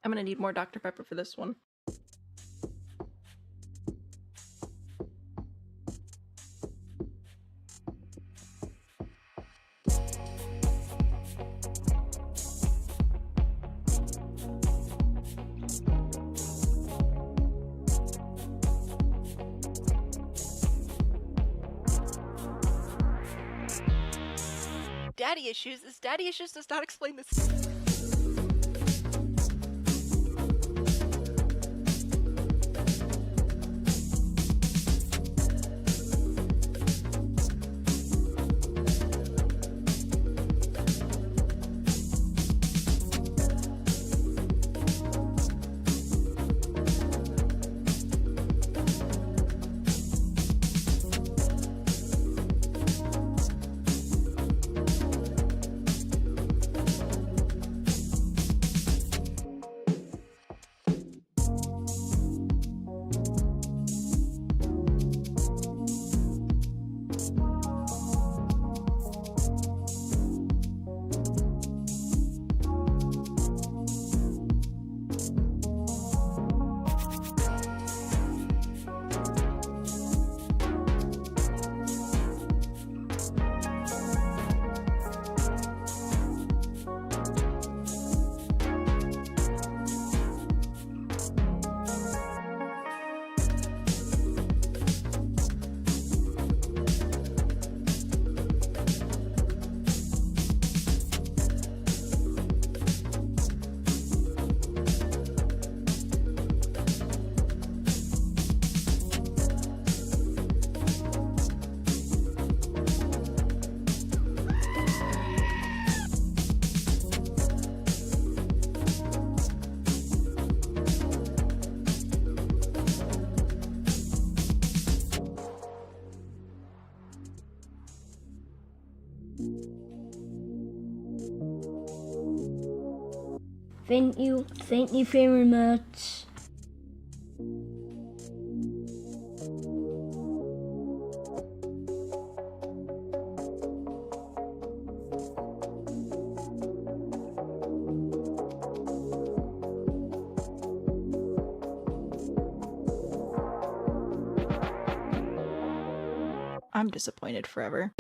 I'm gonna need more Dr. Pepper for this one. Daddy issues? This daddy issues does not explain this. Thank you very much. I'm disappointed forever.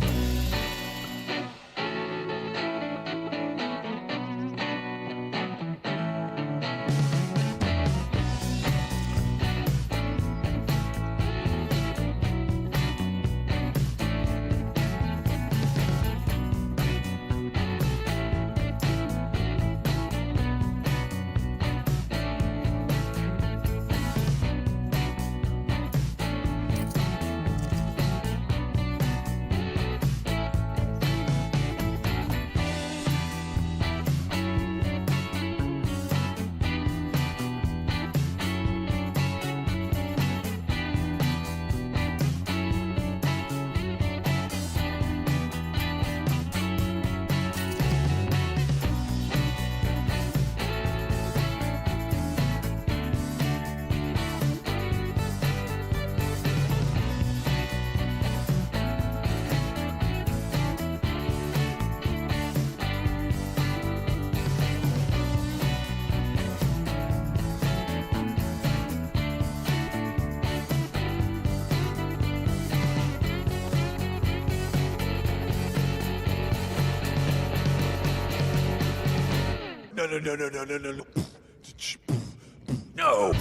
No. No.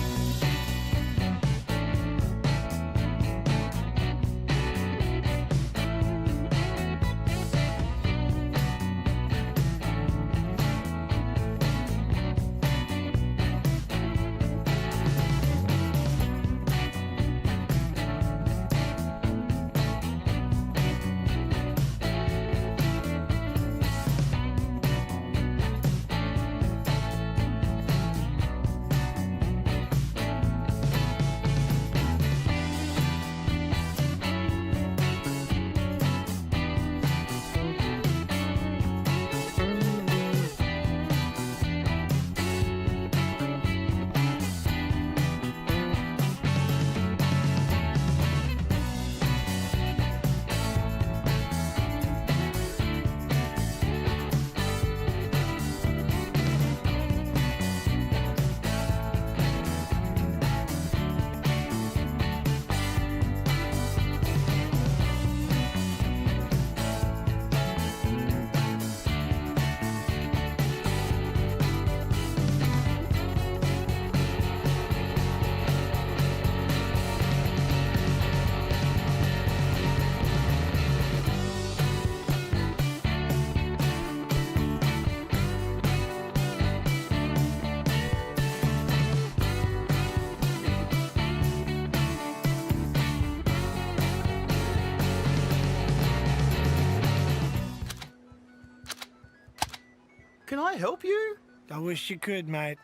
Can I help you? I wish you could, mate.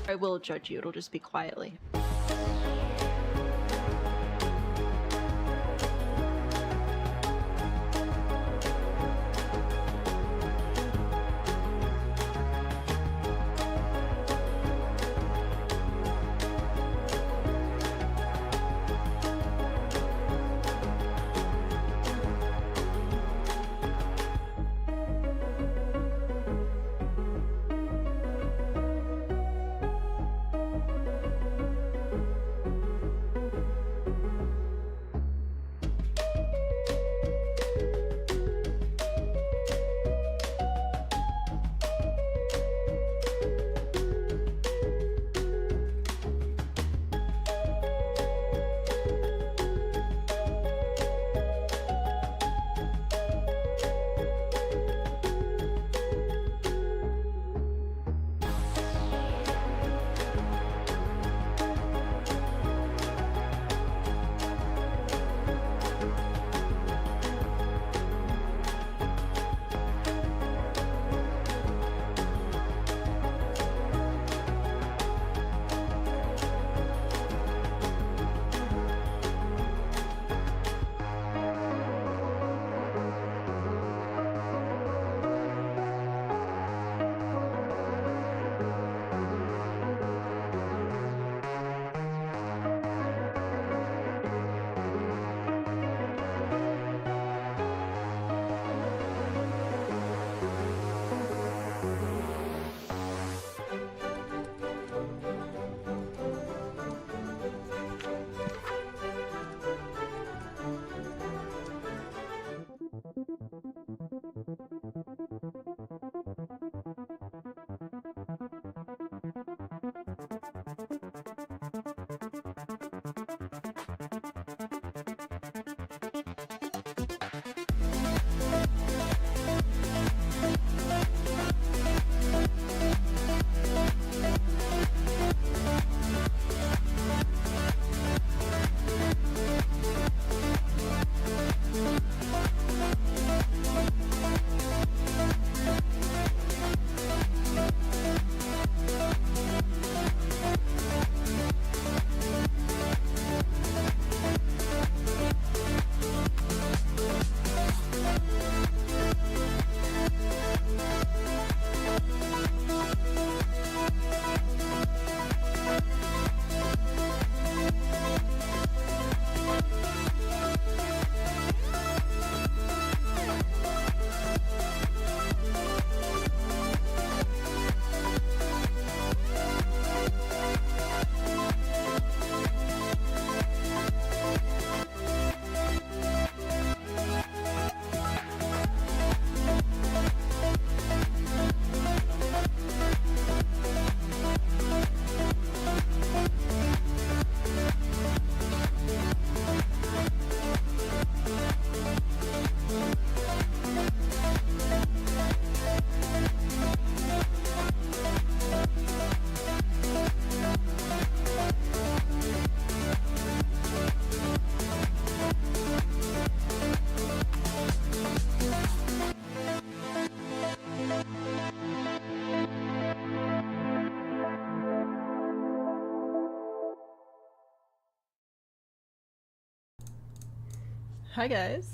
I will judge you, it'll just be quietly. Hi guys.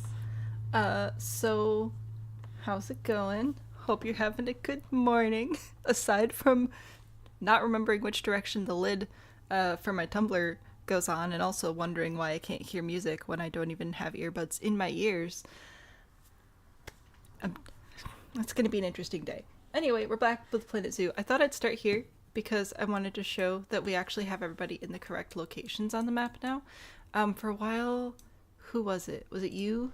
So how's it going? Hope you're having a good morning. Aside from not remembering which direction the lid for my tumbler goes on, and also wondering why I can't hear music when I don't even have earbuds in my ears. It's gonna be an interesting day. Anyway, we're back with Planet Zoo. I thought I'd start here because I wanted to show that we actually have everybody in the correct locations on the map now. For a while, who was it? Was it you?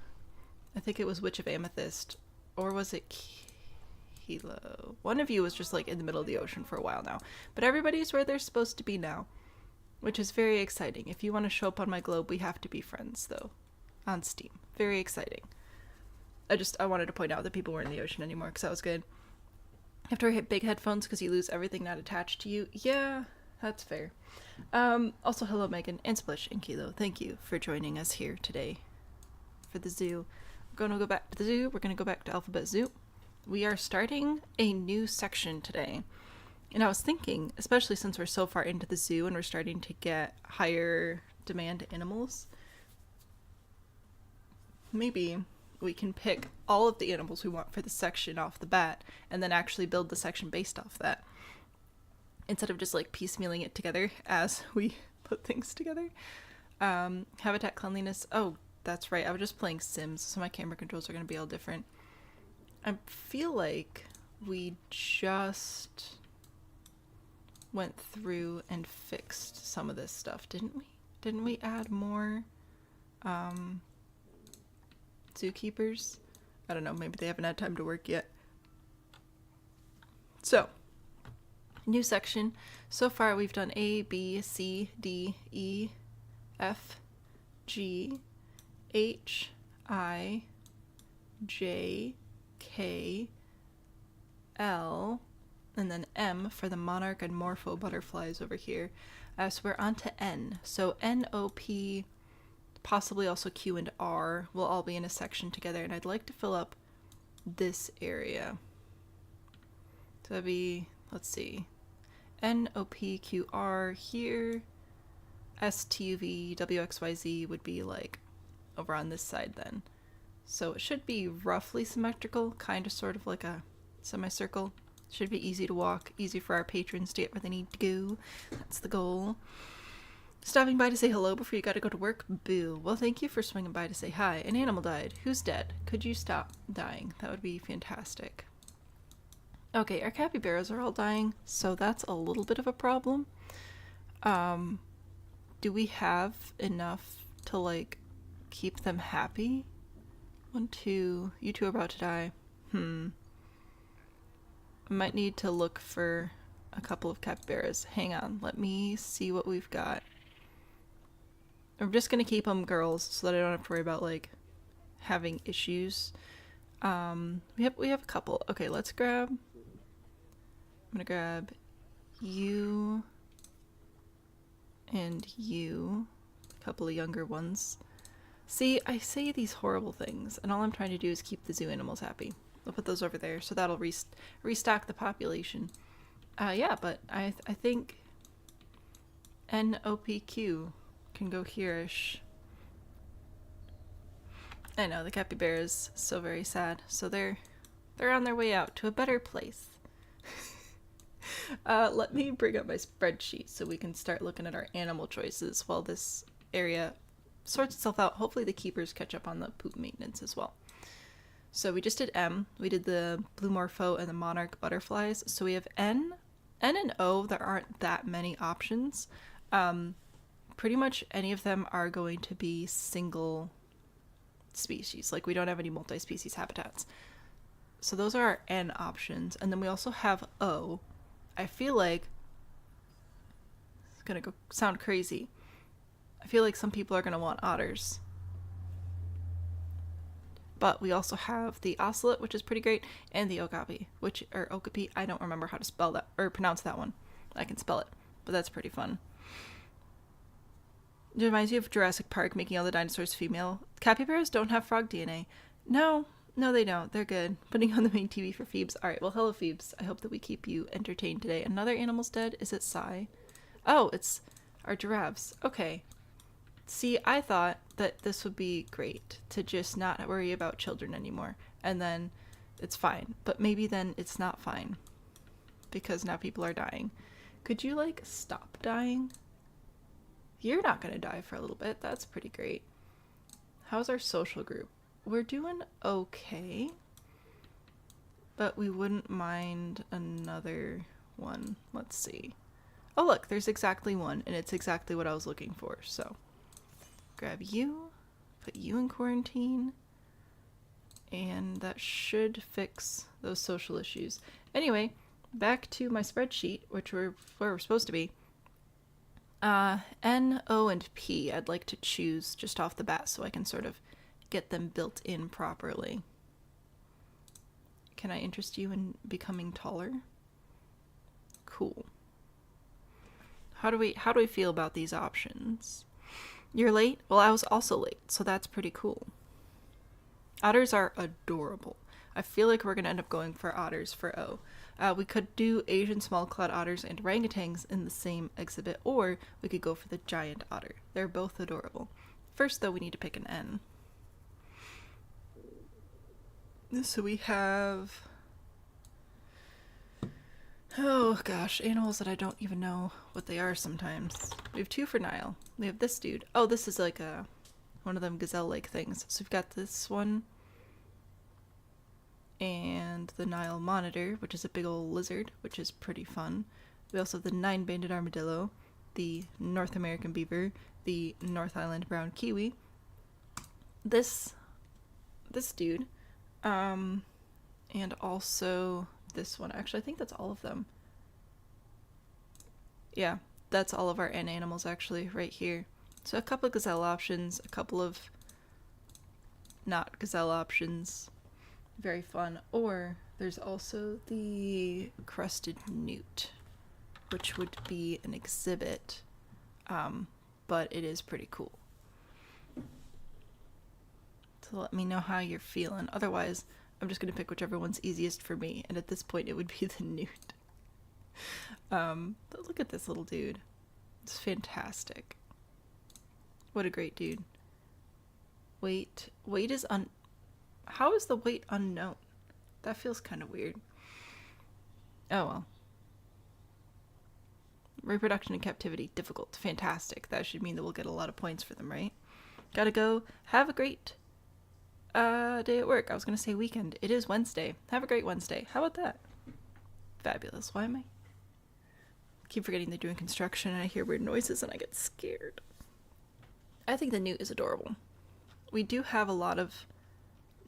I think it was Witch of Amethyst. Or was it Kilo? One of you was just like in the middle of the ocean for a while now. But everybody's where they're supposed to be now, which is very exciting. If you want to show up on my globe, we have to be friends though. on Steam. Very exciting. I wanted to point out that people weren't in the ocean anymore because that was good. You have to wear big headphones because you lose everything not attached to you. Yeah, that's fair. Also, hello Megan and Splish and Kilo. Thank you for joining us here today for the zoo. We're going to go back to the zoo. We're going to go back to Alphabet Zoo. We are starting a new section today. And I was thinking, especially since we're so far into the zoo and we're starting to get higher demand animals, maybe we can pick all of the animals we want for the section off the bat and then actually build the section based off that, instead of just like piecemealing it together as we put things together. Habitat cleanliness. Oh, that's right. I was just playing Sims, so my camera controls are going to be all different. I feel like we just went through and fixed some of this stuff, didn't we? Didn't we add more zookeepers? I don't know, maybe they haven't had time to work yet. So, new section. So far we've done A, B, C, D, E, F, G, H, I, J, K, L, and then M for the monarch and morpho butterflies over here. So we're on to N. So N, O, P, possibly also Q and R will all be in a section together, and I'd like to fill up this area. So that'd be, let's see, N, O, P, Q, R here. S, T, U, V, W, X, Y, Z would be like over on this side then. So it should be roughly symmetrical, kind of sort of like a semicircle. Should be easy to walk, easy for our patrons to get where they need to go. That's the goal. Stopping by to say hello before you gotta go to work? Boo. Well, thank you for swinging by to say hi. An animal died. Who's dead? Could you stop dying? That would be fantastic. Okay, our capybaras are all dying, so that's a little bit of a problem. Do we have enough to, like, keep them happy? 1, 2, you two are about to die. I might need to look for a couple of capybaras. Hang on, let me see what we've got. I'm just gonna keep them girls so that I don't have to worry about like having issues. We have a couple. Okay, let's grab. I'm gonna grab you and you, a couple of younger ones. See, I say these horrible things, and all I'm trying to do is keep the zoo animals happy. I'll put those over there, so that'll restock the population. Yeah, but I think NOPQ can go here-ish. I know, the capybara is so very sad, so they're on their way out to a better place. Let me bring up my spreadsheet so we can start looking at our animal choices while this area sorts itself out. Hopefully the keepers catch up on the poop maintenance as well. So we just did M, we did the blue morpho and the monarch butterflies. So we have N and O. There aren't that many options. Pretty much any of them are going to be single species. Like we don't have any multi-species habitats. So those are our N options. And then we also have O. I feel like it's gonna sound crazy. I feel like some people are gonna want otters. But we also have the ocelot, which is pretty great, and the okapi, okapi, I don't remember how to spell that, or pronounce that one. I can spell it, but that's pretty fun. It reminds you of Jurassic Park, making all the dinosaurs female. Capybaras don't have frog DNA. No, they don't. They're good. Putting on the main TV for Phoebes. Alright, well, hello, Phoebes. I hope that we keep you entertained today. Another animal's dead. Is it Sai? Oh, it's our giraffes. Okay. See, I thought that this would be great to just not worry about children anymore, and then it's fine. But maybe then it's not fine, because now people are dying. Could you, like, stop dying? You're not gonna die for a little bit. That's pretty great. How's our social group? We're doing okay, but we wouldn't mind another one. Let's see. Oh, look, there's exactly one, and it's exactly what I was looking for, so... Grab you, put you in quarantine, and that should fix those social issues. Anyway, back to my spreadsheet, which where we're supposed to be. N, O, and P I'd like to choose just off the bat so I can sort of get them built in properly. Can I interest you in becoming taller? Cool. How do we feel about these options? You're late? Well, I was also late, so that's pretty cool. Otters are adorable. I feel like we're going to end up going for otters for O. We could do Asian small-clawed otters and orangutans in the same exhibit, or we could go for the giant otter. They're both adorable. First, though, we need to pick an N. So we have... oh gosh, animals that I don't even know what they are sometimes. We have 2 for Nile. We have this dude. Oh, this is like one of them gazelle-like things. So we've got this one. And the Nile monitor, which is a big old lizard, which is pretty fun. We also have the 9-banded armadillo, the North American beaver, the North Island brown kiwi, this dude, and also this one. Actually, I think that's all of them. Yeah, that's all of our N animals actually right here. So a couple of gazelle options, a couple of not gazelle options. Very fun. Or there's also the Crested Newt, which would be an exhibit, but it is pretty cool. So let me know how you're feeling. Otherwise, I'm just going to pick whichever one's easiest for me, and at this point it would be the Newt. But look at this little dude. It's fantastic. What a great dude. Weight is how is the weight unknown? That feels kind of weird. Oh well. Reproduction in captivity, difficult, fantastic. That should mean that we'll get a lot of points for them, right? Gotta go. Have a great day at work. I was gonna say weekend. It is Wednesday. Have a great Wednesday. How about that? Fabulous. Why am I? Keep forgetting they're doing construction and I hear weird noises and I get scared. I think the Newt is adorable. We do have a lot of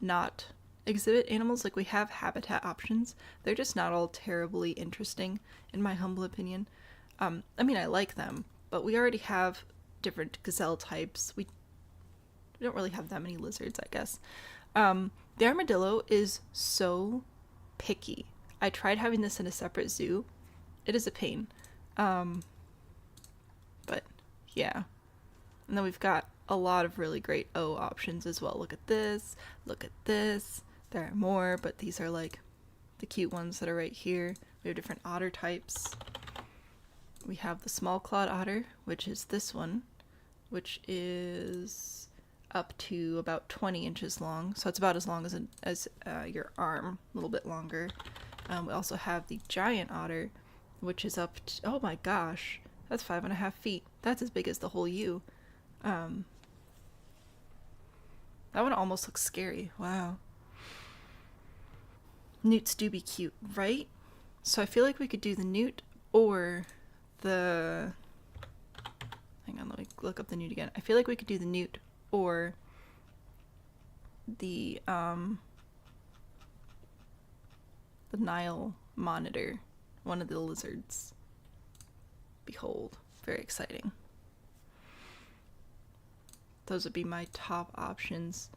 not exhibit animals. Like, we have habitat options. They're just not all terribly interesting, in my humble opinion. I mean, I like them, but we already have different gazelle types. We don't really have that many lizards, I guess. The armadillo is so picky. I tried having this in a separate zoo. It is a pain. But yeah. And then we've got a lot of really great O options as well. Look at this. Look at this. There are more, but these are like the cute ones that are right here. We have different otter types. We have the small clawed otter, which is this one, which is up to about 20 inches long. So it's about as long as your arm, a little bit longer. We also have the giant otter, which is up to, oh my gosh, that's 5.5 feet. That's as big as the whole U. That one almost looks scary. Wow. Newts do be cute, right? So I feel like we could do the newt or the... Hang on, let me look up the newt again. I feel like we could do the newt or the Nile monitor, one of the lizards. Behold, very exciting. Those would be my top options.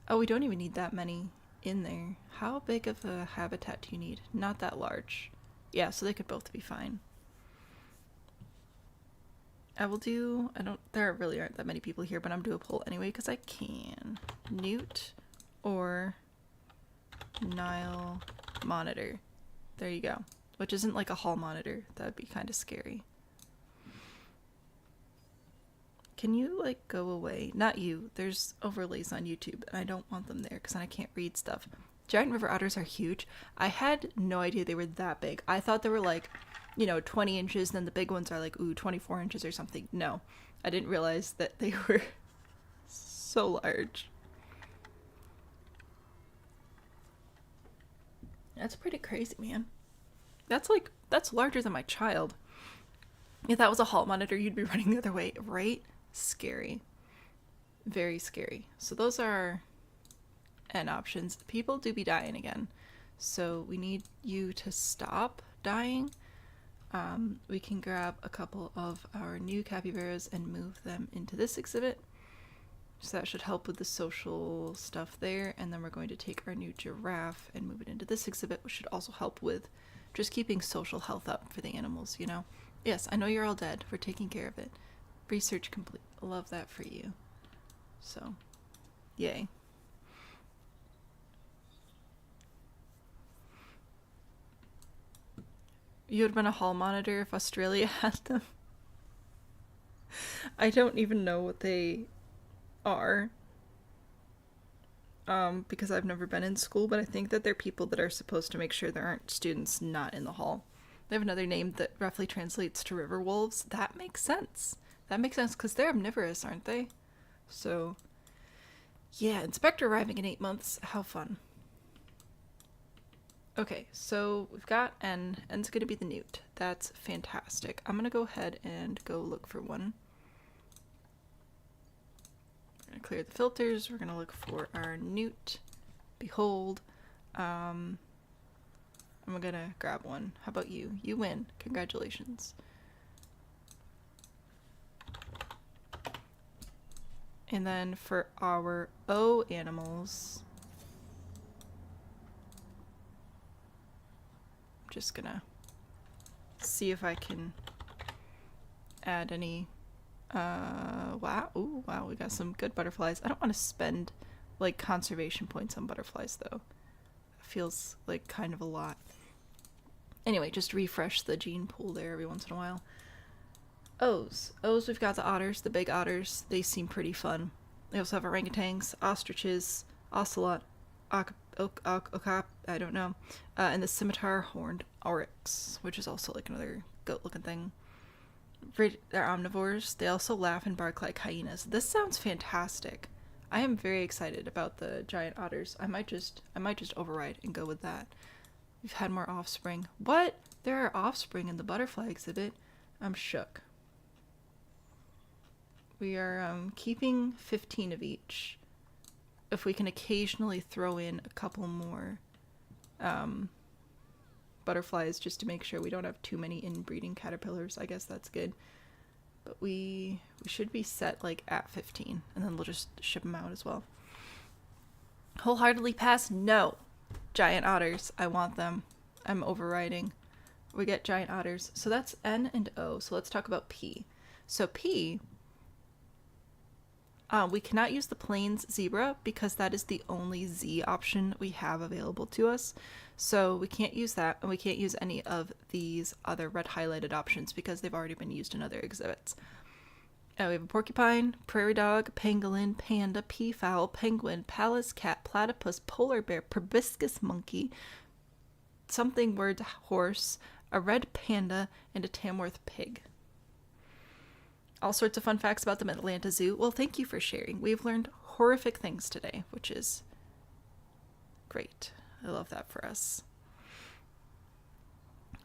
Oh, we don't even need that many in there. How big of a habitat do you need? Not that large. Yeah, so they could both be fine. I will do, there really aren't that many people here, but I'm doing a poll anyway because I can. Newt or Nile monitor. There you go. Which isn't like a hall monitor. That would be kind of scary. Can you, like, go away? Not you. There's overlays on YouTube, and I don't want them there because then I can't read stuff. Giant river otters are huge. I had no idea they were that big. I thought they were, like, 20 inches, and then the big ones are, like, 24 inches or something. No. I didn't realize that they were so large. That's pretty crazy, man. That's larger than my child. If that was a hall monitor, you'd be running the other way, right? Scary. Very scary. So those are N options. People do be dying again. So we need you to stop dying. We can grab a couple of our new capybaras and move them into this exhibit. So that should help with the social stuff there. And then we're going to take our new giraffe and move it into this exhibit, which should also help with just keeping social health up for the animals, you know? Yes, I know you're all dead. We're taking care of it. Research complete. Love that for you. So, yay. You would have been a hall monitor if Australia had them. I don't even know what they are. Because I've never been in school, but I think that they're people that are supposed to make sure there aren't students not in the hall. They have another name that roughly translates to river wolves. That makes sense. That makes sense because they're omnivorous, aren't they? So, yeah, Inspector arriving in 8 months. How fun. Okay, so we've got N. N's going to be the Newt. That's fantastic. I'm going to go ahead and go look for one. We're going to clear the filters. We're going to look for our Newt. Behold. I'm going to grab one. How about you? You win. Congratulations. And then for our O animals, I'm just gonna see if I can add any. Wow. Ooh, wow, we got some good butterflies. I don't want to spend like conservation points on butterflies though. It feels like kind of a lot. Anyway, just refresh the gene pool there every once in a while. O's, we've got the otters, the big otters. They seem pretty fun. We also have orangutans, ostriches, ocelot, okap, I don't know, and the scimitar horned oryx, which is also like another goat-looking thing. They're omnivores. They also laugh and bark like hyenas. This sounds fantastic. I am very excited about the giant otters. I might just override and go with that. We've had more offspring. What? There are offspring in the butterfly exhibit. I'm shook. We are keeping 15 of each. If we can occasionally throw in a couple more butterflies just to make sure we don't have too many inbreeding caterpillars, I guess that's good. But we should be set like at 15, and then we'll just ship them out as well. Wholeheartedly pass? No. Giant otters. I want them. I'm overriding. We get giant otters. So that's N and O. So let's talk about P. So P, we cannot use the plains zebra because that is the only Z option we have available to us. So we can't use that, and we can't use any of these other red highlighted options because they've already been used in other exhibits. We have a porcupine, prairie dog, pangolin, panda, peafowl, penguin, Pallas cat, platypus, polar bear, proboscis monkey, something word horse, a red panda, and a Tamworth pig. All sorts of fun facts about them at Atlanta Zoo. Well, thank you for sharing. We've learned horrific things today, which is great. I love that for us.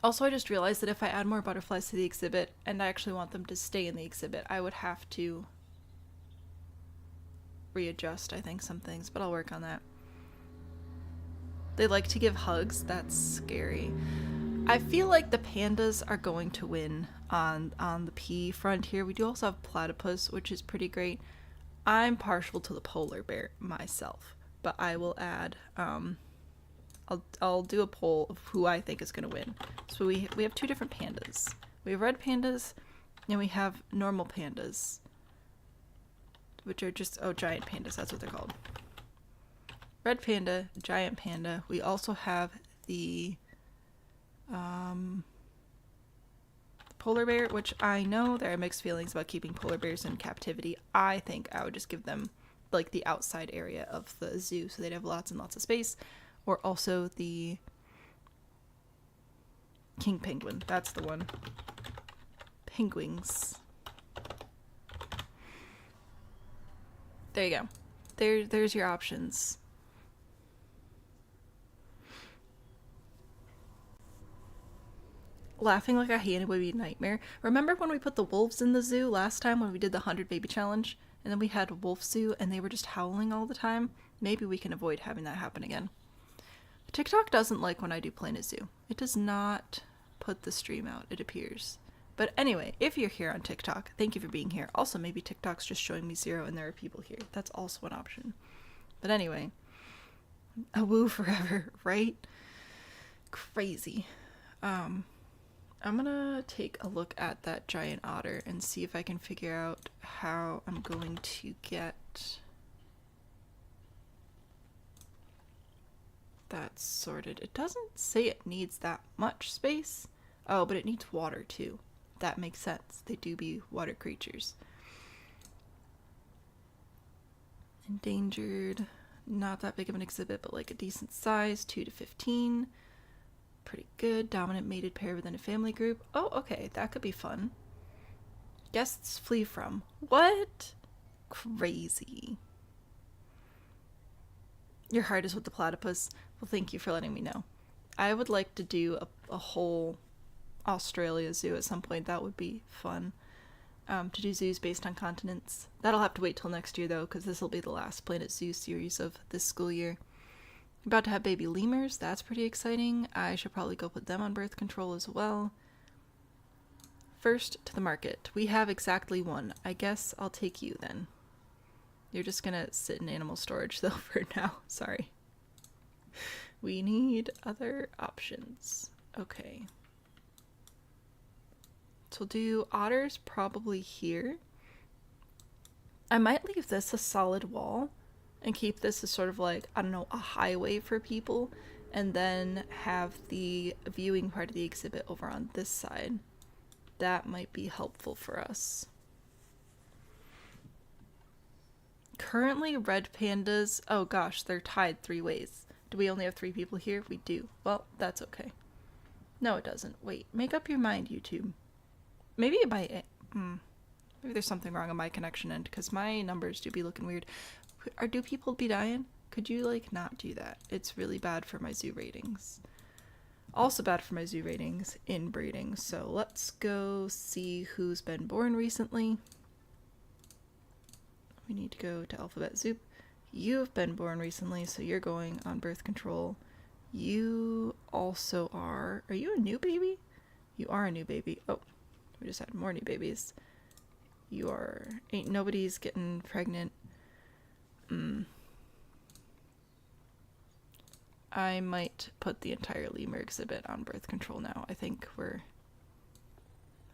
Also, I just realized that if I add more butterflies to the exhibit, and I actually want them to stay in the exhibit, I would have to readjust, I think, some things, but I'll work on that. They like to give hugs. That's scary. I feel like the pandas are going to win on the P front here. We do also have platypus, which is pretty great. I'm partial to the polar bear myself, but I will add, I'll do a poll of who I think is going to win. So we have two different pandas. We have red pandas, and we have normal pandas, which are just, giant pandas, that's what they're called. Red panda, giant panda. We also have the polar bear, which I know there are mixed feelings about keeping polar bears in captivity. I think I would just give them like the outside area of the zoo so they'd have lots and lots of space. Or also the king penguin. That's the one. Penguins. There you go. There's your options. Laughing like a hyena would be a nightmare. Remember when we put the wolves in the zoo last time when we did the 100 baby challenge? And then we had a wolf zoo and they were just howling all the time? Maybe we can avoid having that happen again. TikTok doesn't like when I do Planet Zoo. It does not put the stream out, it appears. But anyway, if you're here on TikTok, thank you for being here. Also, maybe TikTok's just showing me 0 and there are people here. That's also an option. But anyway, a woo forever, right? Crazy. I'm gonna take a look at that giant otter and see if I can figure out how I'm going to get that sorted. It doesn't say it needs that much space. Oh, but it needs water too. That makes sense. They do be water creatures. Endangered. Not that big of an exhibit, but like a decent size. 2 to 15. Pretty good. Dominant mated pair within a family group. Oh, okay. That could be fun. Guests flee from. What? Crazy. Your heart is with the platypus. Well, thank you for letting me know. I would like to do a whole Australia zoo at some point. That would be fun. To do zoos based on continents. That'll have to wait till next year though, because this will be the last Planet Zoo series of this school year. About to have baby lemurs. That's pretty exciting. I should probably go put them on birth control as well. First to the market. We have exactly 1. I guess I'll take you then. You're just gonna sit in animal storage though for now. Sorry. We need other options. Okay. So we'll do otters probably here. I might leave this a solid wall and keep this as sort of like, I don't know, a highway for people, and then have the viewing part of the exhibit over on this side. That might be helpful for us. Currently, red pandas, oh gosh, they're tied 3 ways. Do we only have 3 people here? We do. Well, that's okay. No, it doesn't. Wait, make up your mind, YouTube. Maybe it might... maybe there's something wrong on my connection end, because my numbers do be looking weird. Do people be dying? Could you, like, not do that? It's really bad for my zoo ratings. Also bad for my zoo ratings in breeding. So let's go see who's been born recently. We need to go to Alphabet Zoop. You've been born recently, so you're going on birth control. You also are... Are you a new baby? You are a new baby. Oh, we just had more new babies. You are... Ain't nobody's getting pregnant. I might put the entire lemur exhibit on birth control now. I think we're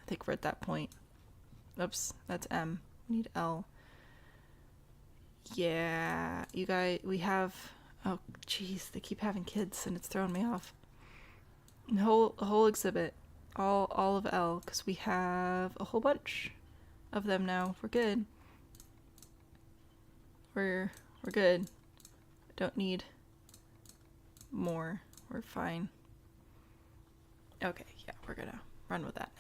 at that point. Oops, that's M. We need L. Yeah, you guys, we have... Oh, jeez, they keep having kids and it's throwing me off. The whole exhibit. All of L, because we have a whole bunch of them now. We're good. We're good. Don't need more. We're fine. Okay, yeah, we're gonna run with that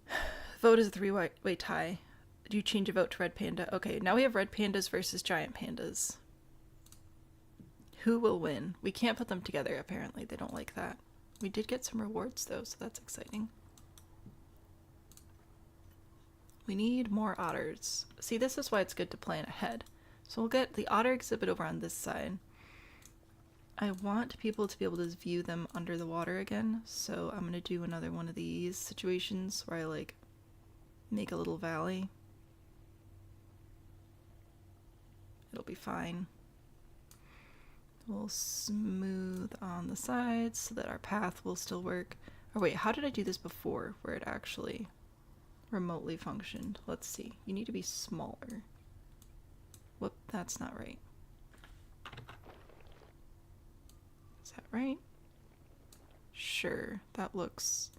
now. Vote is a 3-way tie. Do you change a vote to red panda? Okay, now we have red pandas versus giant pandas. Who will win? We can't put them together, apparently. They don't like that. We did get some rewards, though, so that's exciting. We need more otters. See, this is why it's good to plan ahead. So we'll get the otter exhibit over on this side. I want people to be able to view them under the water again, so I'm going to do another one of these situations where I, like, make a little valley. It'll be fine. We'll smooth on the sides so that our path will still work. Oh wait, how did I do this before where it actually remotely functioned? Let's see. You need to be smaller. Whoop, that's not right. Is that right? Sure, that looks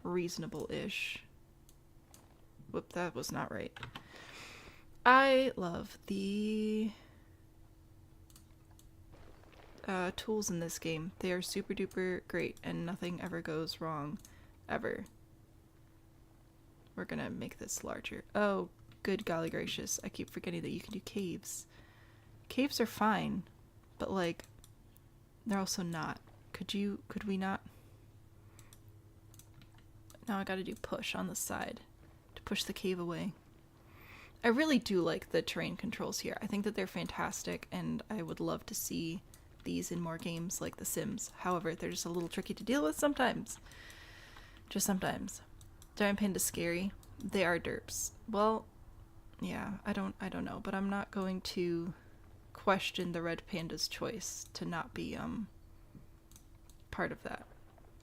reasonable-ish. Whoop, that was not right. I love the tools in this game. They are super duper great and nothing ever goes wrong. Ever. We're gonna make this larger. Oh, good golly gracious. I keep forgetting that you can do caves. Caves are fine, but like, they're also not. Could we not? Now I gotta do push on the side to push the cave away. I really do like the terrain controls here. I think that they're fantastic, and I would love to see these in more games like The Sims. However, they're just a little tricky to deal with sometimes. Just sometimes. Giant panda's scary. They are derps. Well, yeah, I don't know, but I'm not going to question the red panda's choice to not be part of that.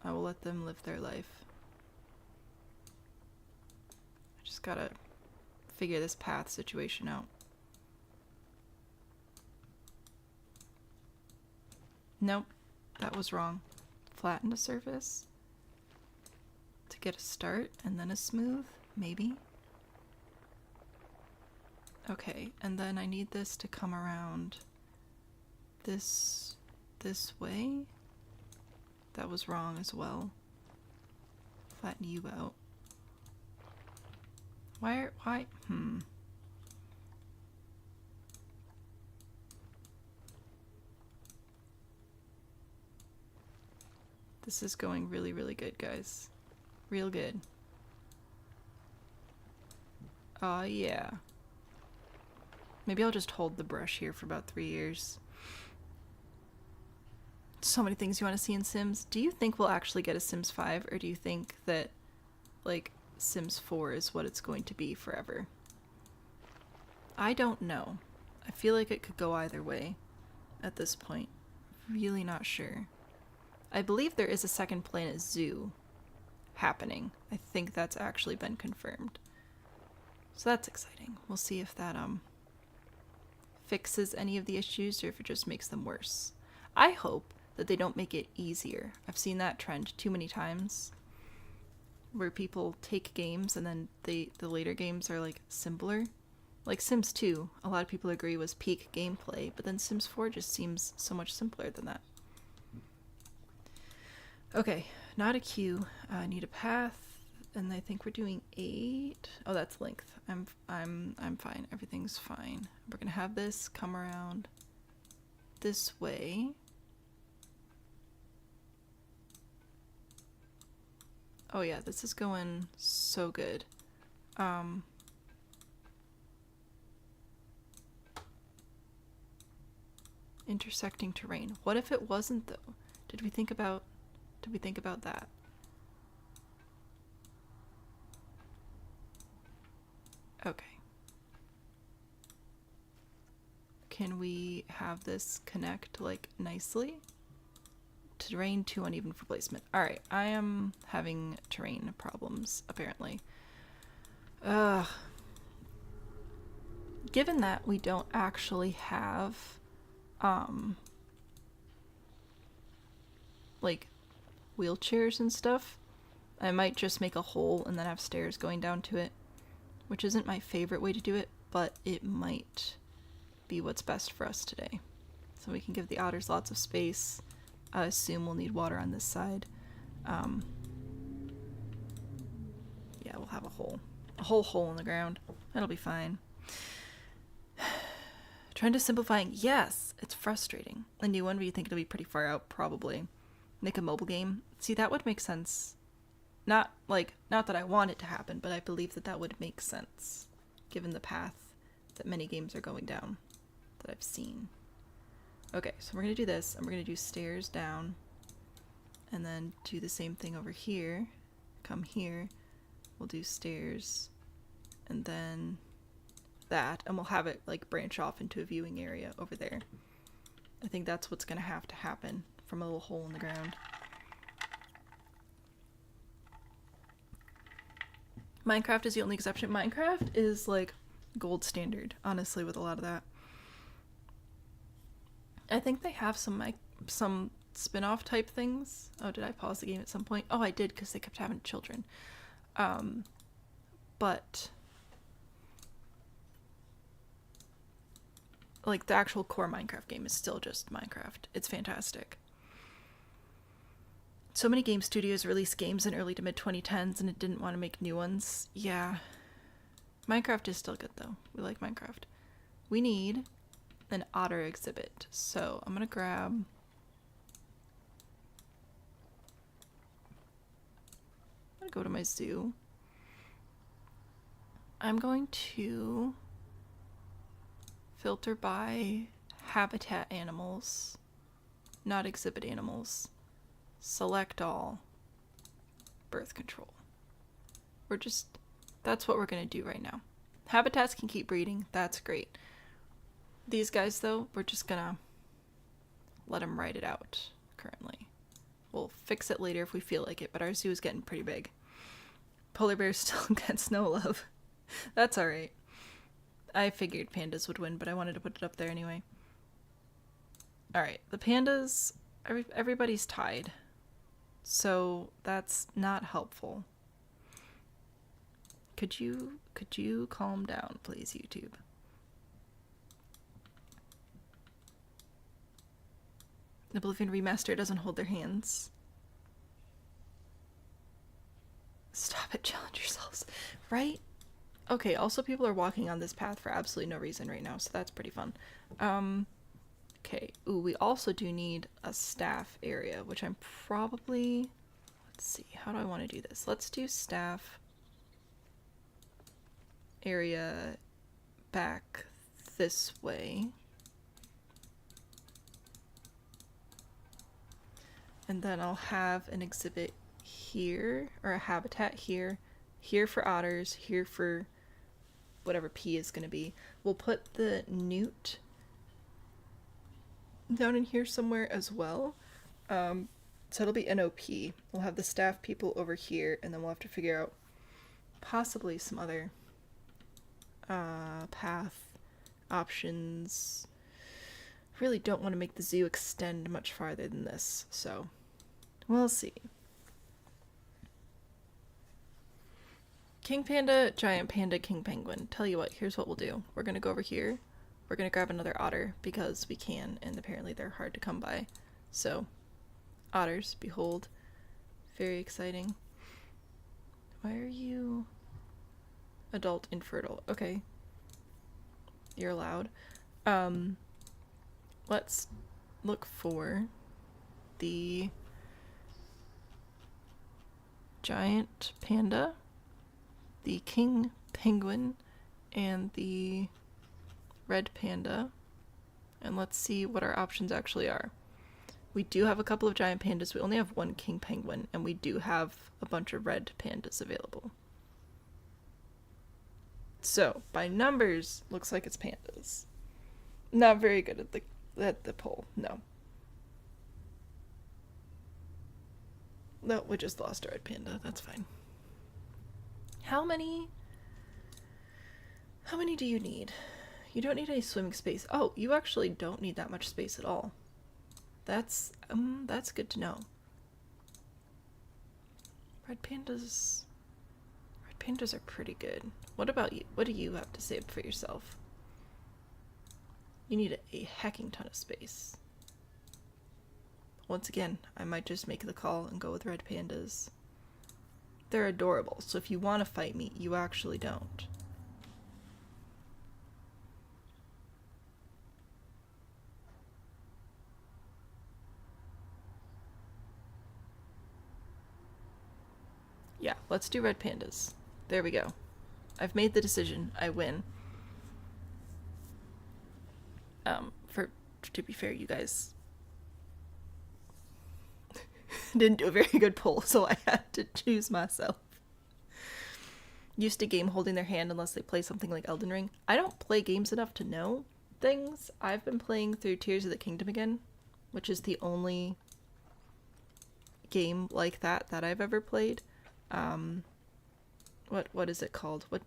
I will let them live their life. I just gotta figure this path situation out. Nope, that was wrong. Flatten the surface to get a start and then a smooth, maybe. Okay, and then I need this to come around this way. That was wrong as well. Flatten you out. Why? This is going really, really good, guys. Real good. Oh, yeah. Maybe I'll just hold the brush here for about 3 years. So many things you want to see in Sims. Do you think we'll actually get a Sims 5, or do you think that, like, Sims 4 is what it's going to be forever? I don't know. I feel like it could go either way at this point. Really not sure. I believe there is a second Planet Zoo happening. I think that's actually been confirmed. So that's exciting. We'll see if that fixes any of the issues or if it just makes them worse. I hope that they don't make it easier. I've seen that trend too many times where people take games and then the later games are like simpler. Like Sims 2, a lot of people agree was peak gameplay, but then Sims 4 just seems so much simpler than that. Okay, not a queue. I need a path, and I think we're doing 8. Oh, that's length. I'm fine. Everything's fine. We're gonna have this come around this way. Oh yeah, this is going so good. Intersecting terrain. What if it wasn't though? Did we think about that? Okay. Can we have this connect like nicely? Terrain too uneven for placement. Alright, I am having terrain problems, apparently. Given that we don't actually have like wheelchairs and stuff, I might just make a hole and then have stairs going down to it, which isn't my favorite way to do it, but it might be what's best for us today. So we can give the otters lots of space. I assume we'll need water on this side. Yeah, we'll have a whole hole in the ground. That'll be fine. Trying to simplifying. Yes, it's frustrating. A new one, but you think it'll be pretty far out, probably. Make a mobile game. See, that would make sense. Not that I want it to happen, but I believe that would make sense, given the path that many games are going down that I've seen. Okay, so we're gonna do this, and we're gonna do stairs down, and then do the same thing over here. Come here, we'll do stairs, and then that, and we'll have it like branch off into a viewing area over there. I think that's what's gonna have to happen from a little hole in the ground. Minecraft is the only exception. Minecraft is like gold standard, honestly, with a lot of that. I think they have some spin-off type things. Oh, did I pause the game at some point? Oh, I did, because they kept having children. But like the actual core Minecraft game is still just Minecraft. It's fantastic. So many game studios released games in early to mid 2010s and it didn't want to make new ones. Yeah. Minecraft is still good though. We like Minecraft. We need an otter exhibit. So I'm gonna grab go to my zoo. I'm going to filter by habitat animals, not exhibit animals. Select all. birth control. That's what we're gonna do right now. Habitats can keep breeding, that's great. These guys though, we're just gonna let them ride it out currently. We'll fix it later if we feel like it, but our zoo is getting pretty big. Polar bears still get snow love. That's alright. I figured pandas would win, but I wanted to put it up there anyway. Alright, the pandas, everybody's tied. So that's not helpful. Could you calm down, please, YouTube? Oblivion Remaster doesn't hold their hands. Stop it, challenge yourselves. Right? Okay, also people are walking on this path for absolutely no reason right now, so that's pretty fun. Okay, ooh, we also do need a staff area, which I'm probably... Let's see, how do I want to do this? Let's do staff area back this way. And then I'll have an exhibit here, or a habitat here, here for otters, here for whatever P is going to be. We'll put the newt down in here somewhere as well. So it'll be NOP. We'll have the staff people over here, and then we'll have to figure out possibly some other path options. Really don't want to make the zoo extend much farther than this, so we'll see. King panda, giant panda, king penguin. Tell you what, here's what we'll do. We're gonna go over here. We're gonna grab another otter because we can, and apparently they're hard to come by. So, otters, behold. Very exciting. Why are you adult infertile? Okay. You're allowed. Let's look for the giant panda, the king penguin, and the red panda, and let's see what our options actually are. We do have a couple of giant pandas. We only have one king penguin, and we do have a bunch of red pandas available. So, by numbers, looks like it's pandas. Not very good at the poll, no. No, we just lost a red panda, that's fine. How many do you need? You don't need any swimming space. Oh, you actually don't need that much space at all. That's good to know. Red pandas are pretty good. What about you? What do you have to say for yourself? You need a hecking ton of space. Once again, I might just make the call and go with red pandas. They're adorable, so if you want to fight me, you actually don't. Yeah, let's do red pandas. There we go. I've made the decision. I win. To be fair, you guys didn't do a very good poll, so I had to choose myself. Used to game holding their hand unless they play something like Elden Ring. I don't play games enough to know things. I've been playing through Tears of the Kingdom again, which is the only game like that I've ever played. What is it called? What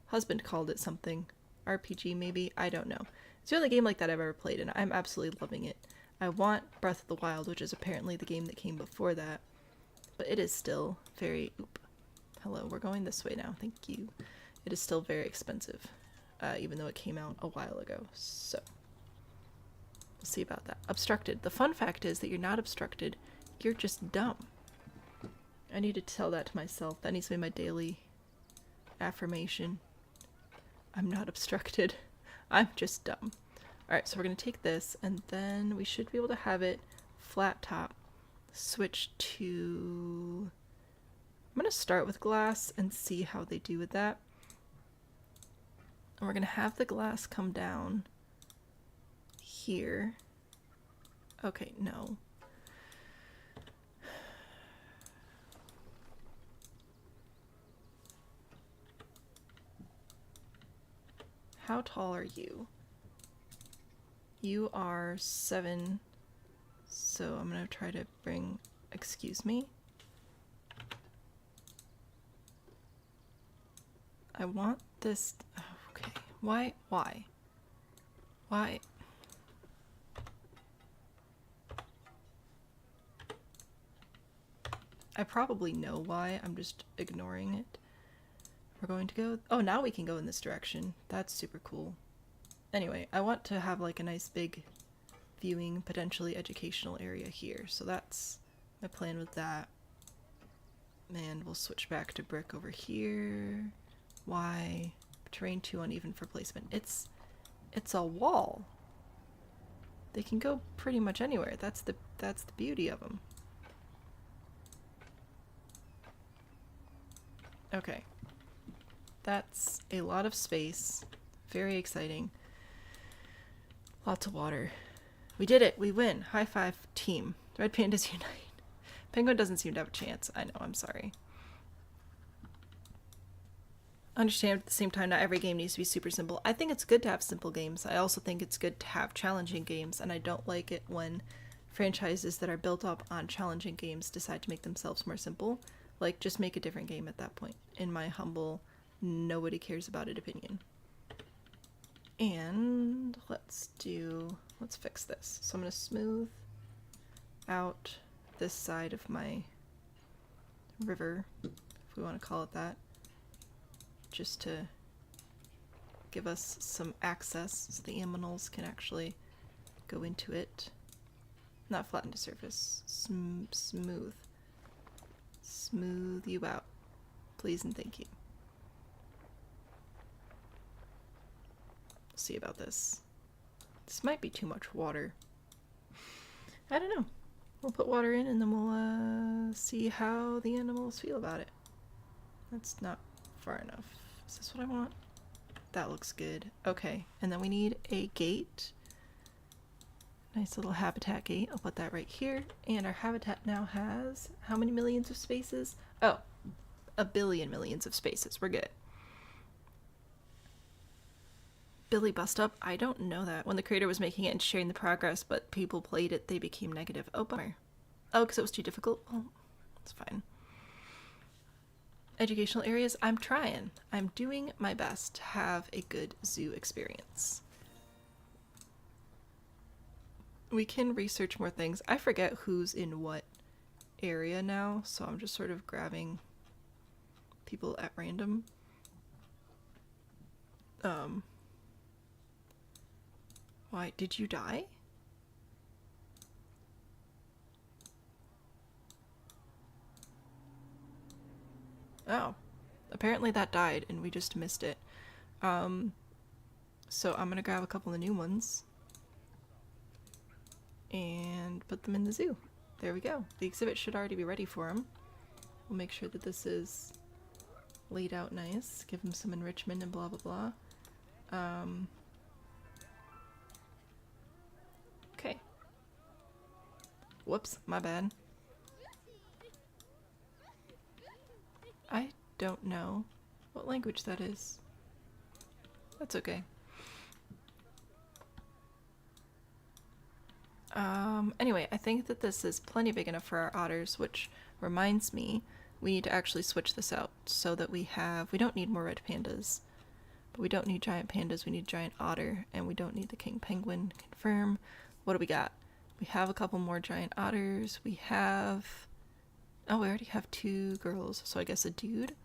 husband called it something? RPG maybe? I don't know. It's the only game like that I've ever played, and I'm absolutely loving it. I want Breath of the Wild, which is apparently the game that came before that, but it is still very... Oop. Hello, we're going this way now. Thank you. It is still very expensive, even though it came out a while ago, so we'll see about that. Obstructed. The fun fact is that you're not obstructed. You're just dumb. I need to tell that to myself. That needs to be my daily affirmation. I'm not obstructed. I'm just dumb. Alright, so we're going to take this, and then we should be able to have it flat top. Switch to... I'm going to start with glass and see how they do with that. And we're going to have the glass come down here. Okay, no. How tall are you? You are 7, so I'm gonna try to bring, excuse me? I want this, oh, okay, why? I probably know why, I'm just ignoring it. We're going to go, oh, now we can go in this direction. That's super cool. Anyway, I want to have like a nice big viewing, potentially educational area here. So that's my plan with that. And we'll switch back to brick over here. Why? Terrain too uneven for placement. It's a wall. They can go pretty much anywhere. That's the beauty of them. Okay. That's a lot of space. Very exciting. Lots of water. We did it! We win! High five, team. Red Pandas unite. Penguin doesn't seem to have a chance. I know, I'm sorry. Understand at the same time, not every game needs to be super simple. I think it's good to have simple games. I also think it's good to have challenging games, and I don't like it when franchises that are built up on challenging games decide to make themselves more simple. Like, just make a different game at that point, in my humble, nobody cares about it opinion. And let's fix this. So I'm going to smooth out this side of my river, if we want to call it that, just to give us some access so the aminals can actually go into it. Not flatten to surface, smooth. Smooth you out, please and thank you. See about this. This might be too much water. I don't know. We'll put water in and then we'll see how the animals feel about it. That's not far enough. Is this what I want? That looks good. Okay, and then we need a gate. Nice little habitat gate. I'll put that right here. And our habitat now has how many millions of spaces? Oh, 1 billion millions of spaces. We're good. Billy bust up? I don't know that. When the creator was making it and sharing the progress, but people played it, they became negative. Oh, bummer. Oh, because it was too difficult? Well, it's fine. Educational areas? I'm trying. I'm doing my best to have a good zoo experience. We can research more things. I forget who's in what area now, so I'm just sort of grabbing people at random. Why, did you die? Oh, apparently that died and we just missed it. So I'm gonna grab a couple of new ones and put them in the zoo. There we go. The exhibit should already be ready for them. We'll make sure that this is laid out nice, give them some enrichment and blah blah blah. Okay. Whoops, my bad. I don't know what language that is. That's okay. Anyway, I think that this is plenty big enough for our otters, which reminds me, we need to actually switch this out so that we don't need more red pandas, but we don't need giant pandas, we need giant otter, and we don't need the king penguin. Confirm. What do we got? We have a couple more giant otters. We have, oh, we already have 2 girls, so I guess a dude.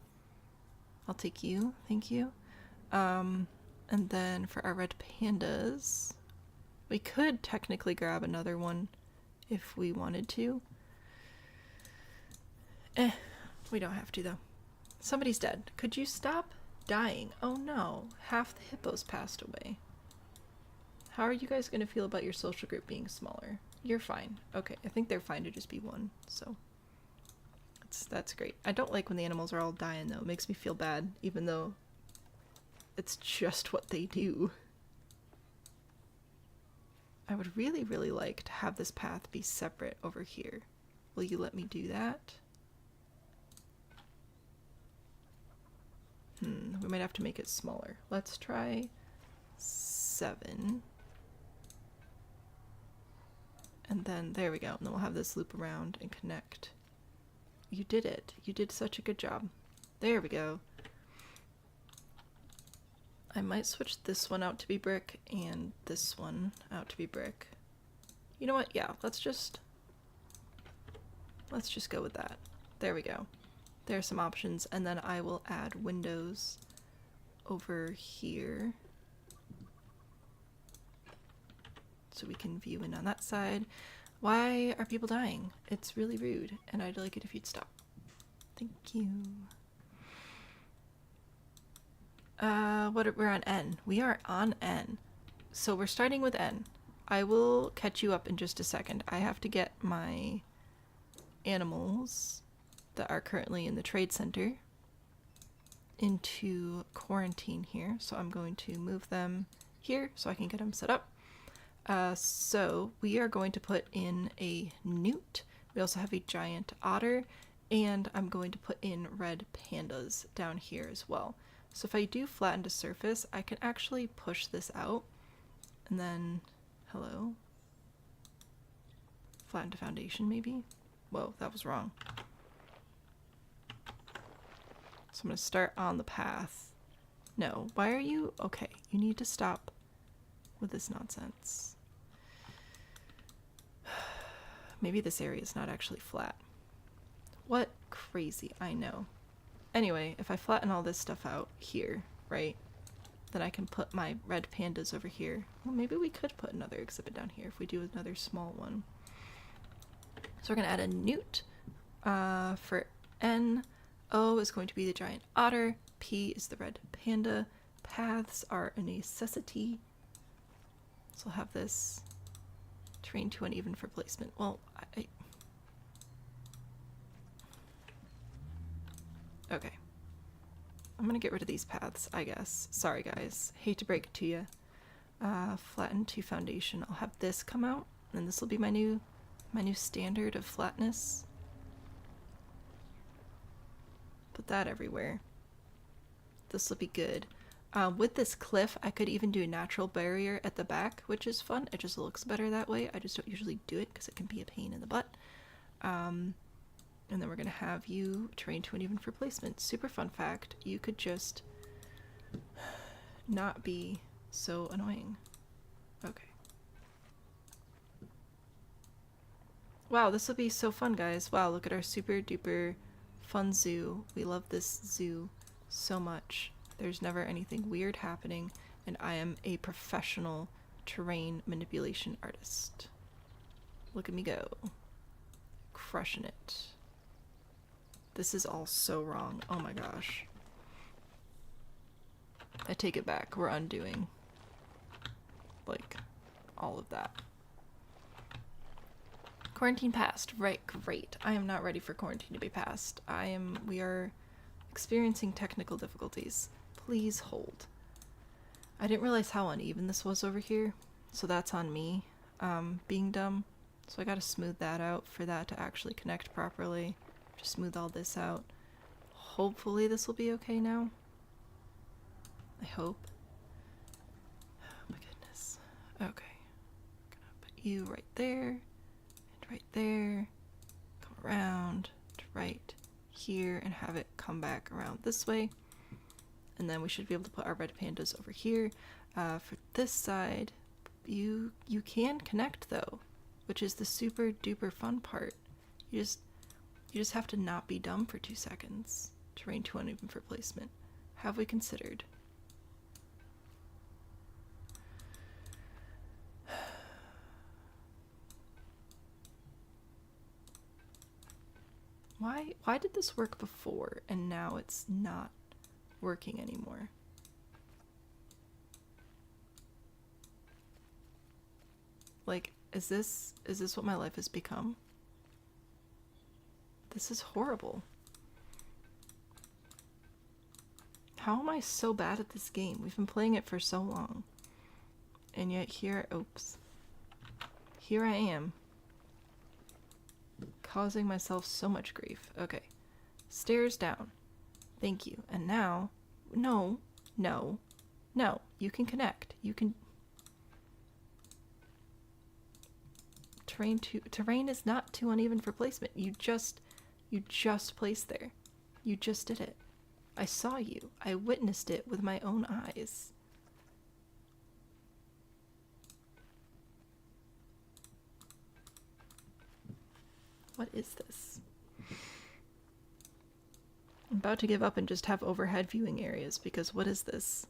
I'll take you, thank you. And then for our red pandas, we could technically grab another one if we wanted to. We don't have to though. Somebody's dead. Could you stop dying? Oh no, half the hippos passed away. How are you guys going to feel about your social group being smaller? You're fine. Okay, I think they're fine to just be 1, so that's great. I don't like when the animals are all dying though. It makes me feel bad, even though it's just what they do. I would really, really like to have this path be separate over here. Will you let me do that? We might have to make it smaller. Let's try 7. And then there we go. And then we'll have this loop around and connect. You did it. You did such a good job. There we go. I might switch this one out to be brick and this one out to be brick. You know what? Yeah, let's just go with that. There we go. There are some options, and then I will add windows over here so we can view in on that side. Why are people dying? It's really rude, and I'd like it if you'd stop. Thank you. We're on N. We are on N. So we're starting with N. I will catch you up in just a second. I have to get my animals that are currently in the trade center into quarantine here. So I'm going to move them here so I can get them set up. So we are going to put in a Newt. We also have a giant otter, and I'm going to put in red pandas down here as well. So if I do flatten to surface, I can actually push this out and then, hello, flatten to foundation maybe? Whoa, that was wrong. So I'm going to start on the path. No, why are you? Okay, you need to stop with this nonsense. Maybe this area is not actually flat. What crazy, I know. Anyway, if I flatten all this stuff out here, right, then I can put my red pandas over here. Well, maybe we could put another exhibit down here if we do another small one. So we're going to add a Newt. For N, O is going to be the giant otter. P is the red panda. Paths are a necessity. So I'll have this terrain too uneven for placement. Well, okay. I'm gonna get rid of these paths, I guess. Sorry guys, hate to break it to you. Flatten to foundation. I'll have this come out, and this will be my new standard of flatness. Put that everywhere. This will be good. With this cliff, I could even do a natural barrier at the back, which is fun. It just looks better that way. I just don't usually do it because it can be a pain in the butt. And then we're going to have you terrain to uneven for placement. Super fun fact, you could just not be so annoying. Okay. Wow, this will be so fun, guys. Wow, look at our super duper fun zoo. We love this zoo so much. There's never anything weird happening, and I am a professional terrain manipulation artist. Look at me go. Crushing it. This is all so wrong. Oh my gosh. I take it back. We're undoing, like, all of that. Quarantine passed. Right, great. I am not ready for quarantine to be passed. We are experiencing technical difficulties. Please hold. I didn't realize how uneven this was over here, so that's on me, being dumb. So I gotta smooth that out for that to actually connect properly. Just smooth all this out. Hopefully this will be okay now. I hope. Oh my goodness. Okay. Gonna put you right there, and right there. Come around to right here and have it come back around this way. And then we should be able to put our red pandas over here. For this side, you can connect though, which is the super duper fun part. You just have to not be dumb for 2 seconds. Terrain too uneven for placement. Have we considered? Why did this work before and now it's not working anymore? Like, is this what my life has become? This is horrible. How am I so bad at this game? We've been playing it for so long. And yet here I am. Causing myself so much grief. Okay. Stairs down. Thank you. And now, no. No, you can connect. You can... Terrain is not too uneven for placement. You just placed there. You just did it. I saw you. I witnessed it with my own eyes. What is this? I'm about to give up and just have overhead viewing areas because what is this?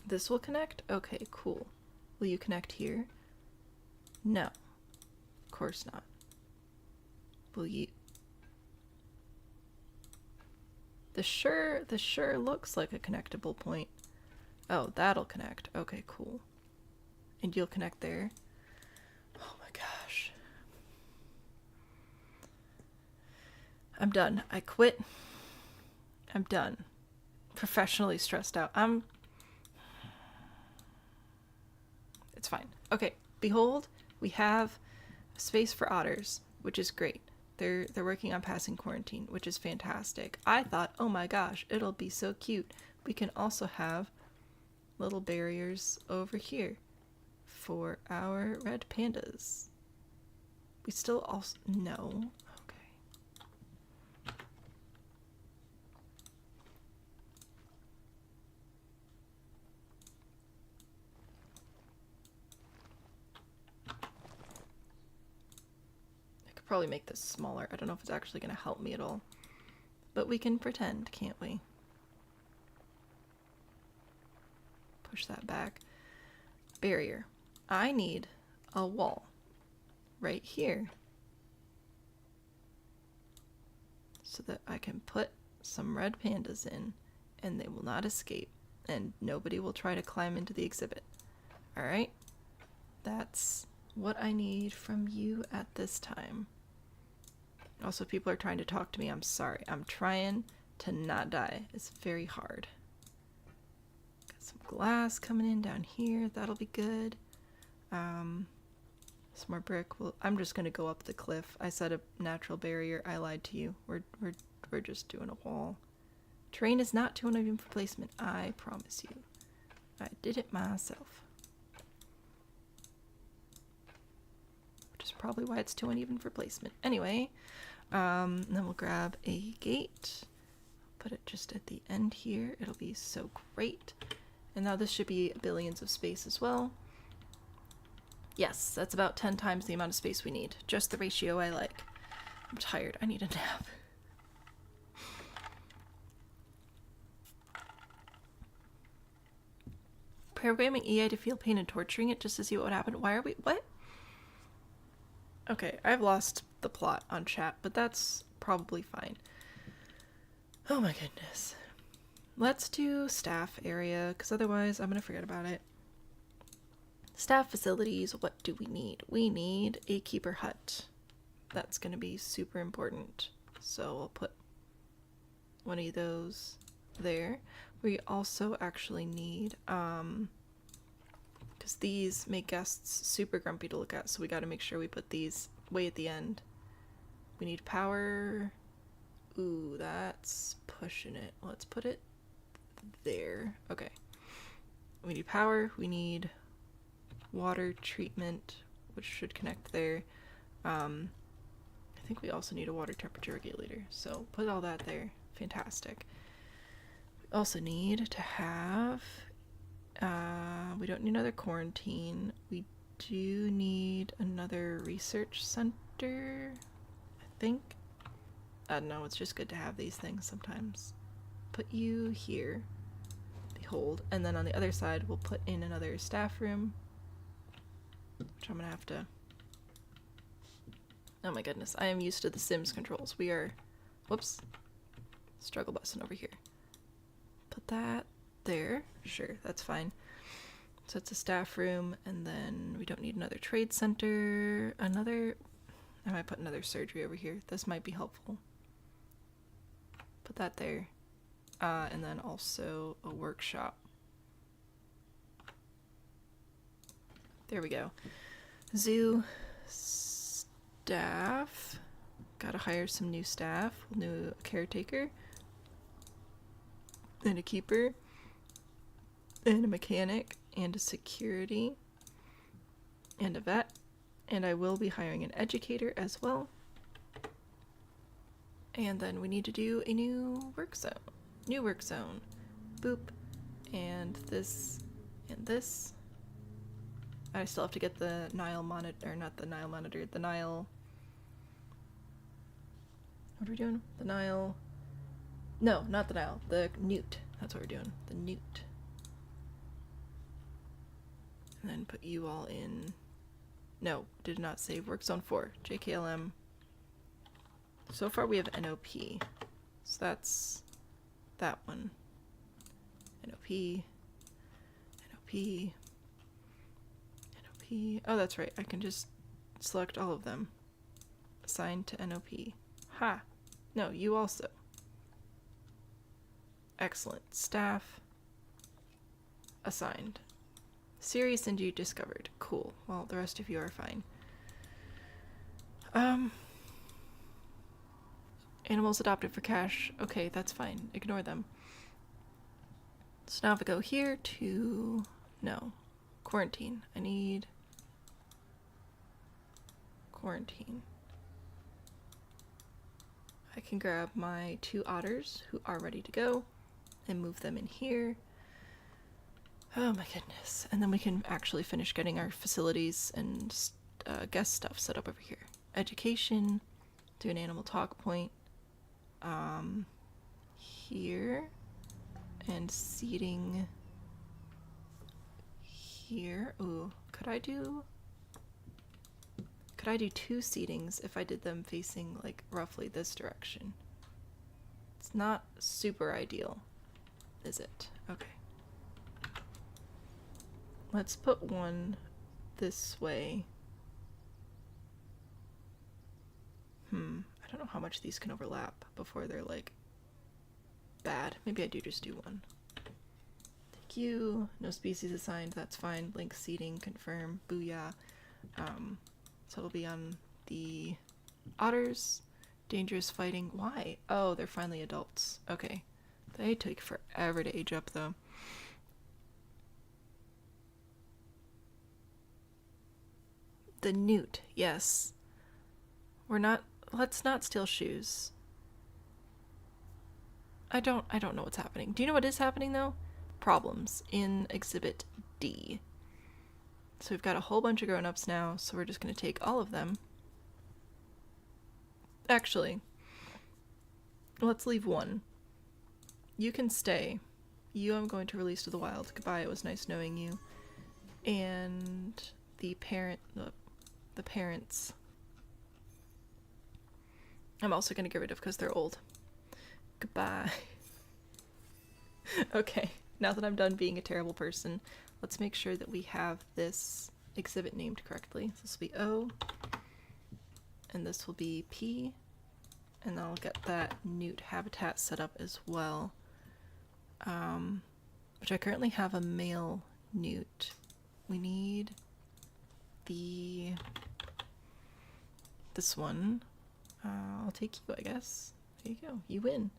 This will connect? Okay, cool. Will you connect here? No. Of course not. Will you? This sure looks like a connectable point. Oh, that'll connect. Okay, cool. And you'll connect there? Oh my gosh. I'm done. I quit. I'm done. Professionally stressed out. It's fine. Okay, behold, we have space for otters, which is great. They're working on passing quarantine, which is fantastic. I thought, oh my gosh, it'll be so cute. We can also have little barriers over here for our red pandas. We still also... No. Okay. I could probably make this smaller. I don't know if it's actually going to help me at all. But we can pretend, can't we? Push that back. Barrier. I need a wall right here so that I can put some red pandas in and they will not escape and nobody will try to climb into the exhibit. Alright? That's what I need from you at this time. Also, people are trying to talk to me. I'm sorry. I'm trying to not die. It's very hard. Some glass coming in down here. That'll be good. Some more brick. Well, I'm just gonna go up the cliff. I said a natural barrier. I lied to you. We're just doing a wall. Terrain is not too uneven for placement. I promise you. I did it myself. Which is probably why it's too uneven for placement. Anyway, then we'll grab a gate. Put it just at the end here. It'll be so great. And now this should be billions of space as well. Yes, that's about 10 times the amount of space we need. Just the ratio I like. I'm tired. I need a nap. Programming AI to feel pain and torturing it just to see what would happen. Why are we... What? Okay, I've lost the plot on chat, but that's probably fine. Oh my goodness. Let's do staff area, because otherwise I'm going to forget about it. Staff facilities, what do we need? We need a keeper hut. That's going to be super important. So I'll put one of those there. We also actually need, because these make guests super grumpy to look at, so we got to make sure we put these way at the end. We need power. Ooh, that's pushing it. Let's put it there. Okay. We need power. We need water treatment, which should connect there. I think we also need a water temperature regulator. So put all that there. Fantastic. We also need to have... we don't need another quarantine. We do need another research center, I think. I don't know, it's just good to have these things sometimes. Put you here. Behold. And then on the other side, we'll put in another staff room. Which I'm gonna have to... Oh my goodness, I am used to the Sims controls. We are... Whoops. Struggle button over here. Put that there. Sure, that's fine. So it's a staff room, and then we don't need another trade center. Another... I might put another surgery over here. This might be helpful. Put that there. And then also a workshop. There we go. Zoo. Staff. Gotta hire some new staff. New caretaker. And a keeper. And a mechanic. And a security. And a vet. And I will be hiring an educator as well. And then we need to do a new work zone. New work zone. Boop. And this. And this. I still have to get the Nile monitor, or not the Nile monitor, the Nile... What are we doing? The Nile... No, not the Nile, the Newt. That's what we're doing, the Newt. And then put you all in... No, did not save. Work zone 4, JKLM. So far we have NOP. So that's that one. NOP. NOP. Oh, that's right. I can just select all of them. Assigned to NOP. Ha! No, you also. Excellent. Staff. Assigned. Serious injury discovered. Cool. Well, the rest of you are fine. Animals adopted for cash. Okay, that's fine. Ignore them. So now if I go here to... No. Quarantine. I need... Quarantine. I can grab my 2 otters who are ready to go and move them in here. Oh my goodness. And then we can actually finish getting our facilities and guest stuff set up over here. Education, do an animal talk point here, and seating here. Ooh, could I do 2 seatings if I did them facing like roughly this direction? It's not super ideal, is it? Okay. Let's put one this way. I don't know how much these can overlap before they're like bad. Maybe I do just do one. Take you. No species assigned. That's fine. Link seating. Confirm. Booyah. So it'll be on the otters. Dangerous fighting. Why? Oh, they're finally adults. Okay. They take forever to age up, though. The Newt. Yes. Let's not steal shoes. I don't know what's happening. Do you know what is happening, though? Problems in Exhibit D. So we've got a whole bunch of grown-ups now, so we're just going to take all of them. Actually, let's leave one. You can stay. You I'm going to release to the wild. Goodbye, it was nice knowing you. And the parents I'm also going to get rid of because they're old. Goodbye. Okay, now that I'm done being a terrible person, let's make sure that we have this exhibit named correctly. So this will be O, and this will be P, and I'll get that Newt habitat set up as well, which I currently have a male Newt. We need this one. I'll take you, I guess. There you go. You win.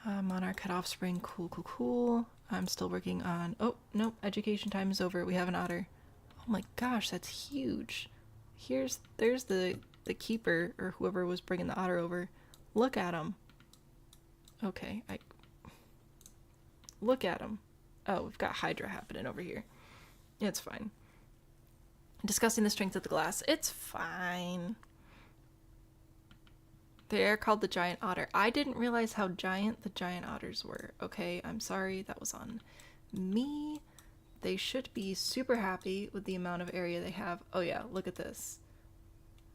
Monarch had offspring. Cool, cool, cool. I'm still working on... Oh, nope. Education time is over. We have an otter. Oh my gosh, that's huge. There's the keeper, or whoever was bringing the otter over. Look at him. Okay, Look at him. Oh, we've got Hydra happening over here. It's fine. Discussing the strength of the glass. It's fine. They are called the giant otter. I didn't realize how giant the giant otters were. Okay, I'm sorry. That was on me. They should be super happy with the amount of area they have. Oh yeah, look at this.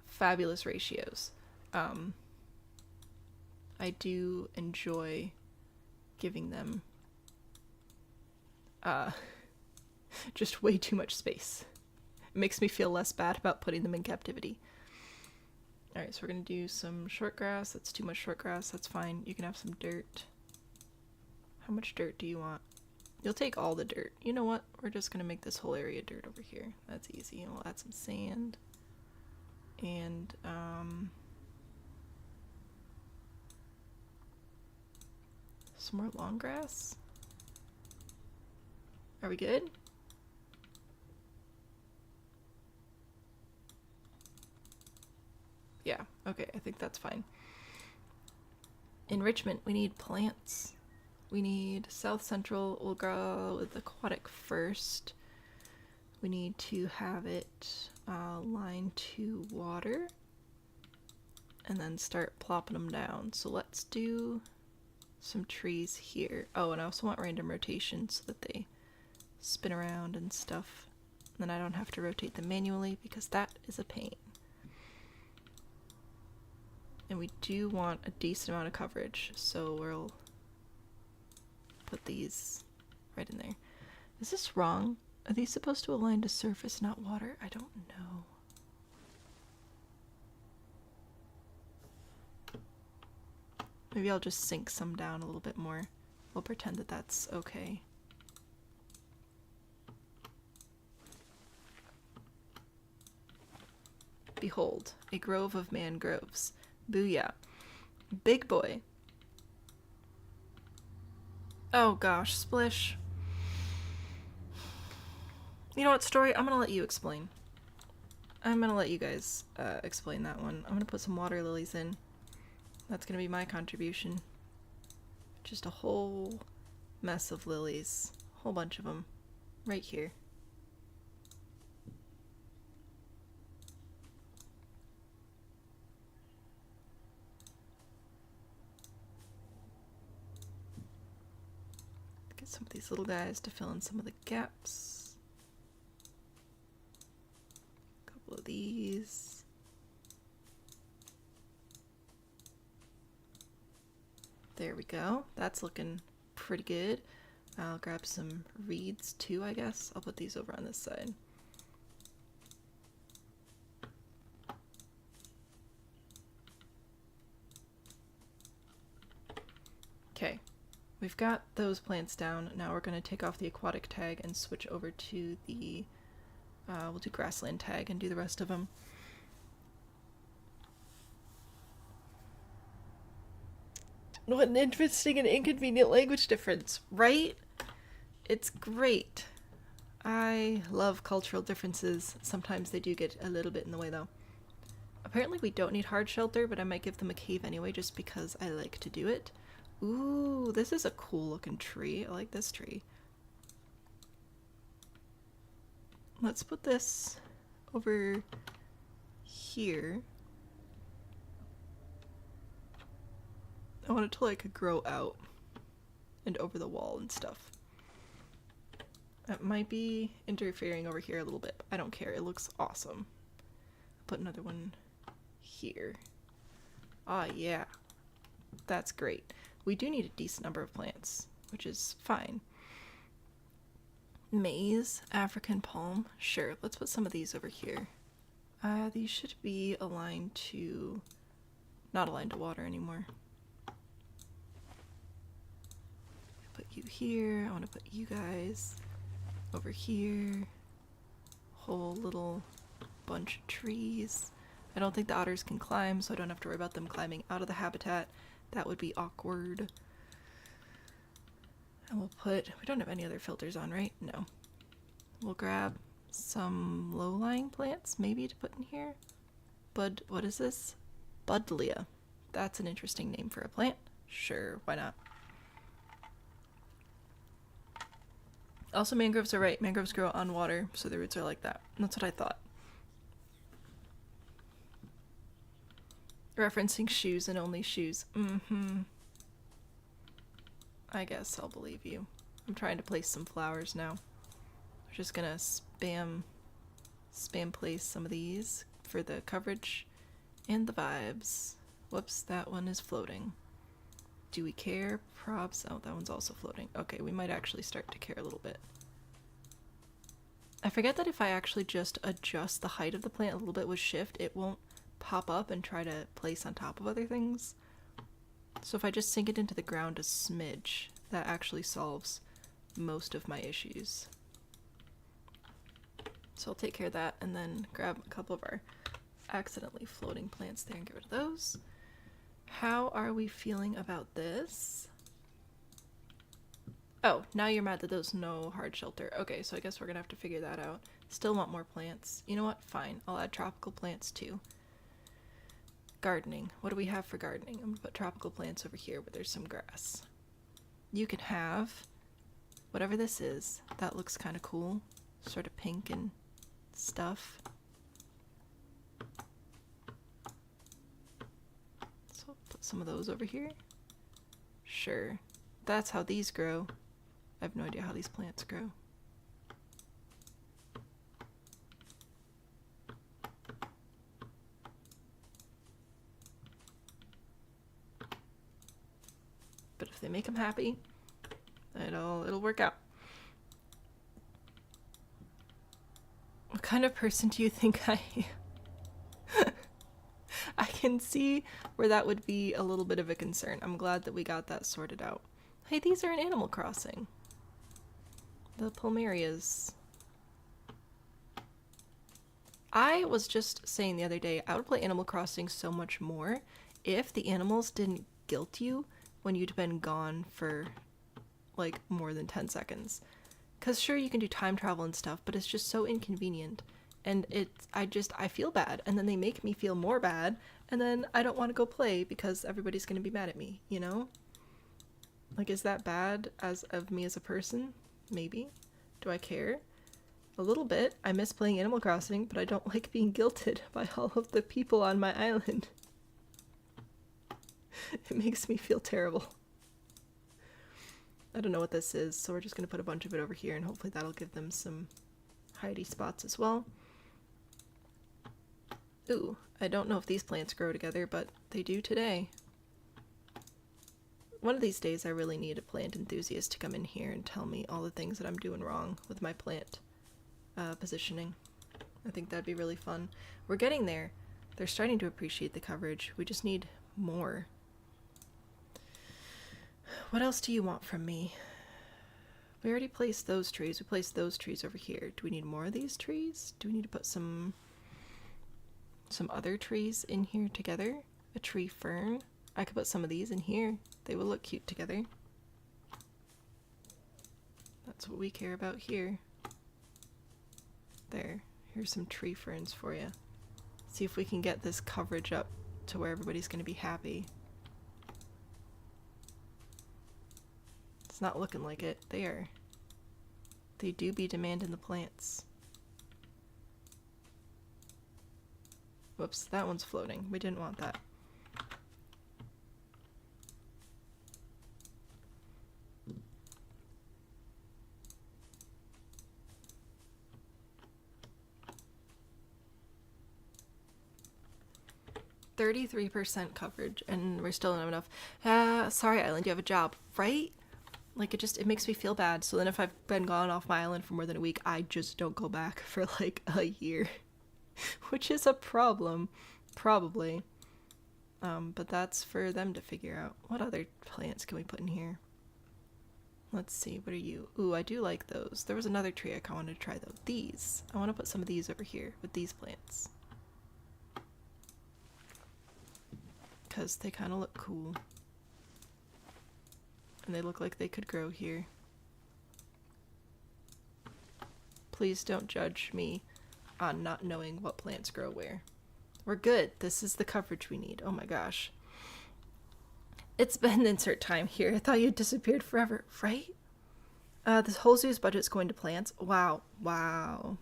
Fabulous ratios. I do enjoy giving them just way too much space. It makes me feel less bad about putting them in captivity. Alright, so we're going to do some short grass. That's too much short grass. That's fine. You can have some dirt. How much dirt do you want? You'll take all the dirt. You know what? We're just gonna make this whole area dirt over here. That's easy. We'll add some sand. And, some more long grass. Are we good? Yeah, okay, I think that's fine. Enrichment, we need plants. We need South Central. We'll go with aquatic first. We need to have it line to water. And then start plopping them down. So let's do some trees here. Oh, and I also want random rotation so that they spin around and stuff. And then I don't have to rotate them manually because that is a pain. And we do want a decent amount of coverage, so we'll put these right in there. Is this wrong? Are these supposed to align to surface, not water? I don't know. Maybe I'll just sink some down a little bit more. We'll pretend that that's okay. Behold, a grove of mangroves. Booyah. Big boy. Oh gosh, Splish. You know what, Story? I'm gonna let you explain. I'm gonna let you guys explain that one. I'm gonna put some water lilies in. That's gonna be my contribution. Just a whole mess of lilies. A whole bunch of them. Right here. Get some of these little guys to fill in some of the gaps. A couple of these. There we go. That's looking pretty good. I'll grab some reeds too, I guess. I'll put these over on this side. Okay, we've got those plants down. Now we're going to take off the aquatic tag and switch over to the, we'll do grassland tag and do the rest of them. What an interesting and inconvenient language difference, right? It's great. I love cultural differences. Sometimes they do get a little bit in the way, though. Apparently we don't need hard shelter, but I might give them a cave anyway just because I like to do it. Ooh, this is a cool looking tree. I like this tree. Let's put this over here. I want it to like grow out and over the wall and stuff. That might be interfering over here a little bit. I don't care. It looks awesome. I'll put another one here. Ah, yeah. That's great. We do need a decent number of plants, which is fine. Maize, African palm. Sure, let's put some of these over here. These should be aligned to... not aligned to water anymore. Put you here. I want to put you guys over here. Whole little bunch of trees. I don't think the otters can climb, so I don't have to worry about them climbing out of the habitat. That would be awkward. And we'll put... we don't have any other filters on, right? No. We'll grab some low-lying plants, maybe, to put in here. Bud... what is this? Buddleia. That's an interesting name for a plant. Sure, why not? Also, mangroves are right. Mangroves grow on water, so the roots are like that. That's what I thought. Referencing shoes and only shoes. I guess I'll believe you. I'm trying to place some flowers now. We're just gonna spam place some of these for the coverage and the vibes. Whoops, that one is floating. Do we care? Props. Oh, that one's also floating. Okay, we might actually start to care a little bit. I forget that if I actually just adjust the height of the plant a little bit with shift, it won't pop up and try to place on top of other things. So if I just sink it into the ground a smidge, that actually solves most of my issues. So I'll take care of that and then grab a couple of our accidentally floating plants there and get rid of those. How are we feeling about this? Oh, now you're mad that there's no hard shelter. Okay, so I guess we're gonna have to figure that out. Still want more plants. You know what? Fine. I'll add tropical plants too. Gardening. What do we have for gardening? I'm gonna put tropical plants over here where there's some grass. You can have whatever this is. That looks kind of cool. Sort of pink and stuff. So I'll put some of those over here. Sure. That's how these grow. I have no idea how these plants grow. But if they make them happy, it'll work out. What kind of person do you think I am? I can see where that would be a little bit of a concern. I'm glad that we got that sorted out. Hey, these are in Animal Crossing. The Plumerias. I was just saying the other day, I would play Animal Crossing so much more if the animals didn't guilt you when you'd been gone for like more than 10 seconds. Because sure, you can do time travel and stuff, but it's just so inconvenient. And I feel bad. And then they make me feel more bad. And then I don't want to go play because everybody's going to be mad at me, you know? Like, is that bad of me as a person? Maybe. Do I care? A little bit. I miss playing Animal Crossing, but I don't like being guilted by all of the people on my island. It makes me feel terrible. I don't know what this is, so we're just going to put a bunch of it over here, and hopefully that'll give them some hidey spots as well. Ooh, I don't know if these plants grow together, but they do today. One of these days I really need a plant enthusiast to come in here and tell me all the things that I'm doing wrong with my plant positioning. I think that'd be really fun. We're getting there. They're starting to appreciate the coverage. We just need more. What else do you want from me? We already placed those trees. We placed those trees over here. Do we need more of these trees? Do we need to put some other trees in here together? A tree fern? I could put some of these in here. They will look cute together. That's what we care about here. There. Here's some tree ferns for you. See if we can get this coverage up to where everybody's going to be happy. It's not looking like it. They do be demanding the plants. Whoops, that one's floating. We didn't want that. %33% coverage, and we're still not enough. Sorry, island, you have a job, right? Like, it makes me feel bad. So then if I've been gone off my island for more than a week, I just don't go back for like a year. Which is a problem, probably. But that's for them to figure out. What other plants can we put in here? Let's see, what are you? Ooh, I do like those. There was another tree I wanted to try though. These. I want to put some of these over here with these plants. Because they kind of look cool. And they look like they could grow here. Please don't judge me on not knowing what plants grow where. We're good. This is the coverage we need. Oh my gosh. It's been insert time here. I thought you disappeared forever, right? This whole zoo's budget's going to plants. Wow. Wow.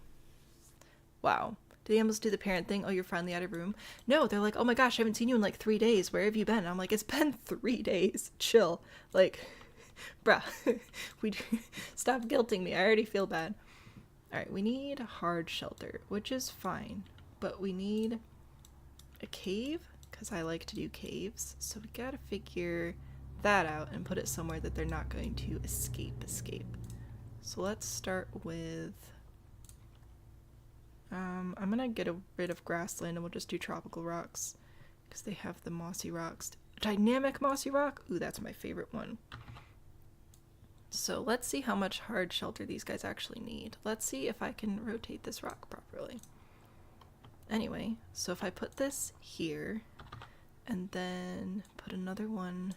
Wow. Did the animals do the parent thing? Oh, you're finally out of room? No, they're like, oh my gosh, I haven't seen you in like 3 days. Where have you been? And I'm like, it's been 3 days. Chill. Like, bruh. Stop guilting me. I already feel bad. Alright, we need a hard shelter, which is fine. But we need a cave, because I like to do caves. So we gotta figure that out and put it somewhere that they're not going to escape. So let's start with... I'm gonna get rid of grassland and we'll just do tropical rocks. Because they have the mossy rocks. Dynamic mossy rock? Ooh, that's my favorite one. So let's see how much hard shelter these guys actually need. Let's see if I can rotate this rock properly. Anyway, so if I put this here and then put another one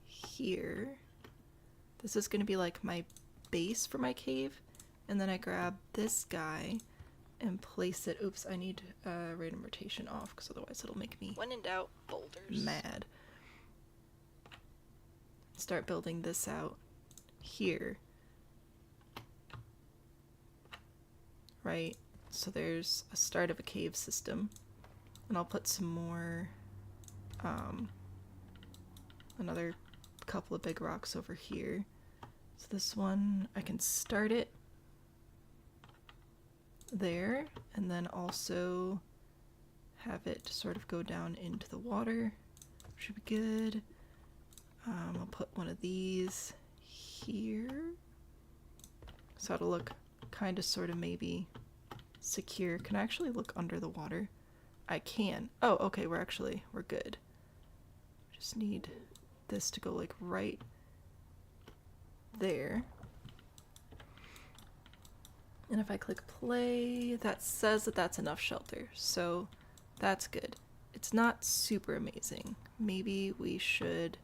here, this is going to be like my base for my cave. And then I grab this guy and place it. Oops, I need random rotation off because otherwise it'll make me When in doubt, boulders. mad. Start building this out here. Right? So there's a start of a cave system. And I'll put some more, another couple of big rocks over here. So this one, I can start it there, and then also have it sort of go down into the water. Should be good. I'll put one of these here. So it'll look kind of sort of maybe secure. Can I actually look under the water? I can. Oh, okay, we're good. Just need this to go like right there. And if I click play, that says that that's enough shelter. So that's good. It's not super amazing. Maybe we should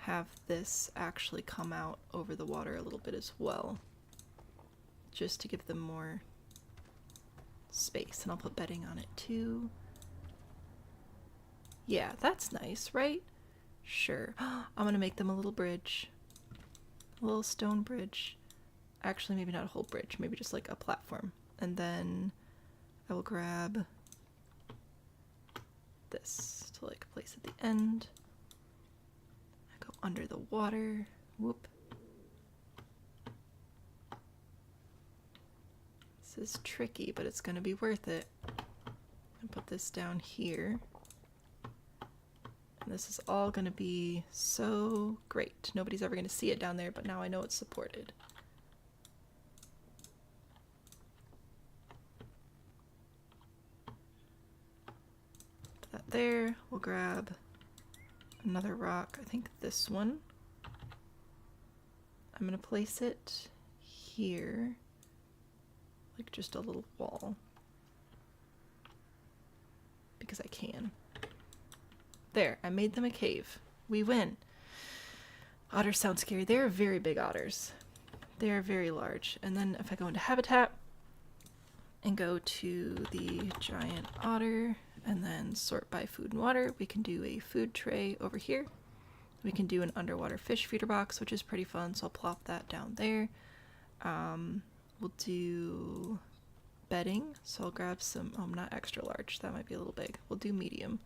have this actually come out over the water a little bit as well, just to give them more space. And I'll put bedding on it too. Yeah, that's nice, right? Sure. I'm gonna make them a little bridge. A little stone bridge. Actually, maybe not a whole bridge, maybe just like a platform. And then I will grab this to like place at the end. I go under the water. Whoop. This is tricky, but it's gonna be worth it. And put this down here. And this is all gonna be so great. Nobody's ever gonna see it down there, but now I know it's supported. Put that there. We'll grab another rock. I think this one. I'm gonna place it here, like just a little wall, because I can. There, I made them a cave. We win. Otters sound scary. They're very big otters. They are very large. And then if I go into habitat and go to the giant otter and then sort by food and water, we can do a food tray over here. We can do an underwater fish feeder box, which is pretty fun, so I'll plop that down there. We'll do bedding, so I'll grab some, not extra large, that might be a little big. We'll do medium.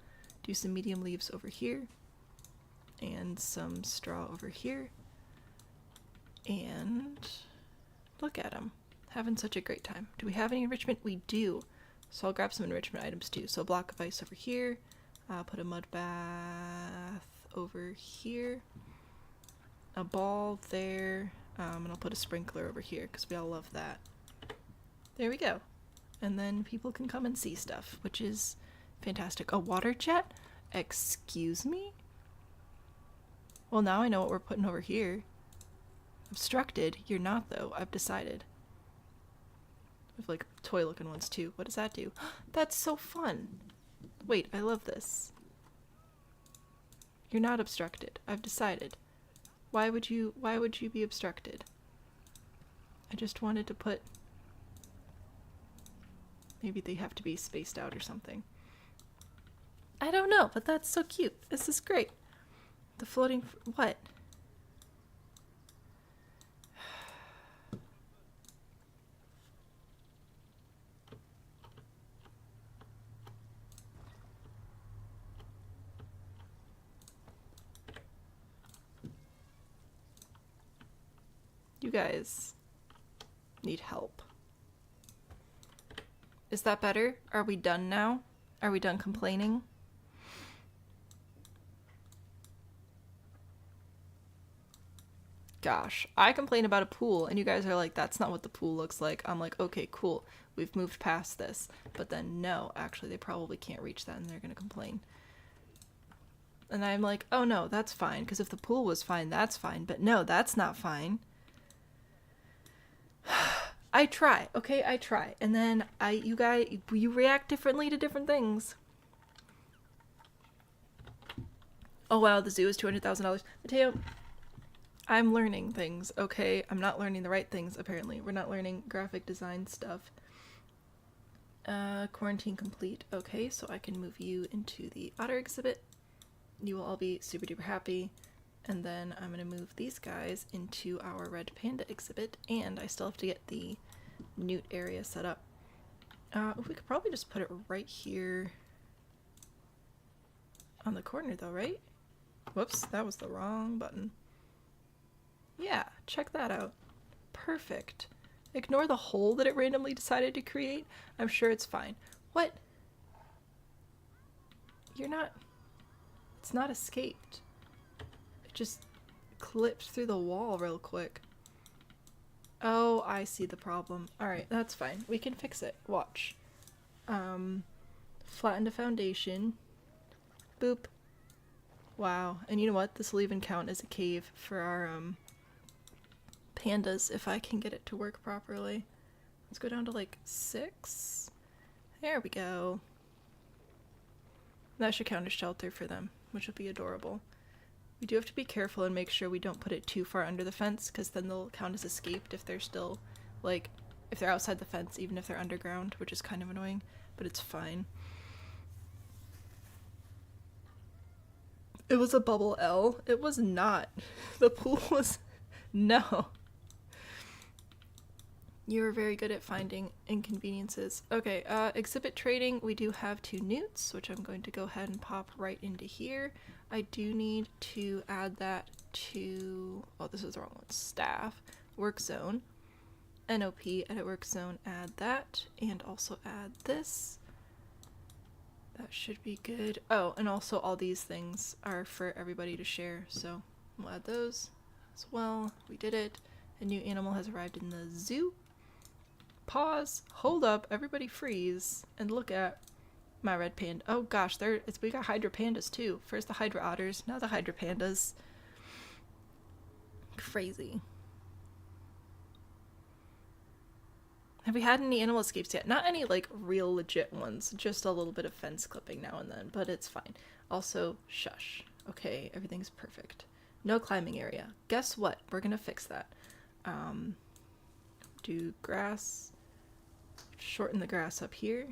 Do some medium leaves over here, and some straw over here. And look at them, having such a great time. Do we have any enrichment? We do. So I'll grab some enrichment items too. So a block of ice over here. I'll put a mud bath over here. A ball there. And I'll put a sprinkler over here because we all love that. There we go. And then people can come and see stuff, which is fantastic. A water jet? Excuse me? Well, now I know what we're putting over here. Obstructed? You're not, though. I've decided. We have, like, toy-looking ones, too. What does that do? That's so fun! Wait, I love this. You're not obstructed. I've decided. Why would you be obstructed? I just wanted to put... Maybe they have to be spaced out or something. I don't know, but that's so cute. This is great. The floating... What? You guys need help. Is that better? Are we done now? Are we done complaining? Gosh, I complain about a pool and you guys are like, that's not what the pool looks like. I'm like, okay, cool. We've moved past this. But then no, actually they probably can't reach that and they're gonna complain. And I'm like, oh no, that's fine, because if the pool was fine, that's fine. But no, that's not fine. I try, okay? I try. And then you react differently to different things. Oh wow, the zoo is $200,000. Mateo, I'm learning things, okay? I'm not learning the right things, apparently. We're not learning graphic design stuff. Quarantine complete. Okay, so I can move you into the Otter exhibit. You will all be super duper happy. And then I'm gonna move these guys into our red panda exhibit, and I still have to get the Newt area set up. We could probably just put it right here on the corner though, right? Whoops, that was the wrong button. Yeah, check that out. Perfect. Ignore the hole that it randomly decided to create. I'm sure it's fine. What? You're not... It's not escaped. It just clipped through the wall real quick. Oh, I see the problem. Alright, that's fine. We can fix it. Watch. Flatten the foundation. Boop. Wow. And you know what? This will even count as a cave for our, pandas if I can get it to work properly. Let's go down to like 6. There we go. That should count as shelter for them, which will be adorable. We do have to be careful and make sure we don't put it too far under the fence, because then they'll count as escaped if they're still, like, if they're outside the fence, even if they're underground, which is kind of annoying, but it's fine. It was a bubble L. It was not. The pool was... No. You were very good at finding inconveniences. Okay, exhibit trading. We do have 2 newts, which I'm going to go ahead and pop right into here. I do need to add that to... Oh, this is the wrong one. Staff. Work zone. NOP, edit work zone, add that. And also add this. That should be good. Oh, and also all these things are for everybody to share, so we'll add those as well. We did it. A new animal has arrived in the zoo. Pause. Hold up. Everybody freeze and look at my red panda. Oh gosh, we got hydra pandas too. First the hydra otters, now the hydra pandas. Crazy. Have we had any animal escapes yet? Not any like real legit ones, just a little bit of fence clipping now and then, but it's fine. Also, shush. Okay, everything's perfect. No climbing area. Guess what? We're gonna fix that. Do grass. Shorten the grass up here.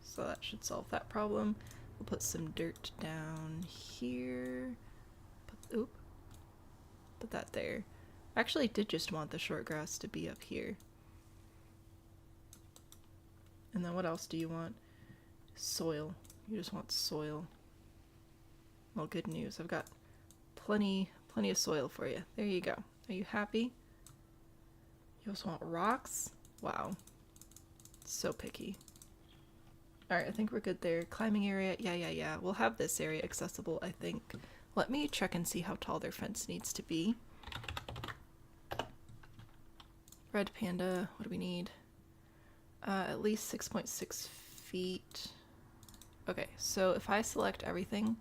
So that should solve that problem. We'll put some dirt down here. Put that there. I actually did just want the short grass to be up here. And then what else do you want? Soil. You just want soil. Well, good news. I've got plenty of soil for you. There you go. Are you happy? You also want rocks? Wow. So picky. Alright, I think we're good there. Climbing area. Yeah. We'll have this area accessible, I think. Let me check and see how tall their fence needs to be. Red panda. What do we need? At least 6.6 feet. Okay, so if I select everything...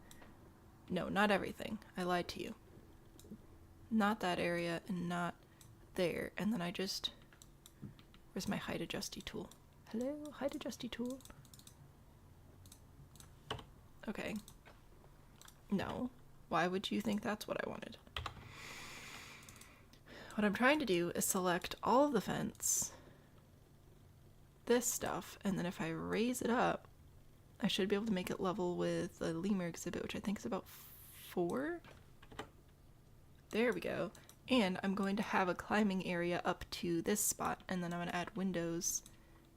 No, not everything. I lied to you. Not that area and not there. And then I just... Where's my height adjusty tool? Hello, height adjusty tool. Okay. No. Why would you think that's what I wanted? What I'm trying to do is select all of the fence, this stuff, and then if I raise it up, I should be able to make it level with the lemur exhibit, which I think is about 4. There we go. And I'm going to have a climbing area up to this spot, and then I'm going to add windows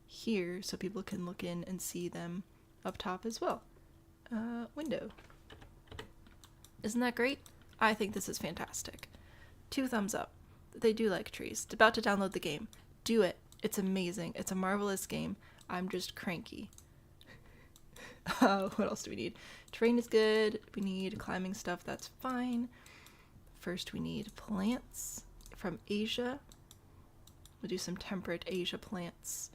here so people can look in and see them up top as well. Window. Isn't that great? I think this is fantastic. 2 thumbs up. They do like trees. About to download the game. Do it. It's amazing. It's a marvelous game. I'm just cranky. What else do we need? Terrain is good. We need climbing stuff. That's fine. First we need plants from Asia. We'll do some temperate Asia plants.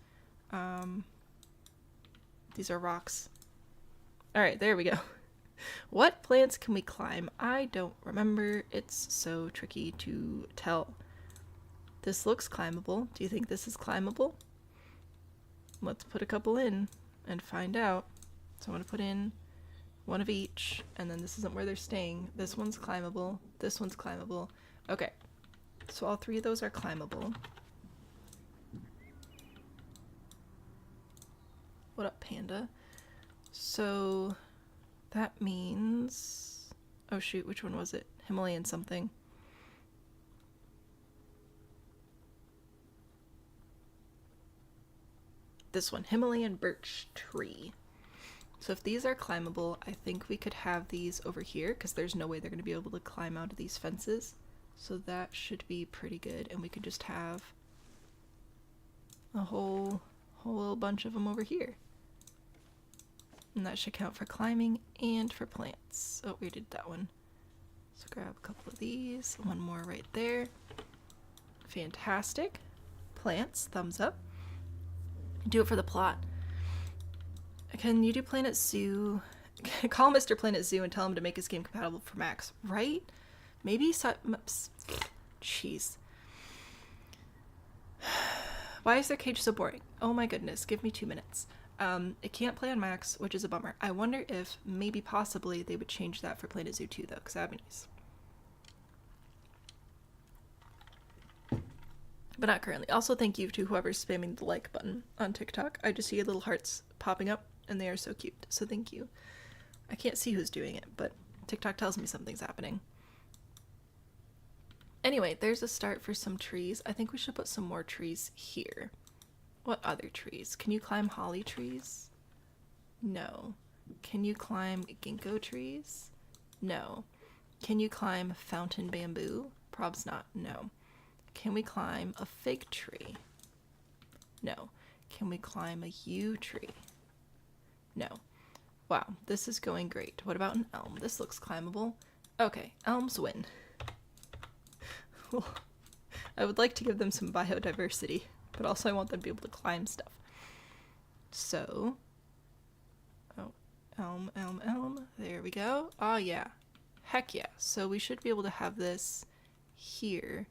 These are rocks. Alright, there we go. What plants can we climb? I don't remember. It's so tricky to tell. This looks climbable. Do you think this is climbable? Let's put a couple in and find out. So I'm going to put in one of each, and then this isn't where they're staying. This one's climbable. This one's climbable. Okay. So all three of those are climbable. What up, Panda? So that means... Oh shoot, which one was it? Himalayan something. This one, Himalayan birch tree. So if these are climbable, I think we could have these over here, because there's no way they're going to be able to climb out of these fences. So that should be pretty good, and we could just have a whole little bunch of them over here. And that should count for climbing and for plants. Oh, we did that one. So grab a couple of these. One more right there. Fantastic. Plants, thumbs up. Do it for the plot. Can you do Planet Zoo? Call Mr. Planet Zoo and tell him to make his game compatible for Macs, right? Maybe Jeez. Why is their cage so boring? Oh my goodness, give me 2 minutes. It can't play on Macs, which is a bummer. I wonder if maybe possibly they would change that for Planet Zoo 2 though, because that'd be nice. But not currently. Also, thank you to whoever's spamming the like button on TikTok. I just see little hearts popping up, and they are so cute. So thank you. I can't see who's doing it, but TikTok tells me something's happening. Anyway, there's a start for some trees. I think we should put some more trees here. What other trees? Can you climb holly trees? No. Can you climb ginkgo trees? No. Can you climb fountain bamboo? Probs not. No. Can we climb a fig tree? No. Can we climb a yew tree? No. Wow, this is going great. What about an elm? This looks climbable. Okay, elms win. I would like to give them some biodiversity, but also I want them to be able to climb stuff. So, oh, elm, elm, elm. There we go. Oh yeah. Heck yeah. So we should be able to have this here.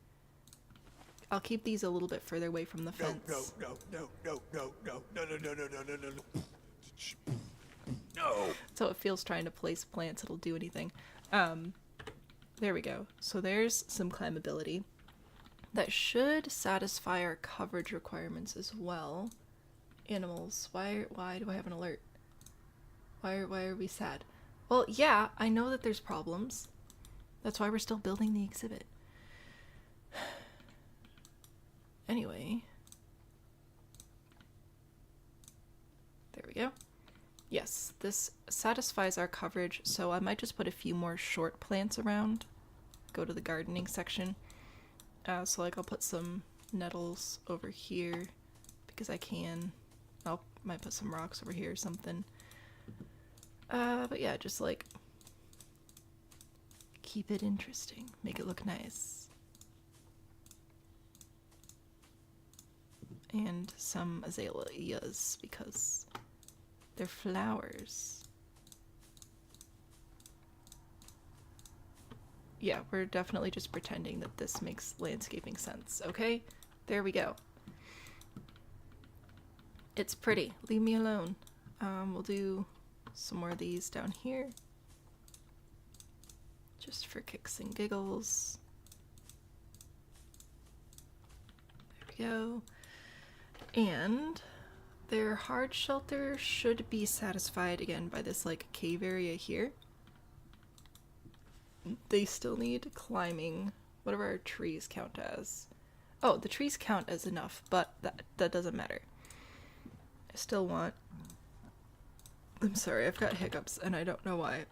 I'll keep these a little bit further away from the fence. No. So it feels trying to place plants, it'll do anything. There we go. So there's some climbability. That should satisfy our coverage requirements as well. Animals. Why do I have an alert? Why are we sad? Well, yeah, I know that there's problems. That's why we're still building the exhibit. Anyway. There we go. Yes, this satisfies our coverage, so I might just put a few more short plants around. Go to the gardening section. So like I'll put some nettles over here because I can. Might put some rocks over here or something. But yeah, just like keep it interesting. Make it look nice. And some azaleas because they're flowers. Yeah, we're definitely just pretending that this makes landscaping sense, okay? There we go. It's pretty. Leave me alone. We'll do some more of these down here. Just for kicks and giggles. There we go. And their hard shelter should be satisfied again by this like cave area here. They still need climbing. What do our trees count as? Oh, the trees count as enough, but that doesn't matter. I still want... I'm sorry, I've got hiccups and I don't know why.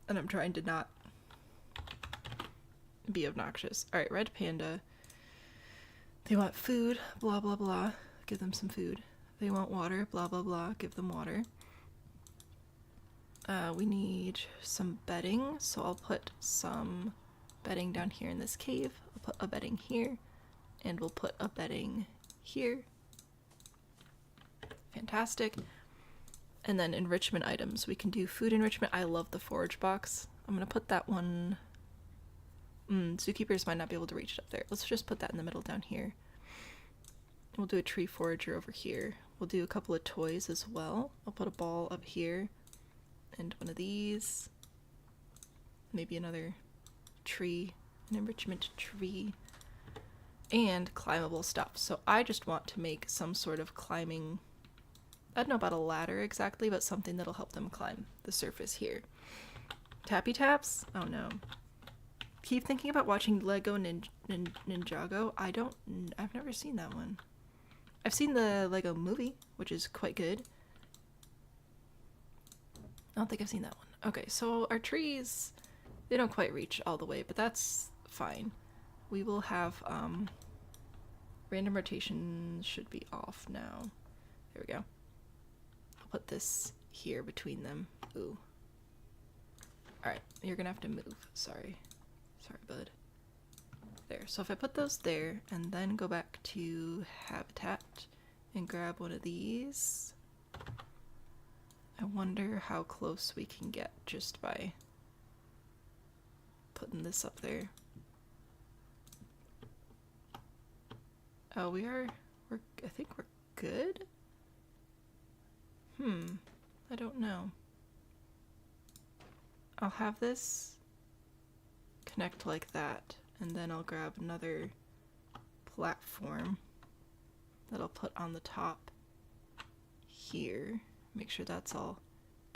And I'm trying to not be obnoxious. Alright, red panda. They want food, blah blah blah. Give them some food. They want water, blah blah blah. Give them water. We need some bedding, so I'll put some bedding down here in this cave. I'll put a bedding here, and we'll put a bedding here. Fantastic. And then enrichment items. We can do food enrichment. I love the forage box. I'm going to put that one... zookeepers might not be able to reach it up there. Let's just put that in the middle down here. We'll do a tree forager over here. We'll do a couple of toys as well. I'll put a ball up here. And one of these. Maybe another tree. An enrichment tree. And climbable stuff. So I just want to make some sort of climbing... I don't know about a ladder exactly, but something that'll help them climb the surface here. Tappy taps? Oh no. Keep thinking about watching Lego Ninjago. I've never seen that one. I've seen the Lego movie, which is quite good. I don't think I've seen that one. Okay, so our trees, they don't quite reach all the way, but that's fine. We will have, random rotation should be off now. There we go. I'll put this here between them. Ooh. Alright, you're gonna have to move. Sorry. Sorry, bud. There. So if I put those there and then go back to habitat and grab one of these, I wonder how close we can get just by putting this up there. Oh, I think we're good? I don't know. I'll have this connect like that, and then I'll grab another platform that I'll put on the top here. Make sure that's all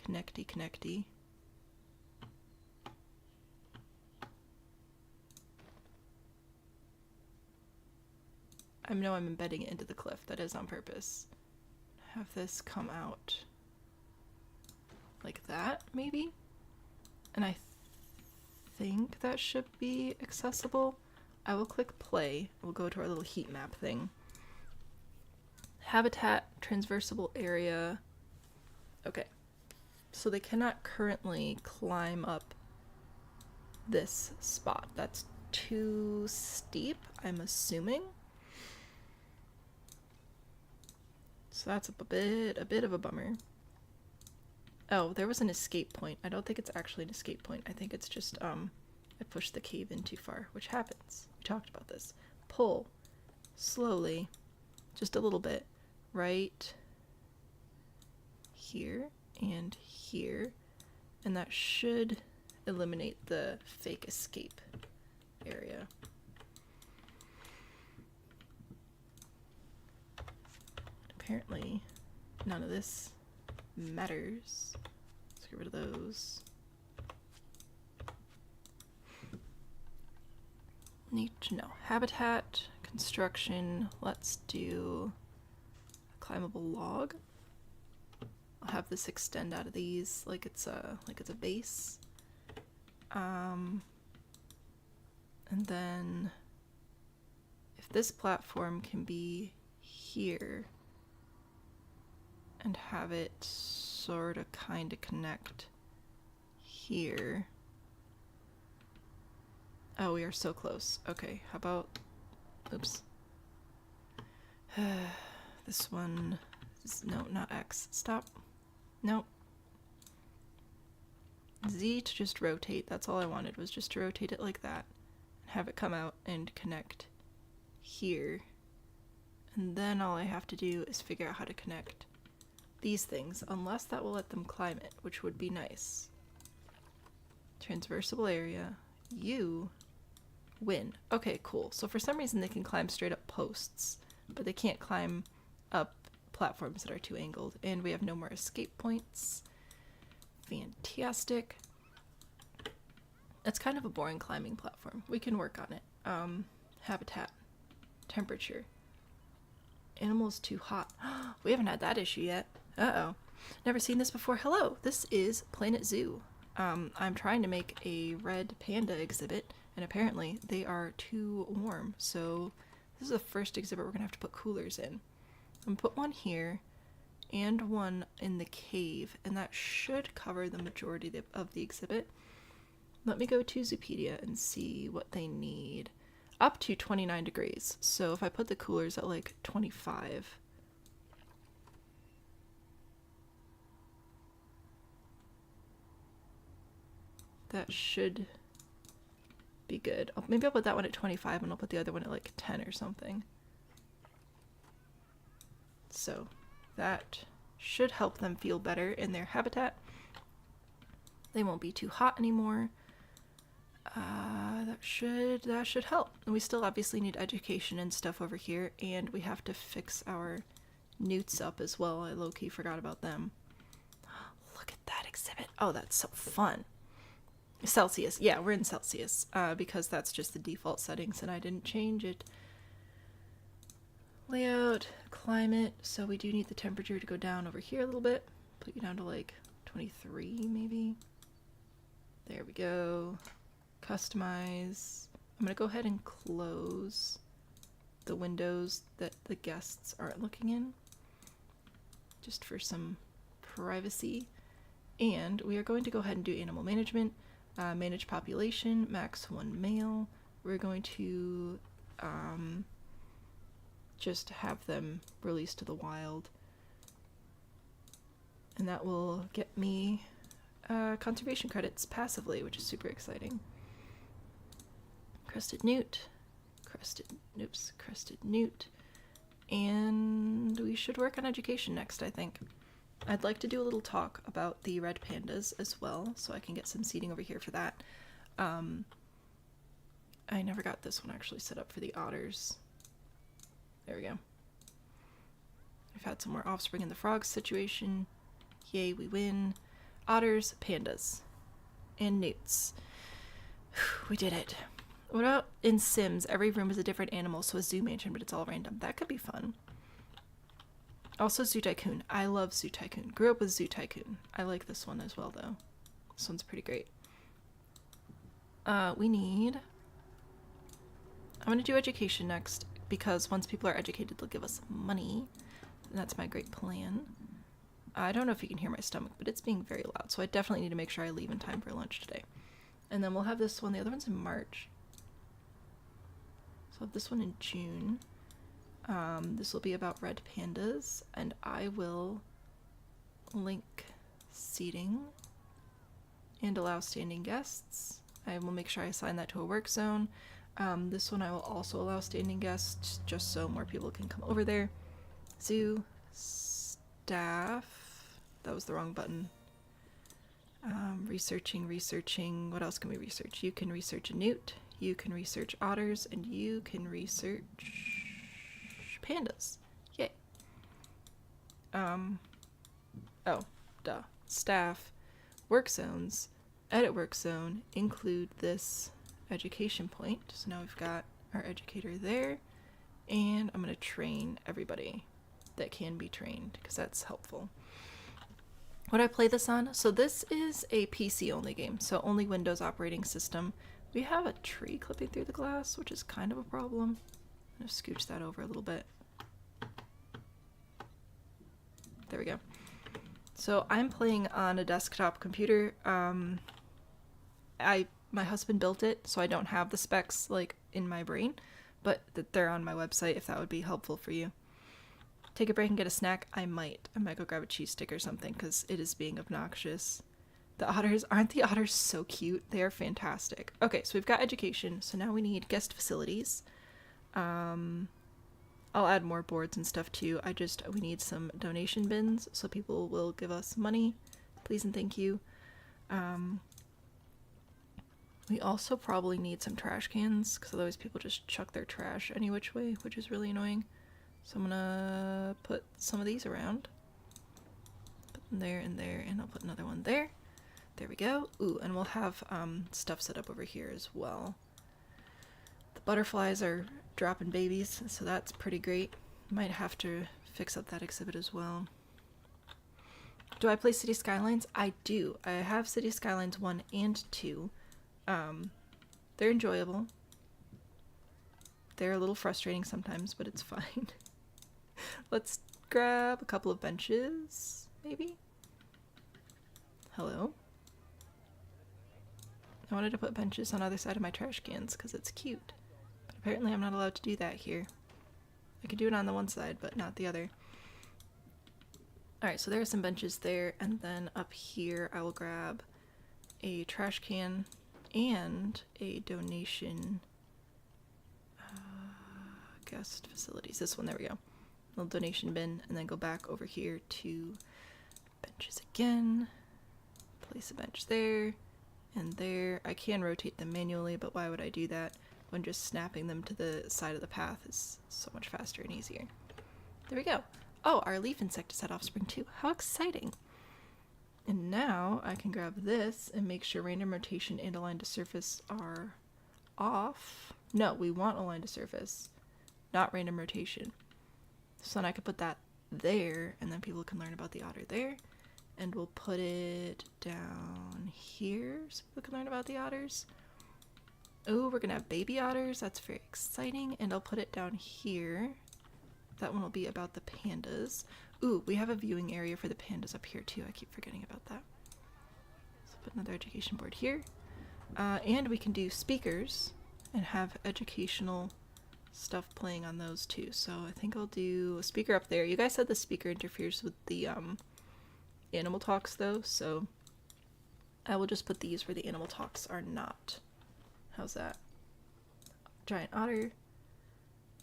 connecty. I know I'm embedding it into the cliff. That is on purpose. Have this come out like that, maybe? And I think that should be accessible. I will click play. We'll go to our little heat map thing. Habitat, transversable area. Okay. So they cannot currently climb up this spot. That's too steep, I'm assuming. So that's a bit of a bummer. Oh, there was an escape point. I don't think it's actually an escape point. I think it's just, I pushed the cave in too far, which happens. We talked about this. Pull. Slowly. Just a little bit. Right here and here. And that should eliminate the fake escape area. Apparently, none of this matters. Let's get rid of those. Need to know. Habitat, construction. Let's do a climbable log. I'll have this extend out of these like it's a base. And then if this platform can be here and have it sort of kind of connect here. Oh, we are so close. Okay, how about, oops. This one is, no, not X. Stop. Nope. Z to just rotate. That's all I wanted, was just to rotate it like that. And have it come out and connect here. And then all I have to do is figure out how to connect these things, unless that will let them climb it, which would be nice. Transversable area. You win. Okay, cool. So for some reason they can climb straight up posts, but they can't climb up platforms that are too angled. And we have no more escape points. Fantastic. It's kind of a boring climbing platform. We can work on it. Habitat. Temperature. Animals too hot. We haven't had that issue yet. Uh-oh. Never seen this before. Hello, this is Planet Zoo. I'm trying to make a red panda exhibit, and apparently they are too warm. So this is the first exhibit we're gonna have to put coolers in. I'm gonna put one here and one in the cave, and that should cover the majority of the exhibit. Let me go to Zoopedia and see what they need. Up to 29 degrees. So if I put the coolers at like 25, that should be good. Maybe I'll put that one at 25 and I'll put the other one at like 10 or something. So that should help them feel better in their habitat. They won't be too hot anymore. That should help. And we still obviously need education and stuff over here, and we have to fix our newts up as well. I low-key forgot about them. Look at that exhibit. Oh, that's so fun. Celsius. Yeah, we're in Celsius because that's just the default settings and I didn't change it. Layout, climate. So we do need the temperature to go down over here a little bit. Put you down to like 23 maybe. There we go. Customize. I'm going to go ahead and close the windows that the guests aren't looking in, just for some privacy. And we are going to go ahead and do animal management. Manage population, max 1 male. We're going to just have them released to the wild. And that will get me conservation credits passively, which is super exciting. Crested Newt. Crested Newt. And we should work on education next, I think. I'd like to do a little talk about the red pandas as well, so I can get some seating over here for that. I never got this one actually set up for the otters. There we go. We've had some more offspring in the frogs situation. Yay, we win. Otters, pandas, and newts. We did it. What about in Sims? Every room is a different animal, so a zoo mansion, but it's all random. That could be fun. Also, Zoo Tycoon. I love Zoo Tycoon. Grew up with Zoo Tycoon. I like this one as well, though. This one's pretty great. We need... I'm going to do education next, because once people are educated, they'll give us money. And that's my great plan. I don't know if you can hear my stomach, but it's being very loud, so I definitely need to make sure I leave in time for lunch today. And then we'll have this one. The other one's in March. So I'll have this one in June. This will be about red pandas, and I will link seating and allow standing guests. I will make sure I assign that to a work zone. This one I will also allow standing guests, just so more people can come over there. Zoo, staff, that was the wrong button. Researching, what else can we research? You can research a newt, you can research otters, and you can research pandas. Yay. Oh, duh. Staff, work zones, edit work zone, include this education point. So now we've got our educator there, and I'm going to train everybody that can be trained, because that's helpful. Would I play this on? So this is a PC only game, so only Windows operating system. We have a tree clipping through the glass, which is kind of a problem. I'm going to scooch that over a little bit. There we go. So I'm playing on a desktop computer. My husband built it, so I don't have the specs like in my brain, but they're on my website if that would be helpful for you. Take a break and get a snack? I might go grab a cheese stick or something, because it is being obnoxious. The otters, aren't the otters so cute? They are fantastic. Okay, so we've got education, so now we need guest facilities. I'll add more boards and stuff too. We need some donation bins, so people will give us money. Please and thank you. We also probably need some trash cans, because otherwise people just chuck their trash any which way, which is really annoying. So I'm gonna put some of these around. Put them there and there, and I'll put another one there. There we go. Ooh, and we'll have stuff set up over here as well. The butterflies are dropping babies, so that's pretty great. Might have to fix up that exhibit as well. Do I play City Skylines? I do. I have City Skylines 1 and 2. They're enjoyable. They're a little frustrating sometimes, but it's fine. Let's grab a couple of benches, maybe? Hello? I wanted to put benches on the other side of my trash cans because it's cute. But apparently I'm not allowed to do that here. I could do it on the one side, but not the other. Alright, so there are some benches there, and then up here I will grab a trash can and a donation guest facilities. This one, there we go. Little donation bin, and then go back over here to benches again. Place a bench there and there. I can rotate them manually, but why would I do that when just snapping them to the side of the path is so much faster and easier. There we go. Oh, our leaf insect has had offspring too. How exciting! And now I can grab this and make sure random rotation and align to surface are off. No, we want align to surface, not random rotation. So then I could put that there, and then people can learn about the otter there. And we'll put it down here so people can learn about the otters. Oh, we're gonna have baby otters. That's very exciting. And I'll put it down here. That one will be about the pandas. Ooh, we have a viewing area for the pandas up here too. I keep forgetting about that. So put another education board here. And we can do speakers and have educational stuff playing on those too. So I think I'll do a speaker up there. You guys said the speaker interferes with the animal talks though, so I will just put these where the animal talks are not. How's that? Giant otter.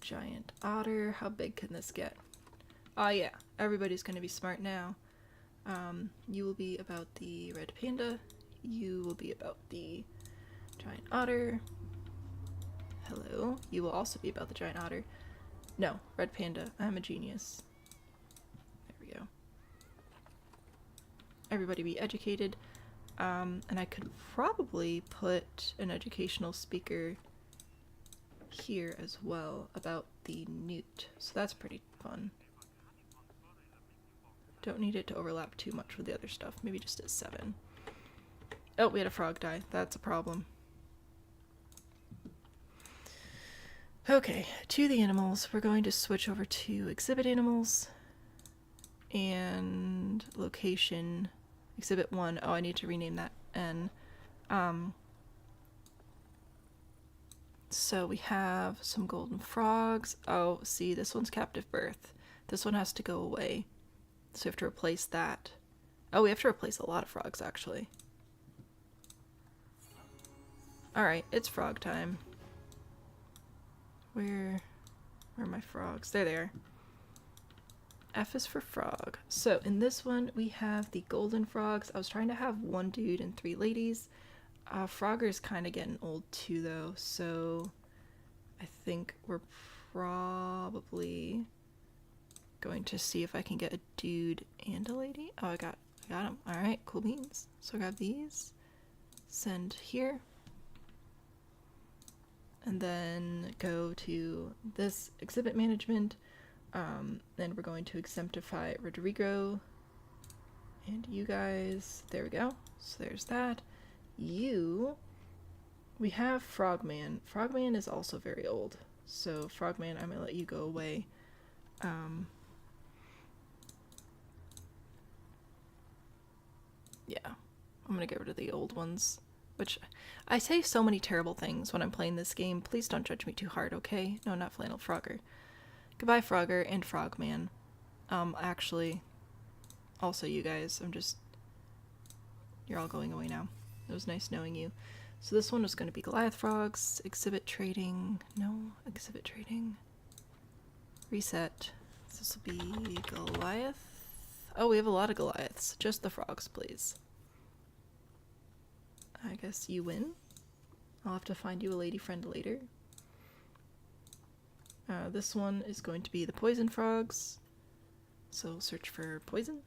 Giant otter. How big can this get? Oh yeah, everybody's gonna be smart now. You will be about the red panda. You will be about the giant otter. Hello. You will also be about the giant otter. No, red panda. I'm a genius. There we go. Everybody be educated. And I could probably put an educational speaker here as well about the Newt. So that's pretty fun. Don't need it to overlap too much with the other stuff. Maybe just at 7. Oh, we had a frog die. That's a problem. Okay, to the animals. We're going to switch over to exhibit animals. And location. Exhibit 1. Oh, I need to rename that N. So we have some golden frogs. Oh, see, this one's captive birth. This one has to go away. So we have to replace that. Oh, we have to replace a lot of frogs, actually. Alright, it's frog time. Where are my frogs? There they are. F is for frog. So in this one, we have the golden frogs. I was trying to have 1 dude and 3 ladies. Frogger's kind of getting old too, though. So I think we're probably going to see if I can get a dude and a lady. Oh, I got them. All right, cool beans. So grab these, send here, and then go to this exhibit management. Then we're going to exemptify Rodrigo and you guys. There we go. So there's that. We have Frogman. Frogman is also very old. So Frogman, I'm gonna let you go away. Yeah, I'm gonna get rid of the old ones. Which, I say so many terrible things when I'm playing this game. Please don't judge me too hard, okay? No, not Flannel Frogger. Goodbye, Frogger and Frogman. Actually, also you guys, you're all going away now. It was nice knowing you. So this one was going to be Goliath frogs, exhibit trading, no, exhibit trading, reset. So this will be Goliath. Oh, we have a lot of Goliaths. Just the frogs, please. I guess you win. I'll have to find you a lady friend later. This one is going to be the poison frogs. So search for poison.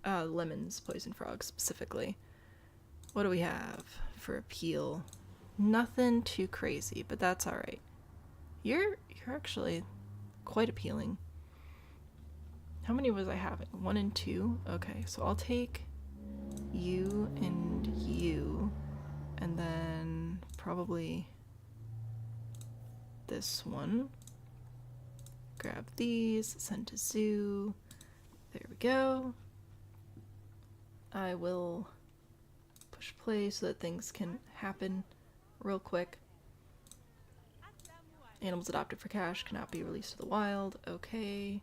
Lemons, poison frogs specifically. What do we have for appeal? Nothing too crazy, but that's alright. You're actually quite appealing. How many was I having? 1 and 2? Okay, so I'll take you and you, and then probably this one. Grab these, send to zoo. There we go. I will push play so that things can happen real quick. Animals adopted for cash cannot be released to the wild. Okay.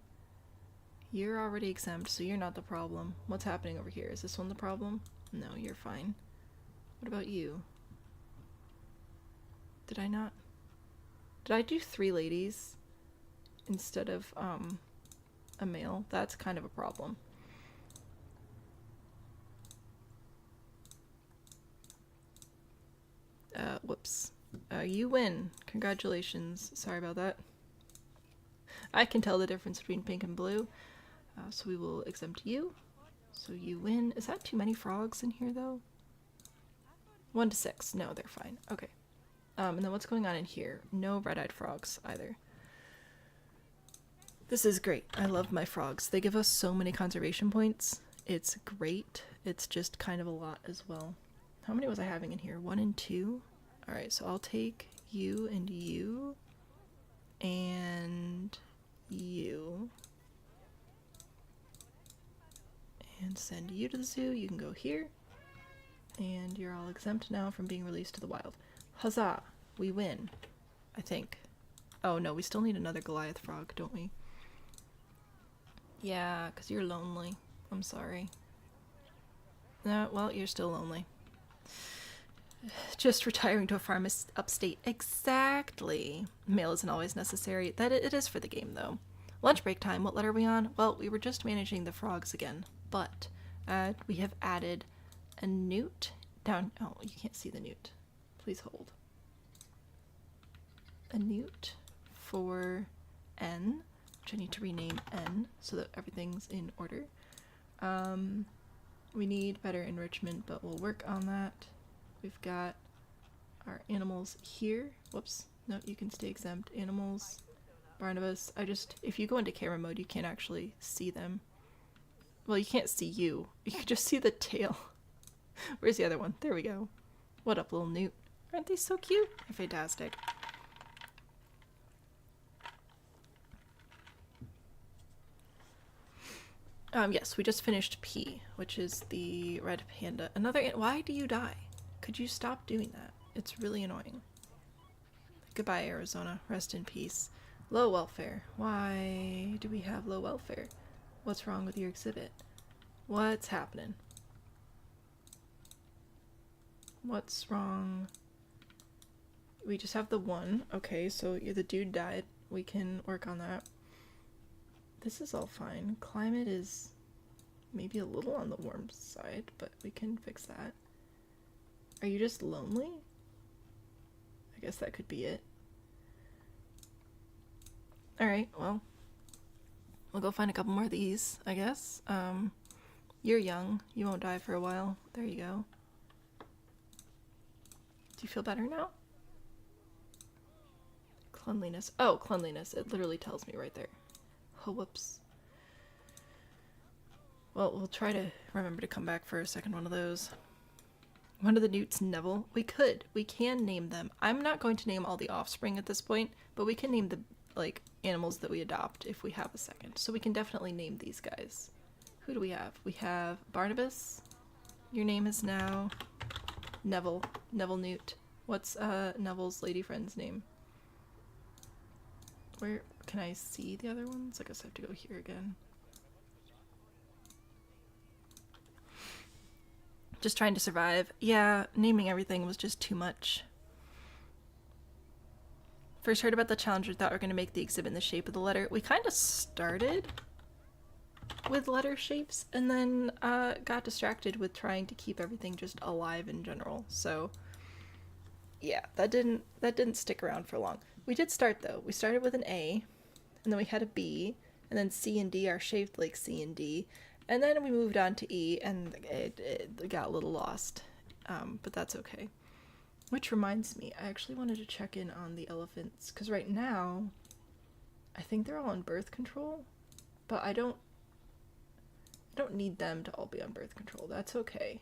You're already exempt, so you're not the problem. What's happening over here? Is this one the problem? No, you're fine. What about you? Did I not? Did I do 3 ladies instead of a male? That's kind of a problem. Whoops. You win. Congratulations. Sorry about that. I can tell the difference between pink and blue. So we will exempt you. So you win. Is that too many frogs in here though? 1 to 6. No, they're fine. Okay. And then what's going on in here? No red-eyed frogs either. This is great. I love my frogs. They give us so many conservation points. It's great. It's just kind of a lot as well. How many was I having in here? 1 and 2? Alright, so I'll take you and you. And you. And send you to the zoo. You can go here. And you're all exempt now from being released to the wild. Huzzah! We win. I think. Oh no, we still need another Goliath frog, don't we? Yeah, because you're lonely. I'm sorry. No, well, you're still lonely. Just retiring to a farm upstate. Exactly. Mail isn't always necessary. That it is for the game, though. Lunch break time. What letter are we on? Well, we were just managing the frogs again, but we have added a newt down. Oh, you can't see the newt. Please hold. A newt for N, which I need to rename N so that everything's in order. We need better enrichment, but we'll work on that. We've got our animals here. Whoops. No, you can stay exempt. Animals. Barnabas. If you go into camera mode, you can't actually see them. Well, you can't see you. You can just see the tail. Where's the other one? There we go. What up, little Newt? Aren't they so cute? They're fantastic. Yes, we just finished P, which is the red panda. Why do you die? Could you stop doing that? It's really annoying. Goodbye, Arizona. Rest in peace. Low welfare. Why do we have low welfare? What's wrong with your exhibit? What's happening? What's wrong? We just have the 1. Okay, so the dude died. We can work on that. This is all fine. Climate is maybe a little on the warm side, but we can fix that. Are you just lonely? I guess that could be it. Alright, well. We'll go find a couple more of these, I guess. You're young. You won't die for a while. There you go. Do you feel better now? Cleanliness. Oh, cleanliness. It literally tells me right there. Oh, whoops. Well, we'll try to remember to come back for a second one of those. One of the newts, Neville. We can name them. I'm not going to name all the offspring at this point, but we can name the, animals that we adopt if we have a second. So we can definitely name these guys. Who do we have? We have Barnabas. Your name is now Neville. Neville Newt. What's Neville's lady friend's name? Where can I see the other ones? I guess I have to go here again. Just trying to survive. Yeah, naming everything was just too much. First heard about the challenge, we thought we were going to make the exhibit in the shape of the letter. We kind of started with letter shapes and then got distracted with trying to keep everything just alive in general. So yeah, that didn't stick around for long. We did start though. We started with an A, and then we had a B, and then C and D are shaped like C and D, and then we moved on to E, and it got a little lost, but that's okay. Which reminds me, I actually wanted to check in on the elephants, because right now, I think they're all on birth control, but I don't need them to all be on birth control. That's okay.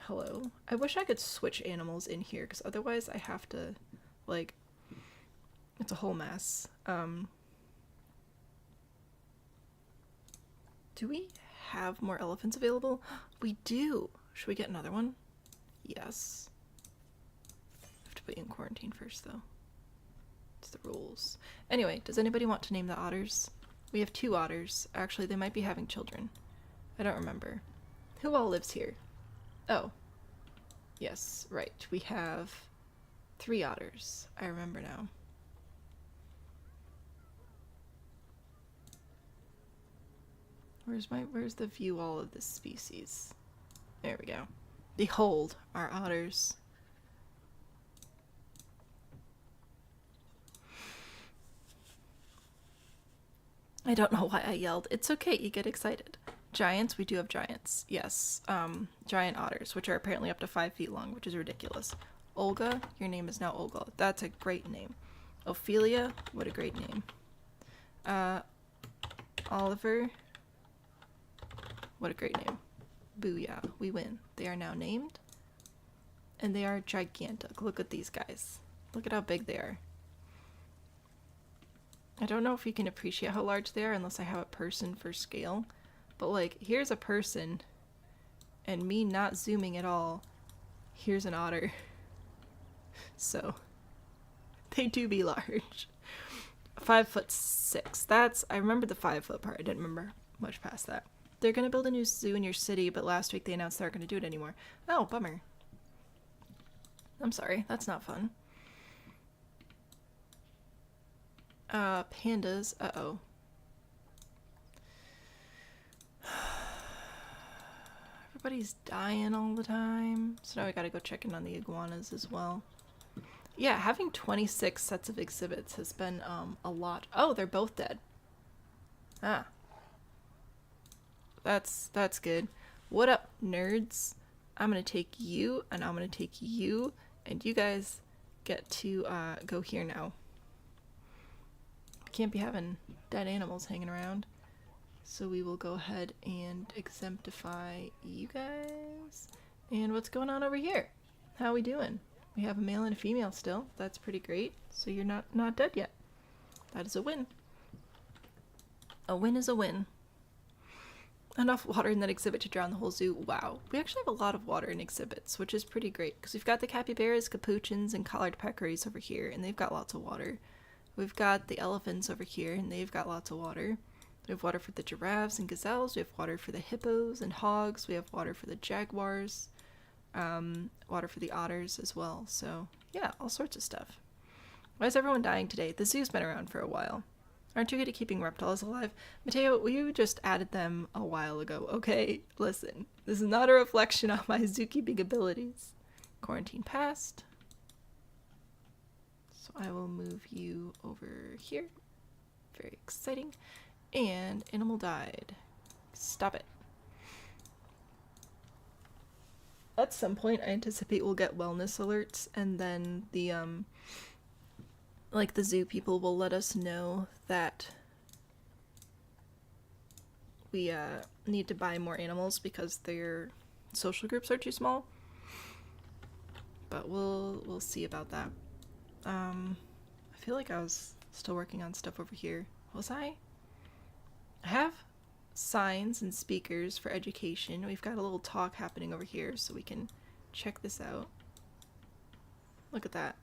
Hello? I wish I could switch animals in here, because otherwise I have to, it's a whole mess. Do we have more elephants available? We do! Should we get another one? Yes. I have to put you in quarantine first, though. It's the rules. Anyway, does anybody want to name the otters? We have 2 otters. Actually, they might be having children. I don't remember. Who all lives here? Oh. Yes, right. We have 3 otters. I remember now. Where's the view all of this species? There we go. Behold our otters. I don't know why I yelled. It's okay, you get excited. Giants, we do have giants. Yes. Giant otters, which are apparently up to 5 feet long, which is ridiculous. Olga, your name is now Olga. That's a great name. Ophelia, what a great name. Oliver, what a great name. Booyah, we win. They are now named. And they are gigantic. Look at these guys. Look at how big they are. I don't know if you can appreciate how large they are unless I have a person for scale. But like, here's a person. And me not zooming at all. Here's an otter. So, they do be large. 5'6". That's, I remember the 5 foot part. I didn't remember much past that. They're gonna build a new zoo in your city, but last week they announced they aren't gonna do it anymore. Oh, bummer. I'm sorry, that's not fun. Pandas, uh-oh. Everybody's dying all the time. So now I gotta go check in on the iguanas as well. Yeah, having 26 sets of exhibits has been, a lot. Oh, they're both dead. Ah. That's good. What up, nerds? I'm gonna take you, and I'm gonna take you, and you guys get to, go here now. Can't be having dead animals hanging around. So we will go ahead and exemptify you guys. And what's going on over here? How we doing? We have a male and a female still. That's pretty great. So you're not dead yet. That is a win. A win is a win. Enough water in that exhibit to drown the whole zoo. Wow. We actually have a lot of water in exhibits, which is pretty great. Because we've got the capybaras, capuchins, and collared peccaries over here, and they've got lots of water. We've got the elephants over here, and they've got lots of water. We have water for the giraffes and gazelles. We have water for the hippos and hogs. We have water for the jaguars. Water for the otters as well. So, yeah, all sorts of stuff. Why is everyone dying today? The zoo's been around for a while. Aren't you good at keeping reptiles alive? Mateo, you just added them a while ago. Okay, listen. This is not a reflection on my zookeeping abilities. Quarantine passed. So I will move you over here. Very exciting. And animal died. Stop it. At some point, I anticipate we'll get wellness alerts, and then the, like, the zoo people will let us know that we, need to buy more animals because their social groups are too small. But we'll see about that. I feel like I was still working on stuff over here. Was I? I have signs and speakers for education. We've got a little talk happening over here, so we can check this out. Look at that.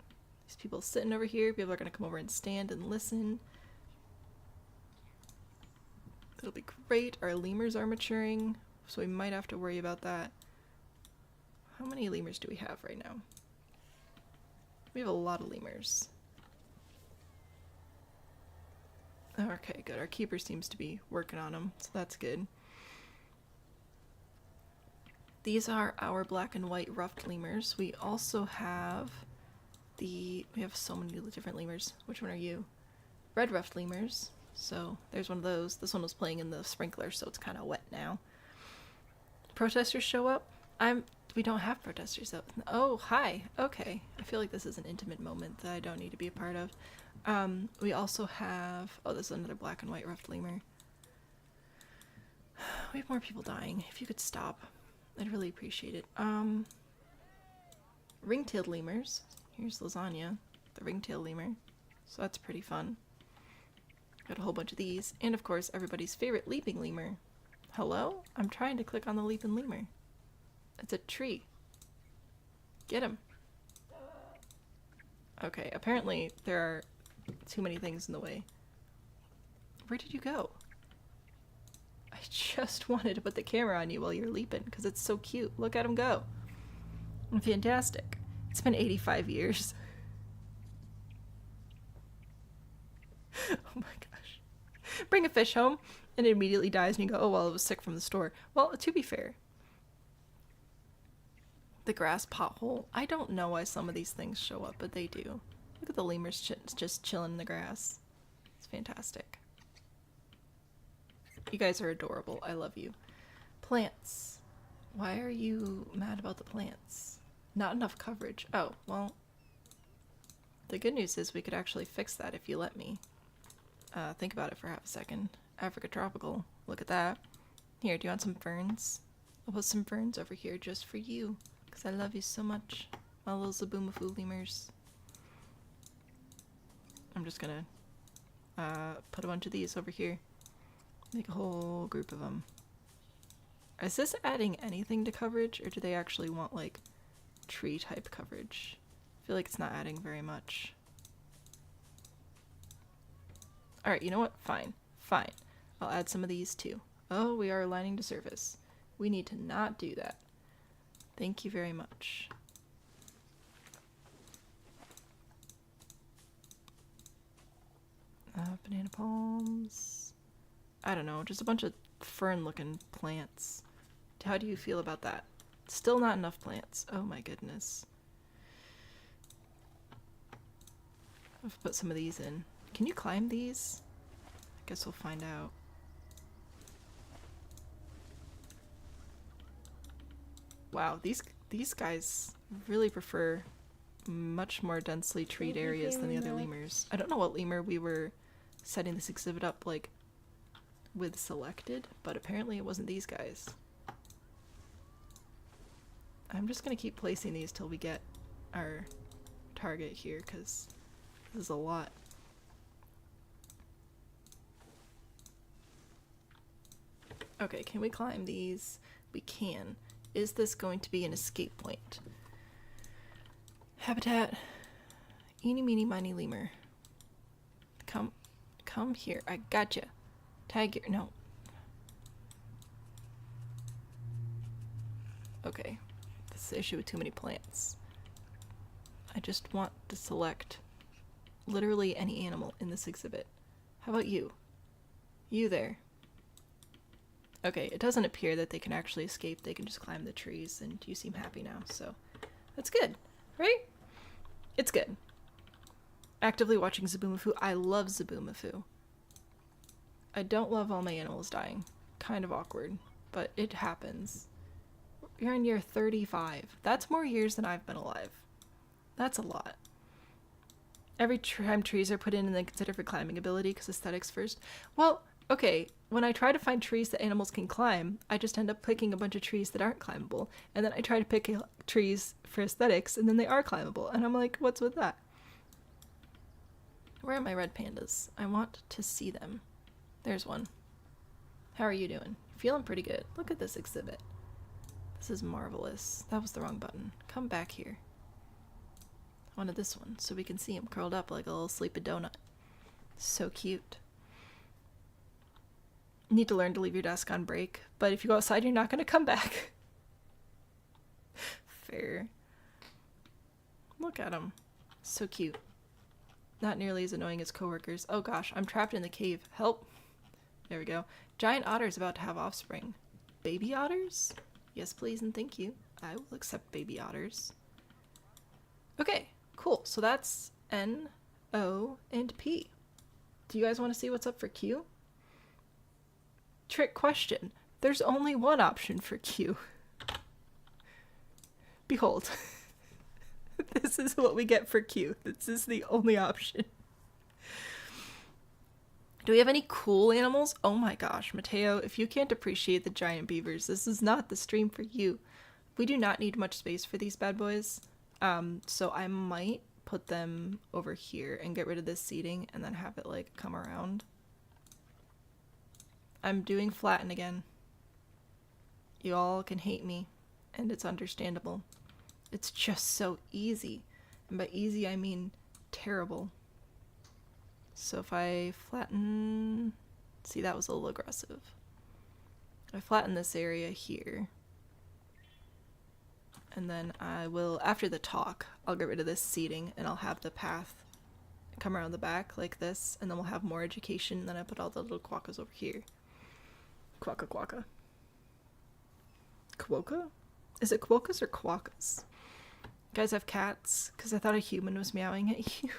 These people sitting over here. People are going to come over and stand and listen. It'll be great. Our lemurs are maturing, so we might have to worry about that. How many lemurs do we have right now? We have a lot of lemurs. Okay, good. Our keeper seems to be working on them, so that's good. These are our black and white ruffed lemurs. We also have we have so many different lemurs. Which one are you? Red ruffed lemurs. So there's one of those. This one was playing in the sprinkler, so it's kind of wet now. Protesters show up? We don't have protesters though. Oh, hi. Okay. I feel like this is an intimate moment that I don't need to be a part of. We also have, oh, this is another black and white ruffed lemur. We have more people dying. If you could stop, I'd really appreciate it. Ring-tailed lemurs. Here's Lasagna, the ring-tailed lemur. So that's pretty fun. Got a whole bunch of these. And of course, everybody's favorite leaping lemur. Hello? I'm trying to click on the leaping lemur. It's a tree. Get him. Okay, apparently there are too many things in the way. Where did you go? I just wanted to put the camera on you while you're leaping because it's so cute. Look at him go. Fantastic. It's been 85 years. Oh my gosh. Bring a fish home and it immediately dies and you go, oh, well, it was sick from the store. Well, to be fair, the grass pothole, I don't know why some of these things show up, but they do. Look at the lemurs just chilling in the grass. It's fantastic. You guys are adorable. I love you. Plants. Why are you mad about the plants? Not enough coverage. Oh, well, the good news is we could actually fix that if you let me. Think about it for half a second. Africa Tropical. Look at that. Here, do you want some ferns? I'll put some ferns over here just for you. Because I love you so much. My little Zaboomafoo lemurs. I'm just gonna put a bunch of these over here. Make a whole group of them. Is this adding anything to coverage, or do they actually want, like, tree type coverage? I feel like it's not adding very much. Alright, you know what? Fine. Fine. I'll add some of these too. Oh, we are aligning to surface. We need to not do that. Thank you very much. Banana palms. I don't know, just a bunch of fern-looking plants. How do you feel about that? Still not enough plants. Oh my goodness. I've put some of these in. Can you climb these? I guess we'll find out. Wow, these guys really prefer much more densely treed areas than the other lemurs. I don't know what lemur we were setting this exhibit up like with selected, but apparently it wasn't these guys. I'm just gonna keep placing these till we get our target here, because this is a lot. Okay, can we climb these? We can. Is this going to be an escape point? Habitat. Eeny, meeny, miny, lemur. Come here. I gotcha. Tag your... No. Okay. This is the issue with too many plants. I just want to select literally any animal in this exhibit. How about you? You there. Okay, it doesn't appear that they can actually escape. They can just climb the trees, and you seem happy now, so that's good, right? It's good. Actively watching Zaboomafoo. I love Zaboomafoo. I don't love all my animals dying. Kind of awkward, but it happens. You're in year 35. That's more years than I've been alive. That's a lot. Every time trees are put in and then considered for climbing ability because aesthetics first. Well, okay, when I try to find trees that animals can climb, I just end up picking a bunch of trees that aren't climbable. And then I try to pick trees for aesthetics, and then they are climbable. And I'm like, what's with that? Where are my red pandas? I want to see them. There's one. How are you doing? Feeling pretty good. Look at this exhibit. This is marvelous. That was the wrong button. Come back here. I wanted this one, so we can see him curled up like a little sleepy donut. So cute. You need to learn to leave your desk on break, but if you go outside, you're not going to come back. Fair. Look at him. So cute. Not nearly as annoying as coworkers. Oh gosh, I'm trapped in the cave. Help. There we go. Giant otter's about to have offspring. Baby otters? Yes, please and thank you. I will accept baby otters. Okay, cool. So that's N, O, and P. Do you guys want to see what's up for Q? Trick question. There's only one option for Q. Behold. This is what we get for Q. This is the only option. Do we have any cool animals? Oh my gosh, Mateo, if you can't appreciate the giant beavers, this is not the stream for you. We do not need much space for these bad boys. So I might put them over here and get rid of this seating and then have it like come around. I'm doing flatten again. You all can hate me, and it's understandable. It's just so easy. And by easy, I mean terrible. So if I flatten... See, that was a little aggressive. I flatten this area here. And then I will, after the talk, I'll get rid of this seating and I'll have the path come around the back like this, and then we'll have more education, and then I put all the little quokkas over here. Quokka quokka. Quokka? Is it quokkas or quokkas? You guys have cats? Because I thought a human was meowing at you.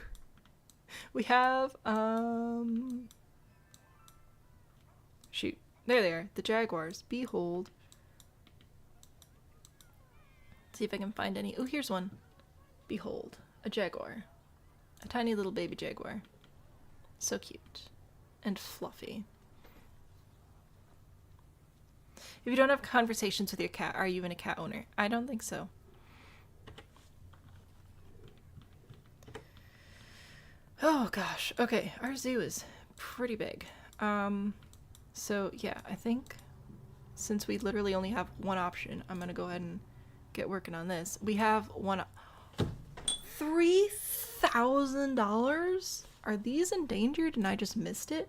We have, shoot. There they are. The jaguars. Behold. See if I can find any. Oh, here's one. Behold. A jaguar. A tiny little baby jaguar. So cute. And fluffy. If you don't have conversations with your cat, are you even a cat owner? I don't think so. Oh gosh. Okay, our zoo is pretty big. So yeah, I think since we literally only have one option, I'm gonna go ahead and get working on this. We have $3,000? Are these endangered and I just missed it?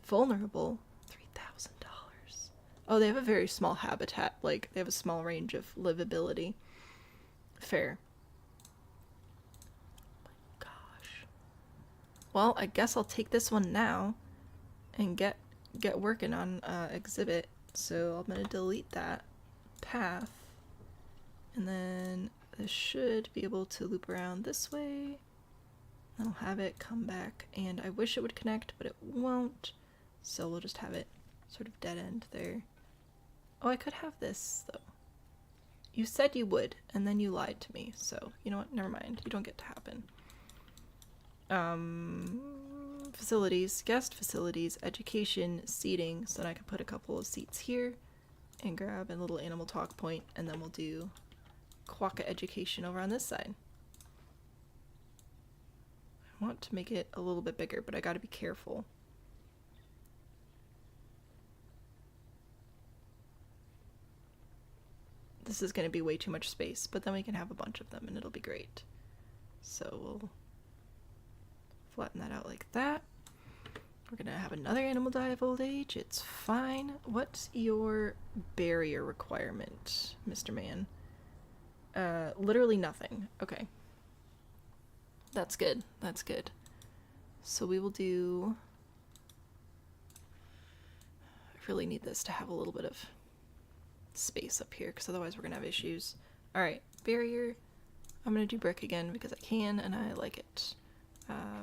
Vulnerable. $3,000. Oh, they have a very small habitat. Like, they have a small range of livability. Fair. Oh my gosh. Well, I guess I'll take this one now and get working on exhibit. So I'm gonna delete that path, and then this should be able to loop around this way. Then I'll have it come back, and I wish it would connect, but it won't. So we'll just have it sort of dead end there. Oh, I could have this though. You said you would, and then you lied to me. So you know what? Never mind. You don't get to happen. Facilities, guest facilities, education, seating, so then I can put a couple of seats here and grab a little animal talk point, and then we'll do Quokka education over on this side. I want to make it a little bit bigger, but I gotta be careful. This is gonna be way too much space, but then we can have a bunch of them and it'll be great. So we'll flatten that out like that. We're gonna have another animal die of old age. It's fine. What's your barrier requirement, Mr. Man? Literally nothing. Okay. That's good. That's good. So we will do... I really need this to have a little bit of space up here, because otherwise we're gonna have issues. Alright, barrier. I'm gonna do brick again because I can and I like it.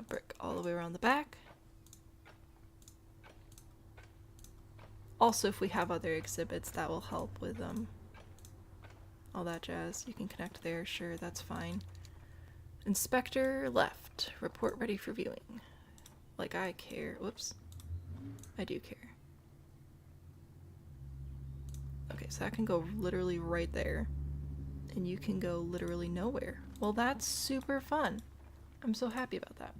Brick all the way around the back. Also, if we have other exhibits, that will help with all that jazz. You can connect there, sure, that's fine. Inspector left. Report ready for viewing. Like I care. Whoops. I do care. Okay, so that can go literally right there. And you can go literally nowhere. Well, that's super fun. I'm so happy about that.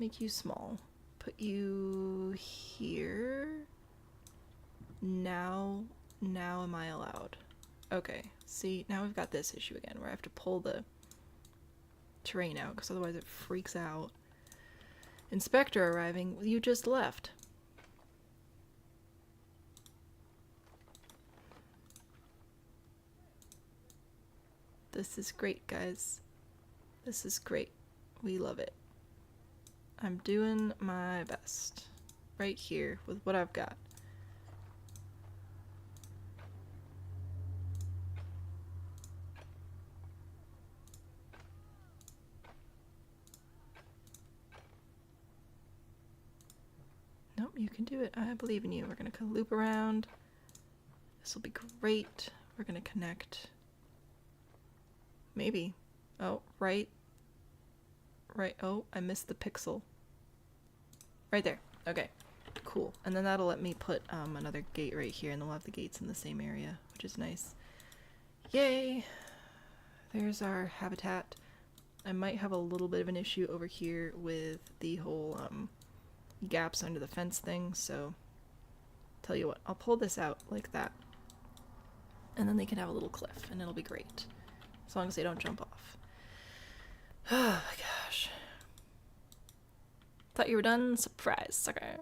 Make you small. Put you here. Now am I allowed? Okay, see, now we've got this issue again where I have to pull the terrain out because otherwise it freaks out. Inspector arriving. You just left. This is great, guys. This is great. We love it. I'm doing my best right here with what I've got. Nope, you can do it. I believe in you. We're gonna loop around. This will be great. We're gonna connect. Maybe. Oh, right. Right. Oh, I missed the pixel. Right there. Okay. Cool. And then that'll let me put another gate right here, and they'll have the gates in the same area, which is nice. Yay! There's our habitat. I might have a little bit of an issue over here with the whole gaps under the fence thing, so tell you what, I'll pull this out like that. And then they can have a little cliff, and it'll be great. As long as they don't jump off. Oh my gosh. Thought you were done? Surprise, sucker.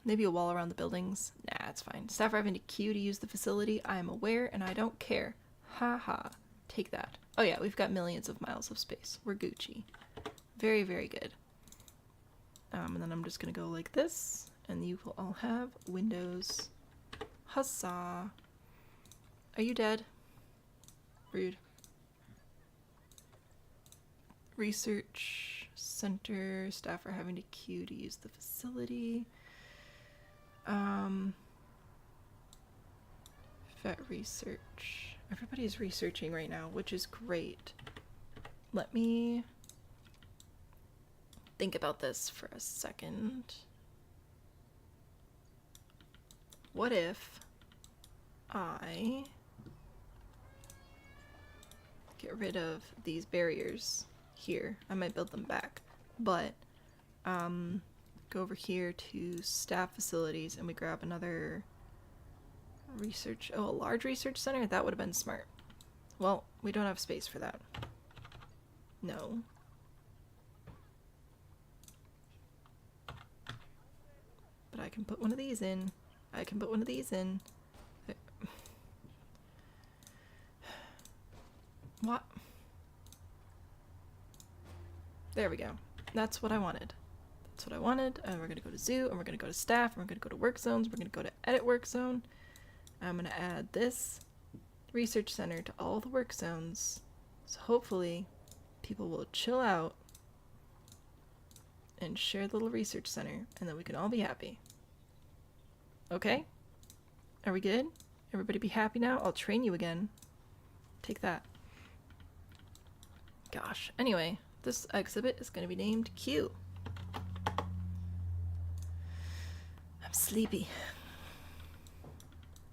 Maybe a wall around the buildings. Nah, it's fine. Staff are having to queue to use the facility. I am aware and I don't care. Ha ha. Take that. Oh yeah, we've got millions of miles of space. We're Gucci. Very, very good. And then I'm just gonna go like this, and you will all have windows. Huzzah. Are you dead? Rude. Research center. Staff are having to queue to use the facility. Vet research. Everybody's researching right now, which is great. Let me think about this for a second. What if I get rid of these barriers here? I might build them back, but go over here to staff facilities and we grab another research. Oh, a large research center? That would have been smart. Well, we don't have space for that. No. But I can put one of these in. I can put one of these in. What? There we go. That's what I wanted. That's what I wanted. And we're gonna go to zoo, and we're gonna go to staff, and we're gonna go to work zones, we're gonna go to edit work zone. I'm gonna add this research center to all the work zones. So hopefully people will chill out and share the little research center, and then we can all be happy. Okay? Are we good? Everybody be happy now? I'll train you again. Take that. Gosh. Anyway, this exhibit is going to be named Q. I'm sleepy.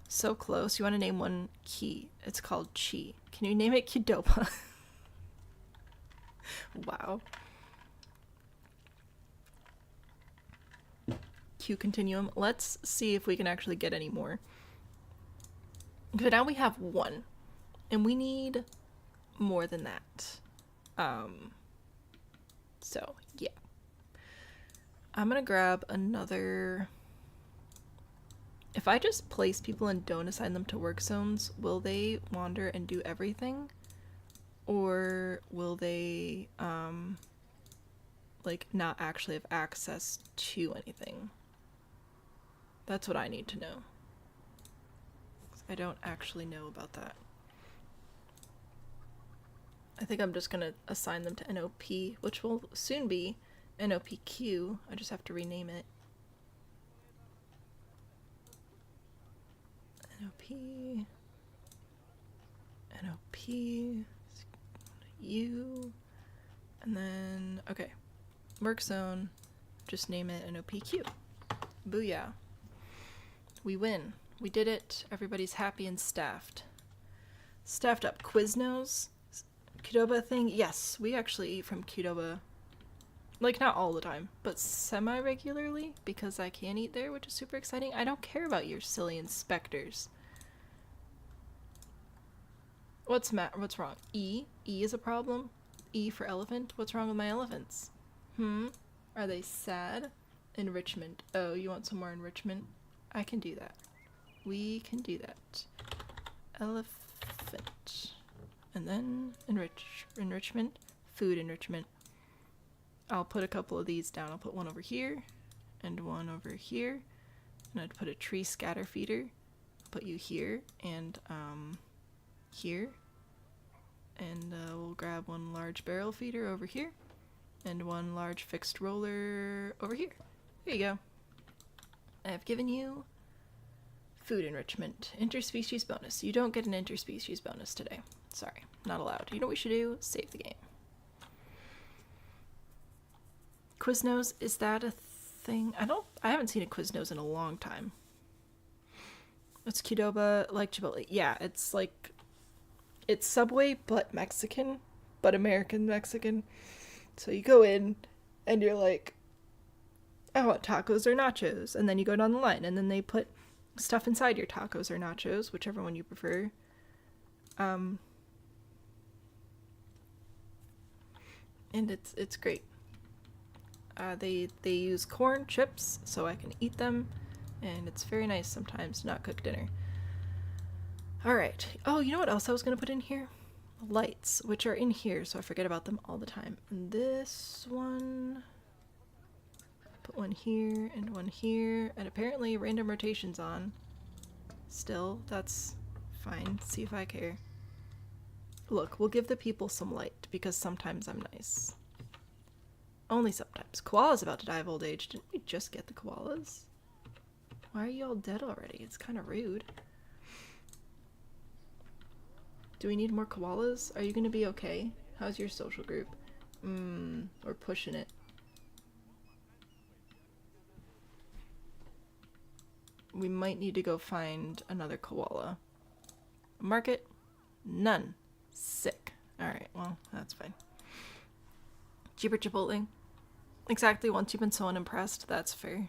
So close. You want to name one key. It's called Chi. Can you name it Qdoba? Wow. Q continuum. Let's see if we can actually get any more. But now we have one. And we need more than that. So, yeah. I'm gonna grab another... If I just place people and don't assign them to work zones, will they wander and do everything? Or will they, like, not actually have access to anything? That's what I need to know. I don't actually know about that. I think I'm just gonna assign them to NOP, which will soon be NOPQ. I just have to rename it. NOP, NOP, U, and then, okay, work zone, just name it NOPQ. Booyah. We win. We did it. Everybody's happy and staffed. Staffed up. Quiznos? Qdoba thing? Yes, we actually eat from Qdoba. Like, not all the time, but semi-regularly, because I can eat there, which is super exciting. I don't care about your silly inspectors. What's wrong? E? E is a problem? E for elephant? What's wrong with my elephants? Are they sad? Enrichment. Oh, you want some more enrichment? I can do that. We can do that. Elephant. And then enrichment. Food enrichment. I'll put a couple of these down. I'll put one over here and one over here. And I'd put a tree scatter feeder. I'll put you here and here. And we'll grab one large barrel feeder over here. And one large fixed roller over here. There you go. I have given you food enrichment. Interspecies bonus. You don't get an interspecies bonus today. Sorry, not allowed. You know what we should do? Save the game. Quiznos, is that a thing? I haven't seen a Quiznos in a long time. It's Qdoba, like Chipotle. Yeah, it's like, it's Subway, but Mexican, but American Mexican. So you go in, and you're like, I want tacos or nachos. And then you go down the line, and then they put stuff inside your tacos or nachos, whichever one you prefer. And it's great. They use corn chips, so I can eat them, and it's very nice sometimes to not cook dinner. Alright. Oh, you know what else I was going to put in here? Lights, which are in here, so I forget about them all the time. And this one... Put one here, and one here, and apparently random rotation's on. Still, that's fine. See if I care. Look, we'll give the people some light, because sometimes I'm nice. Only sometimes. Koala's about to die of old age. Didn't we just get the koalas? Why are you all dead already? It's kind of rude. Do we need more koalas? Are you gonna be okay? How's your social group? We're pushing it. We might need to go find another koala. Market? None. Sick. Alright, well, that's fine. Cheaper Chipotle? Exactly, once you've been so unimpressed, that's fair.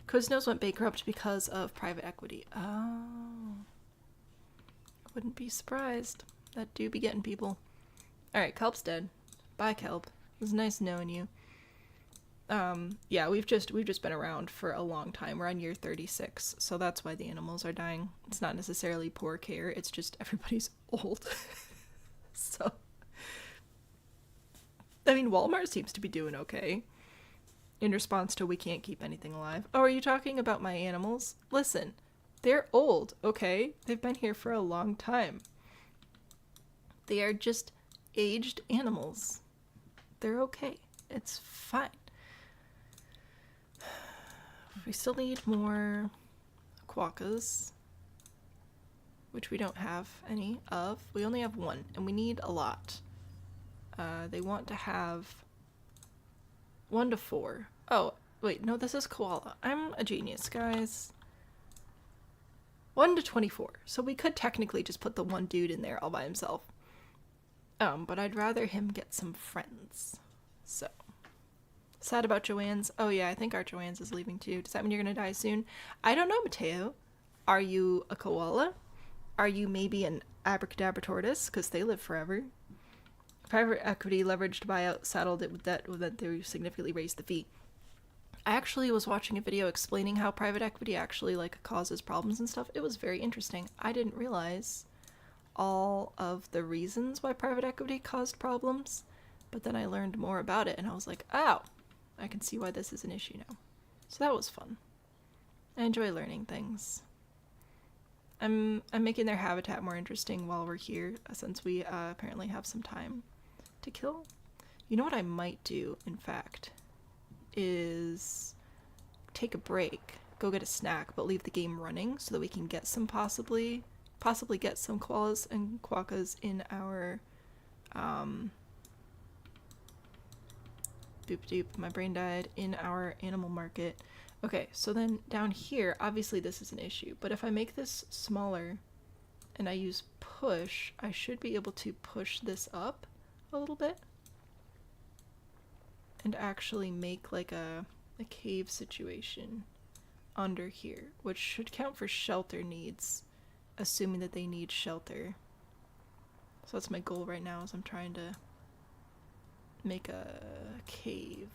Quiznos went bankrupt because of private equity. Oh. Wouldn't be surprised. That do be getting people. Alright, Kelp's dead. Bye, Kelp. It was nice knowing you. Yeah, we've just been around for a long time. We're on year 36, so that's why the animals are dying. It's not necessarily poor care, it's just everybody's old. So, I mean, Walmart seems to be doing okay in response to we can't keep anything alive. Oh, are you talking about my animals? Listen, they're old, okay? They've been here for a long time. They are just aged animals. They're okay. It's fine. We still need more quokkas, which we don't have any of. We only have one, and we need a lot. They want to have 1 to 4. Oh, wait, no, this is koala. I'm a genius, guys. 1 to 24. So we could technically just put the one dude in there all by himself. But I'd rather him get some friends. So. Sad about Joanne's. Oh yeah, I think our Joanne's is leaving too. Does that mean you're gonna die soon? I don't know, Mateo. Are you a koala? Are you maybe an abracadabra tortoise? Because they live forever. Private equity leveraged buyout saddled it with debt that they significantly raised the fee. I actually was watching a video explaining how private equity actually like causes problems and stuff. It was very interesting. I didn't realize all of the reasons why private equity caused problems, but then I learned more about it and I was like, oh, I can see why this is an issue now. So that was fun. I enjoy learning things. I'm making their habitat more interesting while we're here, since we apparently have some time to kill. You know what I might do, in fact, is take a break, go get a snack, but leave the game running so that we can get some possibly get some koalas and quokkas in our boop doop, my brain died, in our animal market. Okay, so then down here, obviously this is an issue, but if I make this smaller and I use push, I should be able to push this up a little bit and actually make like a cave situation under here, which should count for shelter needs, assuming that they need shelter. So that's my goal right now, is I'm trying to make a cave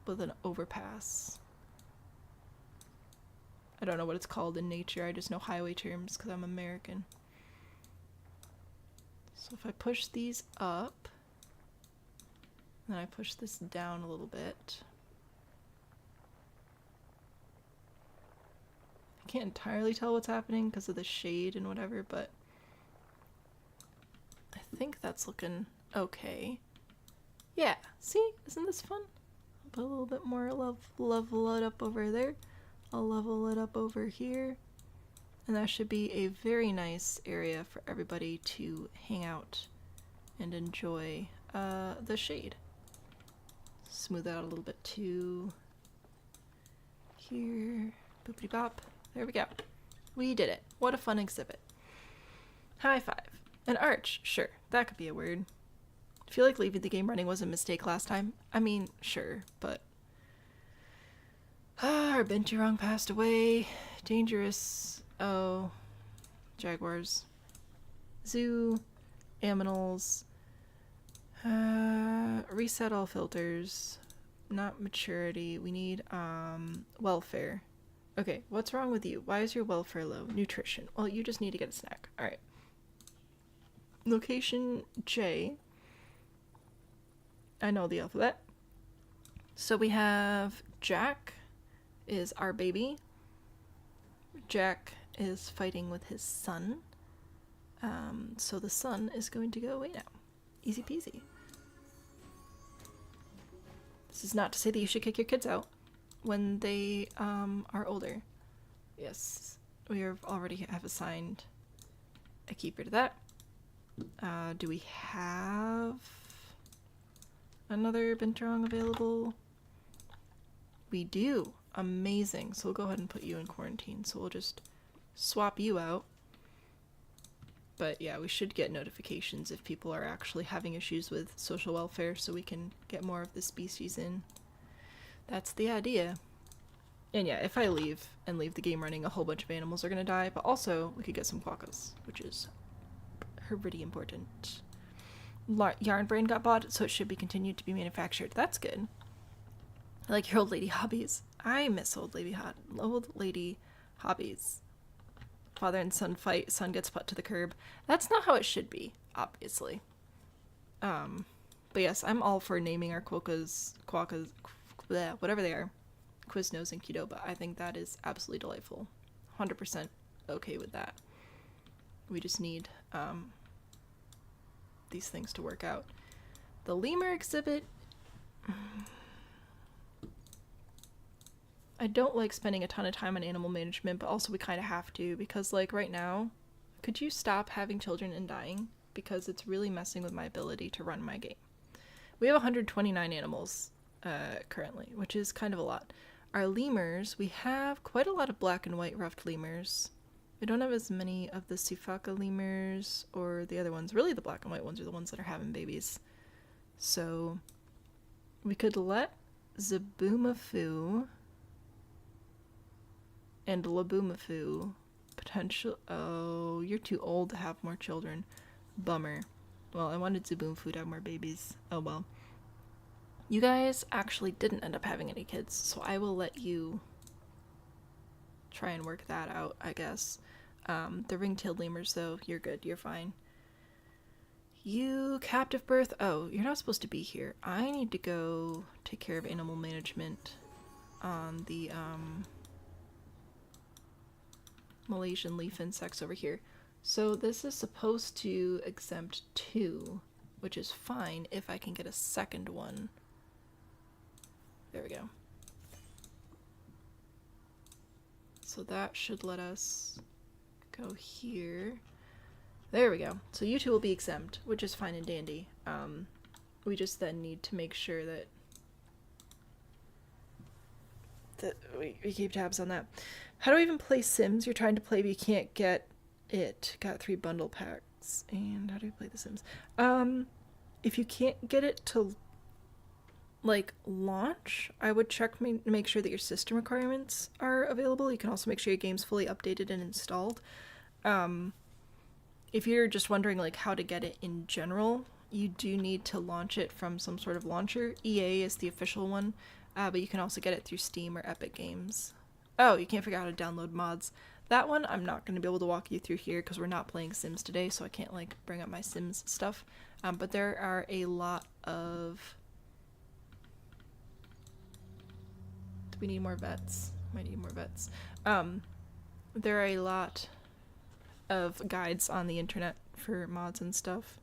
with an overpass. I don't know what it's called in nature, I just know highway terms because I'm American. So if I push these up, then I push this down a little bit. I can't entirely tell what's happening because of the shade and whatever, but I think that's looking okay. Yeah, see? Isn't this fun? I'll put a little bit more level it up over there. I'll level it up over here. And that should be a very nice area for everybody to hang out and enjoy the shade. Smooth out a little bit too. Here. Boopity bop. There we go. We did it. What a fun exhibit. High five. An arch. Sure, that could be a word. I feel like leaving the game running was a mistake last time. I mean, sure, but... our Binturong passed away. Dangerous. Oh. Jaguars. Zoo. Aminals. Reset all filters. Not maturity. We need welfare. Okay, what's wrong with you? Why is your welfare low? Nutrition. Well, you just need to get a snack. Alright. Location J. I know the alphabet. So we have Jack is our baby. Jack is fighting with his son. So the son is going to go away now. Easy peasy. This is not to say that you should kick your kids out when they are older. Yes, we already have assigned a keeper to that. Do we have another Binturong available? We do. Amazing. So we'll go ahead and put you in quarantine. So we'll just swap you out. But yeah, we should get notifications if people are actually having issues with social welfare so we can get more of the species in. That's the idea. And yeah, if I leave the game running, a whole bunch of animals are going to die, but also we could get some quokkas, which is pretty important. Yarn brain got bought, so it should be continued to be manufactured. That's good. I like your old lady hobbies. I miss old lady hobbies. Father and son fight, son gets put to the curb. That's not how it should be, obviously. But yes, I'm all for naming our quokkas, bleh, whatever they are, Quiznos and Qdoba. I think that is absolutely delightful. 100% okay with that. We just need these things to work out. The lemur exhibit. I don't like spending a ton of time on animal management, but also we kind of have to, because like right now, could you stop having children and dying? Because it's really messing with my ability to run my game. We have 129 animals currently, which is kind of a lot. Our lemurs, we have quite a lot of black and white ruffed lemurs. We don't have as many of the Sifaka lemurs or the other ones. Really the black and white ones are the ones that are having babies. So we could let Zabumafu and Labumafu potential. Oh, you're too old to have more children. Bummer. Well, I wanted Zabumafu to have more babies. Oh well. You guys actually didn't end up having any kids, so I will let you try and work that out, I guess. The ring-tailed lemurs, though, you're good. You're fine. You captive birth. Oh, you're not supposed to be here. I need to go take care of animal management on the Malaysian leaf insects over here. So this is supposed to exempt 2, which is fine if I can get a second one. There we go. So that should let us go here. There we go. So you 2 will be exempt, which is fine and dandy. We just then need to make sure that we keep tabs on that. How do I even play Sims? You're trying to play, but you can't get it. Got 3 bundle packs. And how do you play The Sims? If you can't get it to like launch, I would check make sure that your system requirements are available. You can also make sure your game's fully updated and installed. If you're just wondering like how to get it in general, you do need to launch it from some sort of launcher. EA is the official one, but you can also get it through Steam or Epic Games. Oh, you can't figure out how to download mods. That one I'm not going to be able to walk you through here because we're not playing Sims today, so I can't like bring up my Sims stuff. But there are a lot of... Do we need more vets? Might need more vets. There are a lot of guides on the internet for mods and stuff.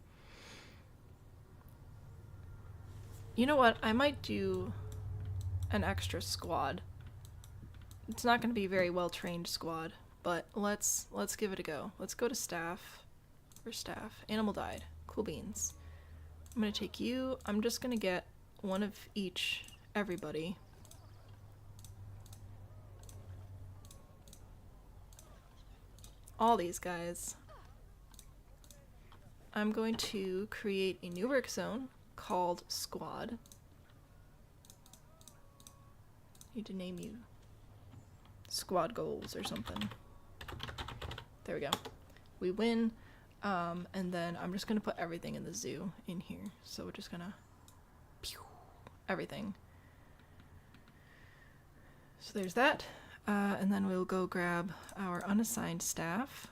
You know what? I might do an extra squad. It's not going to be a very well trained squad, but let's give it a go. Let's go to staff. Where's staff? Animal died. Cool beans. I'm going to take you. I'm just going to get one of each, everybody. All these guys. I'm going to create a new work zone called Squad. Need to name you Squad Goals or something. There we go. We win. And then I'm just gonna put everything in the zoo in here. So we're just gonna pew, everything. So there's that. And then we'll go grab our unassigned staff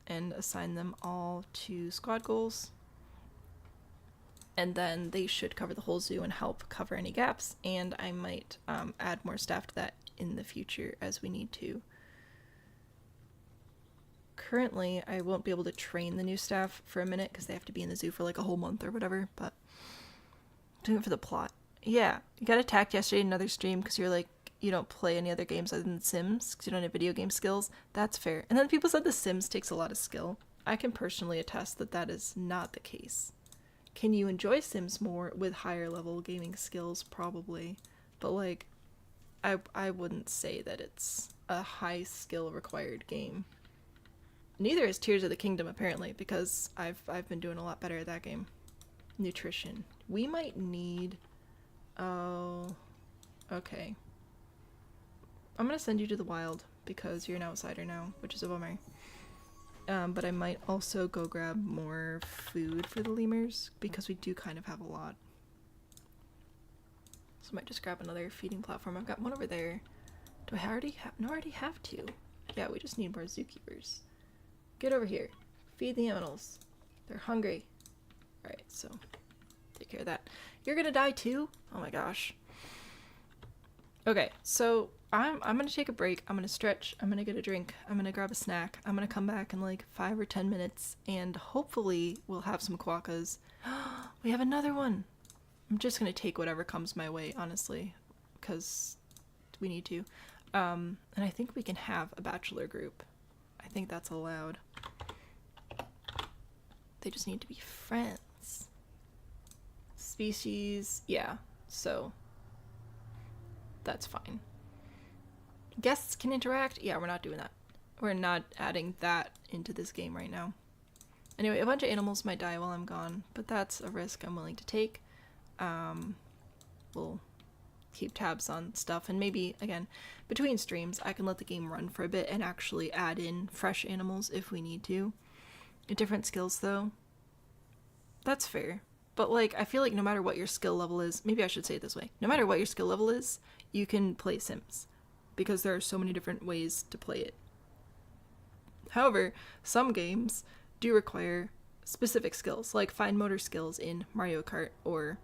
and assign them all to squad goals. And then they should cover the whole zoo and help cover any gaps. And I might add more staff to that in the future as we need to. Currently, I won't be able to train the new staff for a minute because they have to be in the zoo for like a whole month or whatever, but I'm doing it for the plot. Yeah, you got attacked yesterday in another stream because you're like, you don't play any other games other than Sims because you don't have video game skills. That's fair. And then people said The Sims takes a lot of skill. I can personally attest that that is not the case. Can you enjoy Sims more with higher level gaming skills? Probably. But like, I wouldn't say that it's a high skill required game. Neither is Tears of the Kingdom apparently, because I've been doing a lot better at that game. Nutrition. We might need... Oh... Okay. I'm gonna send you to the wild because you're an outsider now, which is a bummer. But I might also go grab more food for the lemurs because we do kind of have a lot. So I might just grab another feeding platform. I've got one over there. Do I already have? No, I already have two. Yeah, we just need more zookeepers. Get over here. Feed the animals. They're hungry. Alright, so take care of that. You're gonna die too? Oh my gosh. Okay, so I'm gonna take a break. I'm gonna stretch. I'm gonna get a drink. I'm gonna grab a snack. I'm gonna come back in like 5 or 10 minutes and hopefully we'll have some quokkas. We have another one. I'm just gonna take whatever comes my way, honestly, because we need to. And I think we can have a bachelor group. I think that's allowed. They just need to be friends. Species, yeah, so that's fine. Guests can interact? Yeah, we're not doing that. We're not adding that into this game right now. Anyway, a bunch of animals might die while I'm gone, but that's a risk I'm willing to take. We'll keep tabs on stuff, and maybe, again, between streams, I can let the game run for a bit and actually add in fresh animals if we need to. Different skills, though. That's fair. But, like, I feel like no matter what your skill level is, maybe I should say it this way, no matter what your skill level is, you can play Sims, because there are so many different ways to play it. However, some games do require specific skills, like fine motor skills in Mario Kart, or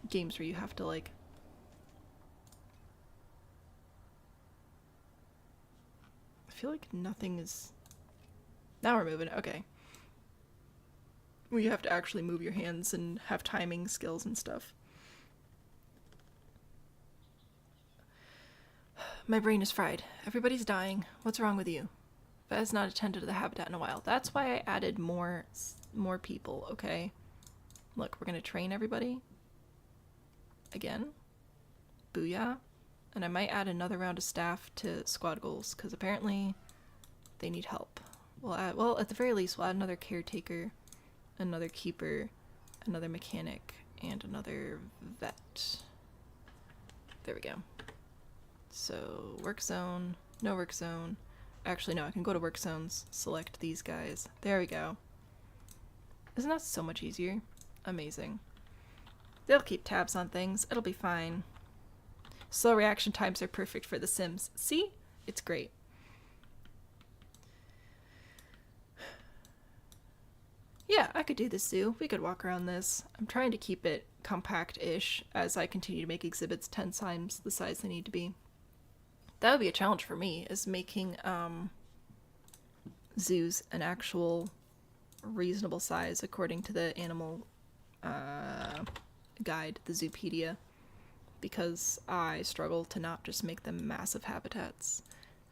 games where you have to, like, I feel like nothing is... Now we're moving, okay. Where you have to actually move your hands and have timing skills and stuff. My brain is fried. Everybody's dying. What's wrong with you? That has not attended to the habitat in a while. That's why I added more people, okay? Look, we're gonna train everybody. Again. Booyah. And I might add another round of staff to squad goals, because apparently they need help. Well, at the very least, we'll add another caretaker, another keeper, another mechanic, and another vet. There we go. So, work zone, no work zone. Actually, no, I can go to work zones, select these guys. There we go. Isn't that so much easier? Amazing. They'll keep tabs on things. It'll be fine. Slow reaction times are perfect for The Sims. See? It's great. Yeah, I could do this zoo. We could walk around this. I'm trying to keep it compact-ish as I continue to make exhibits 10 times the size they need to be. That would be a challenge for me, is making zoos an actual reasonable size according to the animal guide, the Zoopedia, because I struggle to not just make them massive habitats.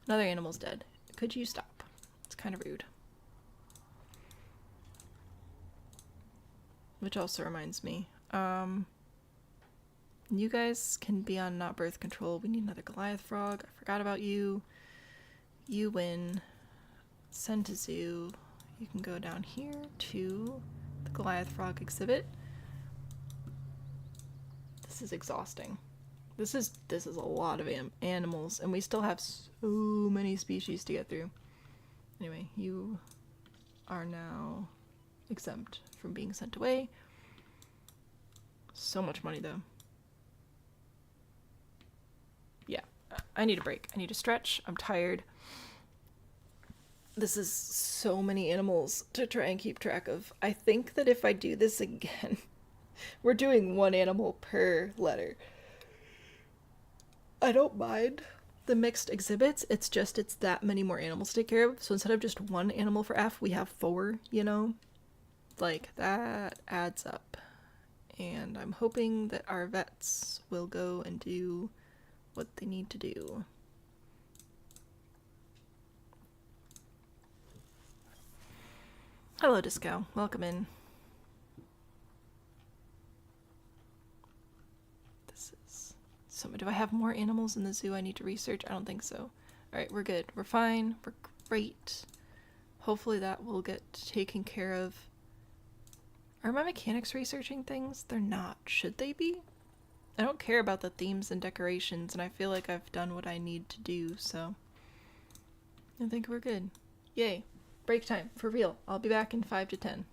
Another animal's dead. Could you stop? It's kind of rude. Which also reminds me, you guys can be on not birth control. We need another Goliath frog. I forgot about you. You win. Send to zoo. You can go down here to the Goliath frog exhibit. This is exhausting. This is a lot of animals, and we still have so many species to get through. Anyway, you are now exempt from being sent away. So much money though. Yeah, I need a break. I need to stretch. I'm tired. This is so many animals to try and keep track of. I think that if I do this again, we're doing one animal per letter. I don't mind the mixed exhibits. It's just it's that many more animals to take care of. So instead of just one animal for F, we have 4, you know? Like, that adds up. And I'm hoping that our vets will go and do what they need to do. Hello, Disco. Welcome in. This is... So, do I have more animals in the zoo I need to research? I don't think so. Alright, we're good. We're fine. We're great. Hopefully that will get taken care of. Are my mechanics researching things? They're not. Should they be? I don't care about the themes and decorations, and I feel like I've done what I need to do, so... I think we're good. Yay. Break time, for real. I'll be back in 5 to 10.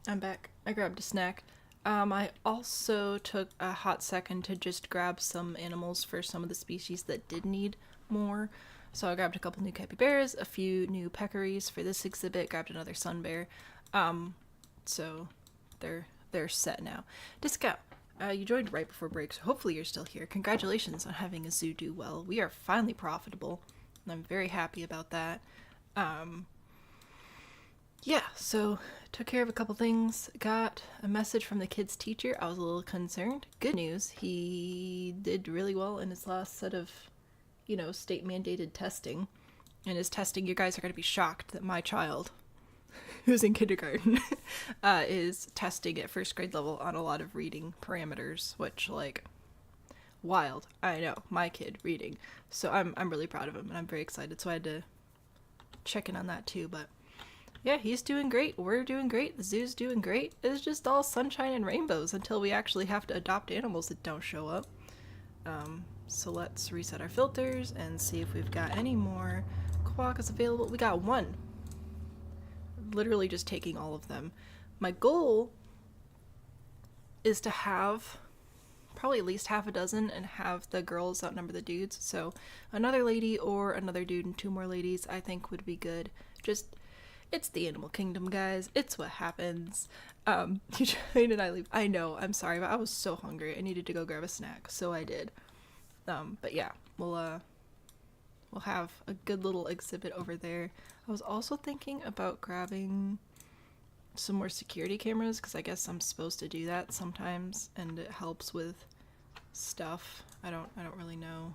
I'm back. I grabbed a snack. I also took a hot second to just grab some animals for some of the species that did need more. So I grabbed a couple new capybaras, a few new peccaries for this exhibit, grabbed another sun bear. So they're set now. Disco, you joined right before break, so hopefully you're still here. Congratulations on having a zoo do well. We are finally profitable, and I'm very happy about that. Yeah, so took care of a couple things. Got a message from the kid's teacher. I was a little concerned. Good news, he did really well in his last set of, state mandated testing. And his testing, you guys are going to be shocked that my child, who's in kindergarten, is testing at first grade level on a lot of reading parameters, which, wild. I know, my kid reading. So I'm really proud of him, and I'm very excited. So I had to check in on that too, but yeah, he's doing great. We're doing great. The zoo's doing great. It's just all sunshine and rainbows until we actually have to adopt animals that don't show up. So let's reset our filters and see if we've got any more quokkas available. We got one. Literally just taking all of them. My goal is to have probably at least half a dozen and have the girls outnumber the dudes. So another lady or another dude and 2 more ladies I think would be good. It's the animal kingdom, guys. It's what happens. You join and I leave. I know, I'm sorry, but I was so hungry. I needed to go grab a snack, so I did. But yeah, we'll have a good little exhibit over there. I was also thinking about grabbing some more security cameras, because I guess I'm supposed to do that sometimes, and it helps with stuff. I don't really know.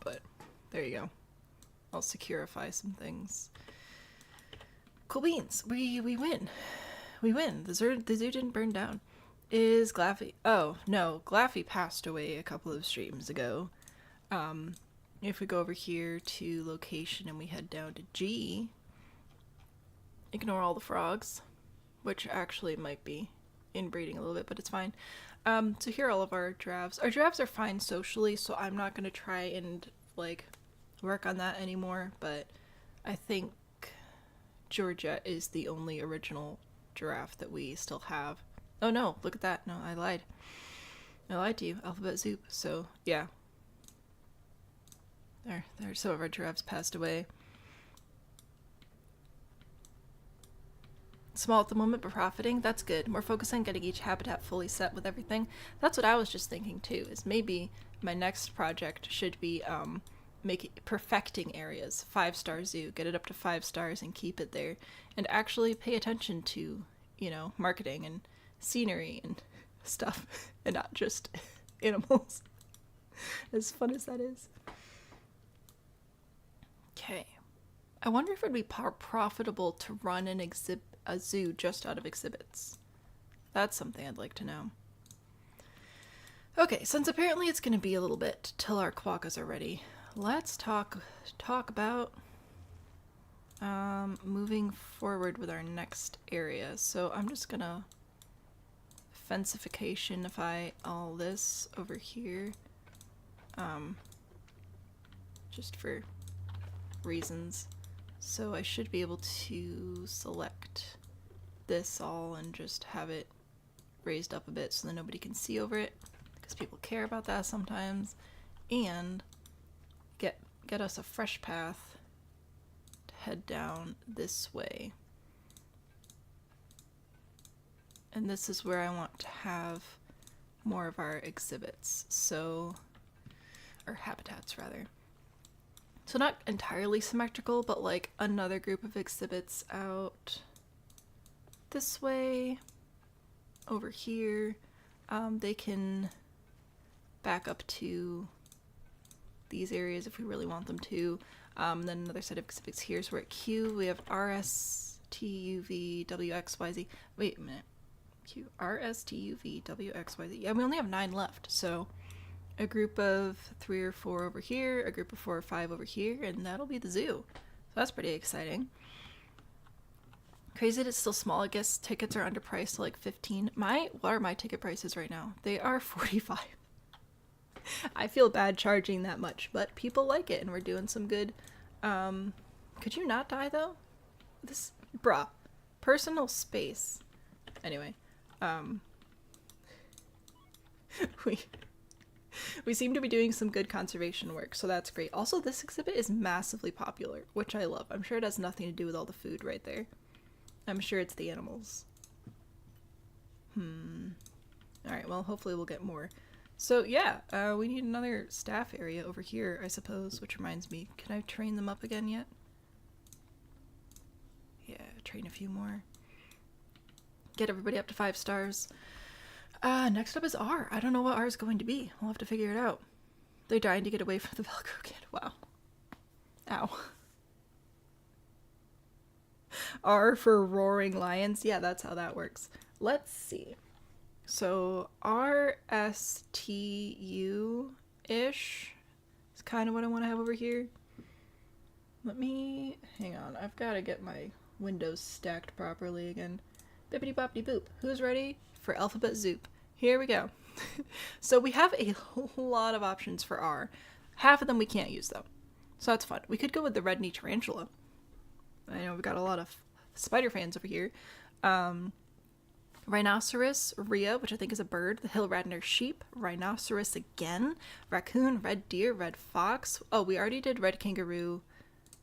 But there you go. I'll securify some things. Cool beans. We win. We win. The zoo didn't burn down. Is Glaffy... Oh, no. Glaffy passed away a couple of streams ago. If we go over here to location and we head down to G, ignore all the frogs, which actually might be inbreeding a little bit, but it's fine. So here are all of our giraffes. Our giraffes are fine socially, so I'm not going to try and, work on that anymore, but I think Georgia is the only original giraffe that we still have. Oh no, look at that. No, I lied. I lied to you. Alphabet Soup. So, yeah. There, some of our giraffes passed away. Small at the moment, but profiting. That's good. We're focusing on getting each habitat fully set with everything. That's what I was just thinking too, is maybe my next project should be, perfecting areas. 5-star zoo, get it up to 5 stars and keep it there, and actually pay attention to, marketing and scenery and stuff, and not just animals. As fun as that is. Okay. I wonder if it would be profitable to run a zoo just out of exhibits. That's something I'd like to know. Okay, since apparently it's going to be a little bit till our quokkas are ready, let's talk about moving forward with our next area. So I'm just gonna fensificationify all this over here, just for reasons. So I should be able to select this all and just have it raised up a bit so that nobody can see over it, because people care about that sometimes, and get us a fresh path to head down this way. And this is where I want to have more of our exhibits, or habitats rather. So not entirely symmetrical, but another group of exhibits out this way, over here. They can back up to these areas if we really want them to. Then another set of exhibits here. So we're at Q. We have R, S, T, U, V, W, X, Y, Z. Wait a minute. Q, R, S, T, U, V, W, X, Y, Z. Yeah, we only have 9 left. So a group of 3 or 4 over here, a group of 4 or 5 over here, and that'll be the zoo. So that's pretty exciting. Crazy that it's still small. I guess tickets are underpriced to 15. What are my ticket prices right now? They are 45. I feel bad charging that much, but people like it, and we're doing some good. Could you not die though? Bruh. Personal space. Anyway, we seem to be doing some good conservation work, so that's great. Also, this exhibit is massively popular, which I love. I'm sure it has nothing to do with all the food right there. I'm sure it's the animals. Alright, well, hopefully we'll get more. So, yeah, we need another staff area over here, I suppose, which reminds me, can I train them up again yet? Yeah, train a few more. Get everybody up to 5 stars. Next up is R. I don't know what R is going to be. We'll have to figure it out. They're dying to get away from the Velcro kid. Wow. Ow. R for roaring lions. Yeah, that's how that works. Let's see. So RSTU-ish is kind of what I want to have over here. Let me... hang on. I've got to get my windows stacked properly again. Bippity boppity boop. Who's ready for alphabet zoop? Here we go. So we have a lot of options for R. Half of them we can't use though. So that's fun. We could go with the red knee tarantula. I know we've got a lot of spider fans over here. Rhinoceros, rhea, which I think is a bird. The hill radner sheep. Rhinoceros again. Raccoon, red deer, red fox. Oh, we already did red kangaroo.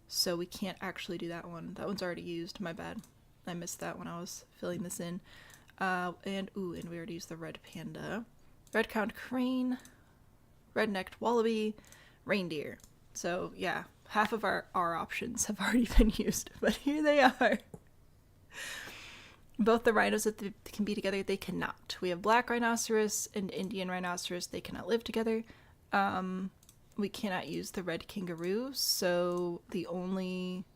So we can't actually do that one. That one's already used. My bad. I missed that when I was filling this in. And we already used the red panda. Red-crowned crane. Red-necked wallaby. Reindeer. So, yeah. Half of our options have already been used. But here they are. Both the rhinos that can be together, they cannot. We have black rhinoceros and Indian rhinoceros. They cannot live together. We cannot use the red kangaroo. So the only...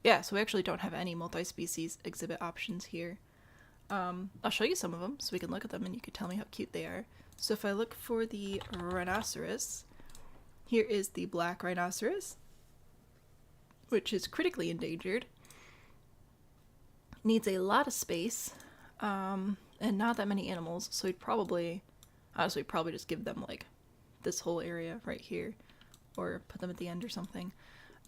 yeah, so we actually don't have any multi-species exhibit options here. I'll show you some of them so we can look at them and you can tell me how cute they are. So if I look for the rhinoceros, here is the black rhinoceros, which is critically endangered. Needs a lot of space, and not that many animals, so we'd probably, honestly, just give them like this whole area right here, or put them at the end or something.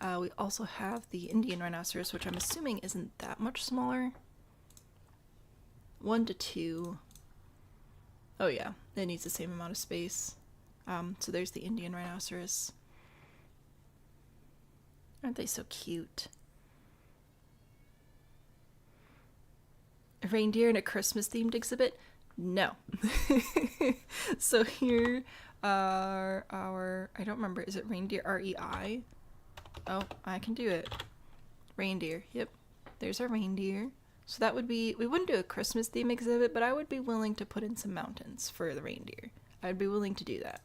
We also have the Indian rhinoceros, which I'm assuming isn't that much smaller. 1 to 2. Oh yeah, it needs the same amount of space. So there's the Indian rhinoceros. Aren't they so cute? A reindeer in a Christmas themed exhibit? No. So here are our, I don't remember, is it reindeer REI? Oh, I can do it. Reindeer. Yep. There's our reindeer. So that would be, we wouldn't do a Christmas theme exhibit, but I would be willing to put in some mountains for the reindeer. I'd be willing to do that.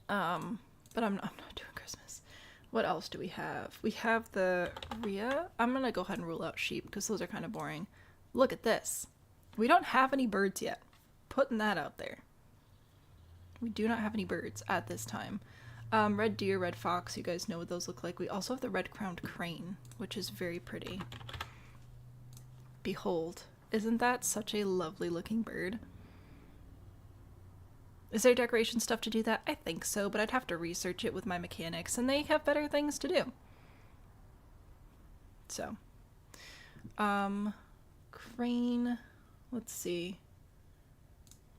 But I'm not doing Christmas. What else do we have? We have the rhea. I'm gonna go ahead and rule out sheep because those are kind of boring. Look at this. We don't have any birds yet. Putting that out there. We do not have any birds at this time. Red deer, red fox, you guys know what those look like. We also have the red-crowned crane, which is very pretty. Behold. Isn't that such a lovely looking bird? Is there decoration stuff to do that? I think so, but I'd have to research it with my mechanics, and they have better things to do. So. Crane. Let's see.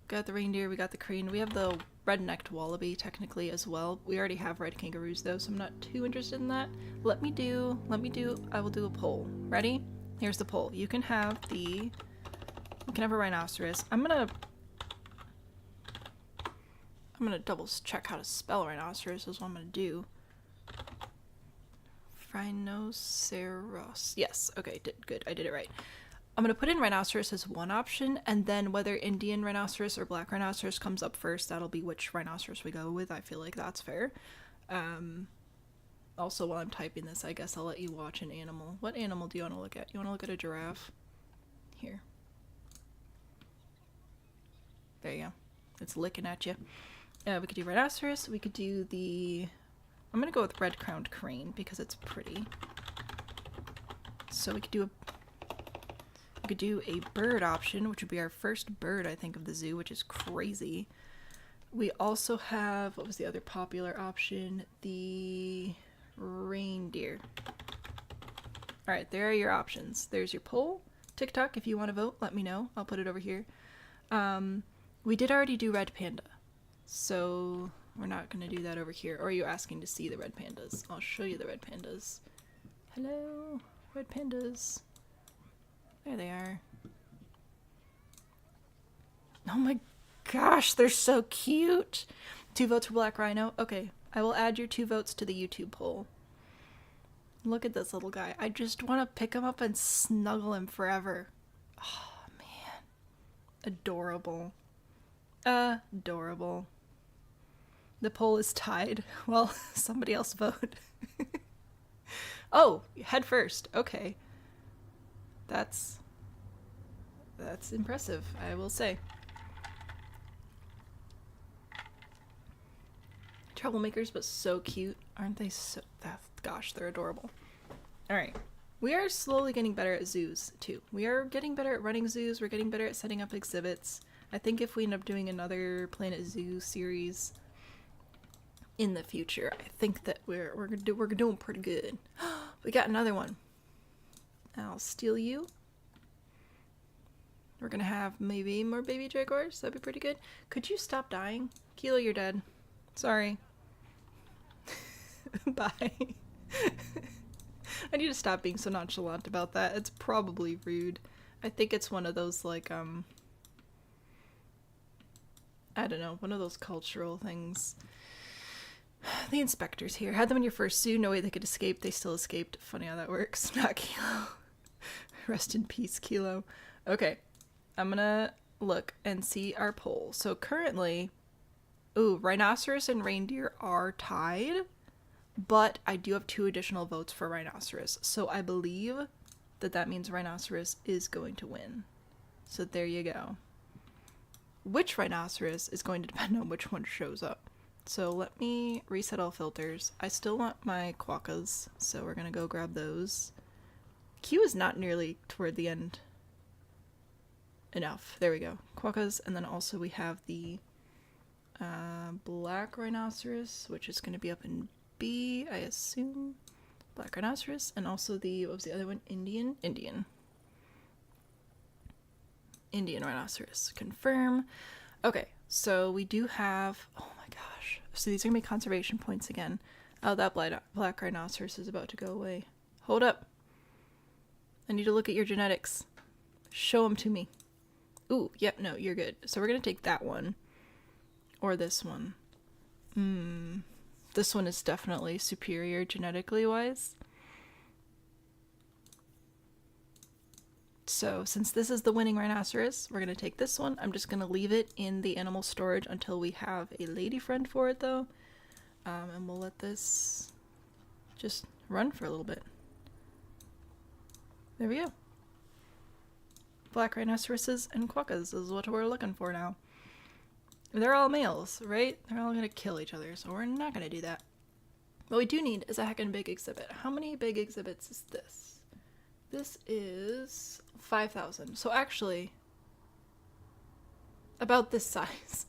Got the reindeer, we got the crane. We have the red-necked wallaby, technically, as well. We already have red kangaroos, though, so I'm not too interested in that. I will do a poll. Ready? Here's the poll. You can have a rhinoceros. I'm gonna double check how to spell rhinoceros is what I'm gonna do. Rhinoceros. Yes, okay, good. I did it right. I'm going to put in rhinoceros as one option, and then whether Indian rhinoceros or black rhinoceros comes up first, that'll be which rhinoceros we go with. I feel like that's fair. Also, while I'm typing this, I guess I'll let you watch an animal. What animal do you want to look at? You want to look at a giraffe? Here. There you go. It's licking at you. We could do rhinoceros. We could do the... I'm going to go with red-crowned crane because it's pretty. So we could do a bird option, which would be our first bird, I think, of the zoo, which is crazy. We also have, what was the other popular option? The reindeer. All right, there are your options. There's your poll. TikTok, if you want to vote, let me know. I'll put it over here. We did already do red panda, so we're not going to do that over here. Or are you asking to see the red pandas? I'll show you the red pandas. Hello, red pandas. There they are. Oh my gosh, they're so cute. 2 votes for Black Rhino. Okay, I will add your 2 votes to the YouTube poll. Look at this little guy. I just want to pick him up and snuggle him forever. Oh, man. Adorable. Adorable. The poll is tied. Well, somebody else vote. Oh, head first. Okay. That's impressive, I will say. Troublemakers, but so cute. Aren't they so... Gosh, they're adorable. Alright. We are slowly getting better at zoos, too. We are getting better at running zoos. We're getting better at setting up exhibits. I think if we end up doing another Planet Zoo series in the future, I think that we're doing pretty good. We got another one. I'll steal you. We're gonna have maybe more baby jaguars. That'd be pretty good. Could you stop dying? Kilo, you're dead. Sorry. Bye. I need to stop being so nonchalant about that. It's probably rude. I think it's one of those, like, I don't know, one of those cultural things. The inspector's here. Had them in your first zoo. No way they could escape. They still escaped. Funny how that works. Not Kilo. Rest in peace, Kilo. Okay. I'm gonna look and see our poll. So currently, ooh, rhinoceros and reindeer are tied. But I do have 2 additional votes for rhinoceros. So I believe that that means rhinoceros is going to win. So there you go. Which rhinoceros is going to depend on which one shows up. So let me reset all filters. I still want my quokkas, so we're going to go grab those. Q is not nearly toward the end enough. There we go. Quokkas, and then also we have the black rhinoceros, which is going to be up in B, I assume. Black rhinoceros, and also the, what was the other one? Indian rhinoceros. Confirm. Okay, so we do have, oh my gosh. So these are gonna be conservation points again. Oh, that black rhinoceros is about to go away. Hold up. I need to look at your genetics. Show them to me. Ooh, yep, no, you're good. So we're gonna take that one. Or this one. This one is definitely superior genetically wise. So since this is the winning rhinoceros, we're going to take this one. I'm just going to leave it in the animal storage until we have a lady friend for it though. And we'll let this just run for a little bit. There we go. Black rhinoceroses and quokkas is what we're looking for now. They're all males, right? They're all gonna kill each other, so we're not gonna do that. What we do need is a heckin' big exhibit. How many big exhibits is this? This is 5,000. So actually, about this size,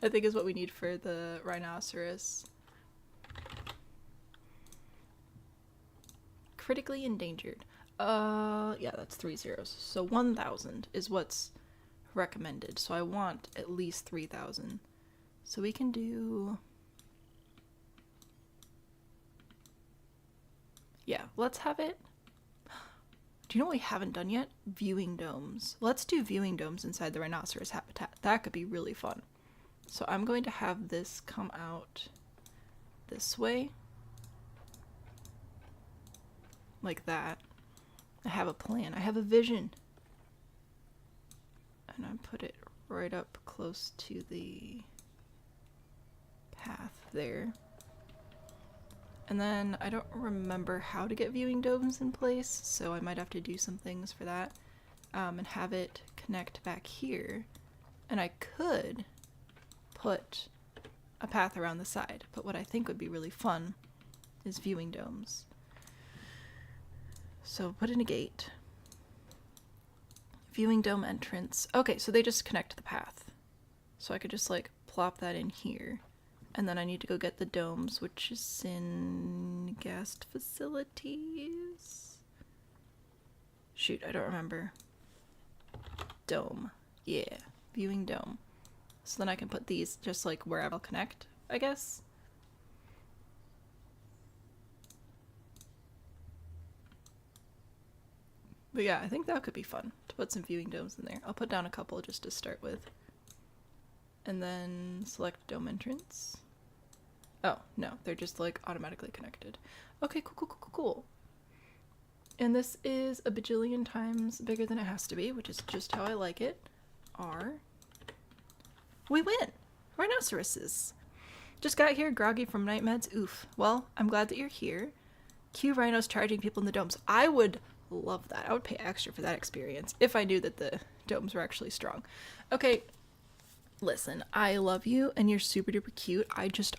I think is what we need for the rhinoceros. Critically endangered. Yeah, that's 3 zeros. So 1,000 is what's recommended. So I want at least 3,000. So we can do... Yeah, let's have it... Do you know what we haven't done yet? Viewing domes. Let's do viewing domes inside the rhinoceros habitat. That could be really fun. So I'm going to have this come out this way. Like that. I have a plan. I have a vision. And I put it right up close to the path there. And then I don't remember how to get viewing domes in place, so I might have to do some things for that. And have it connect back here. And I could put a path around the side, but what I think would be really fun is viewing domes. So put in a gate. Viewing dome entrance. Okay, so they just connect to the path. So I could just like plop that in here. And then I need to go get the domes, which is in guest facilities. Shoot, I don't remember. Dome. Yeah, viewing dome. So then I can put these just like wherever I'll connect, I guess. But yeah, I think that could be fun to put some viewing domes in there. I'll put down a couple just to start with. And then select dome entrance. Oh, no, they're just like automatically connected. Okay, cool. And this is a bajillion times bigger than it has to be, which is just how I like it. R. We win! Rhinoceroses! Just got here groggy from night meds. Oof. Well, I'm glad that you're here. Cue rhinos charging people in the domes. I would love that. I would pay extra for that experience if I knew that the domes were actually strong. Okay, listen, I love you and you're super duper cute.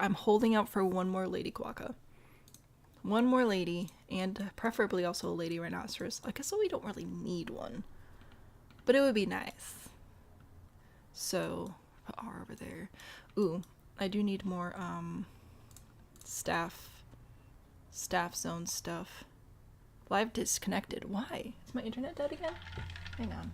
I'm holding out for one more lady Quokka. One more lady, and preferably also a lady rhinoceros. I guess we don't really need one, but it would be nice. So, put R over there. Ooh, I do need more staff zone stuff. Live disconnected. Why? Is my internet dead again? Hang on.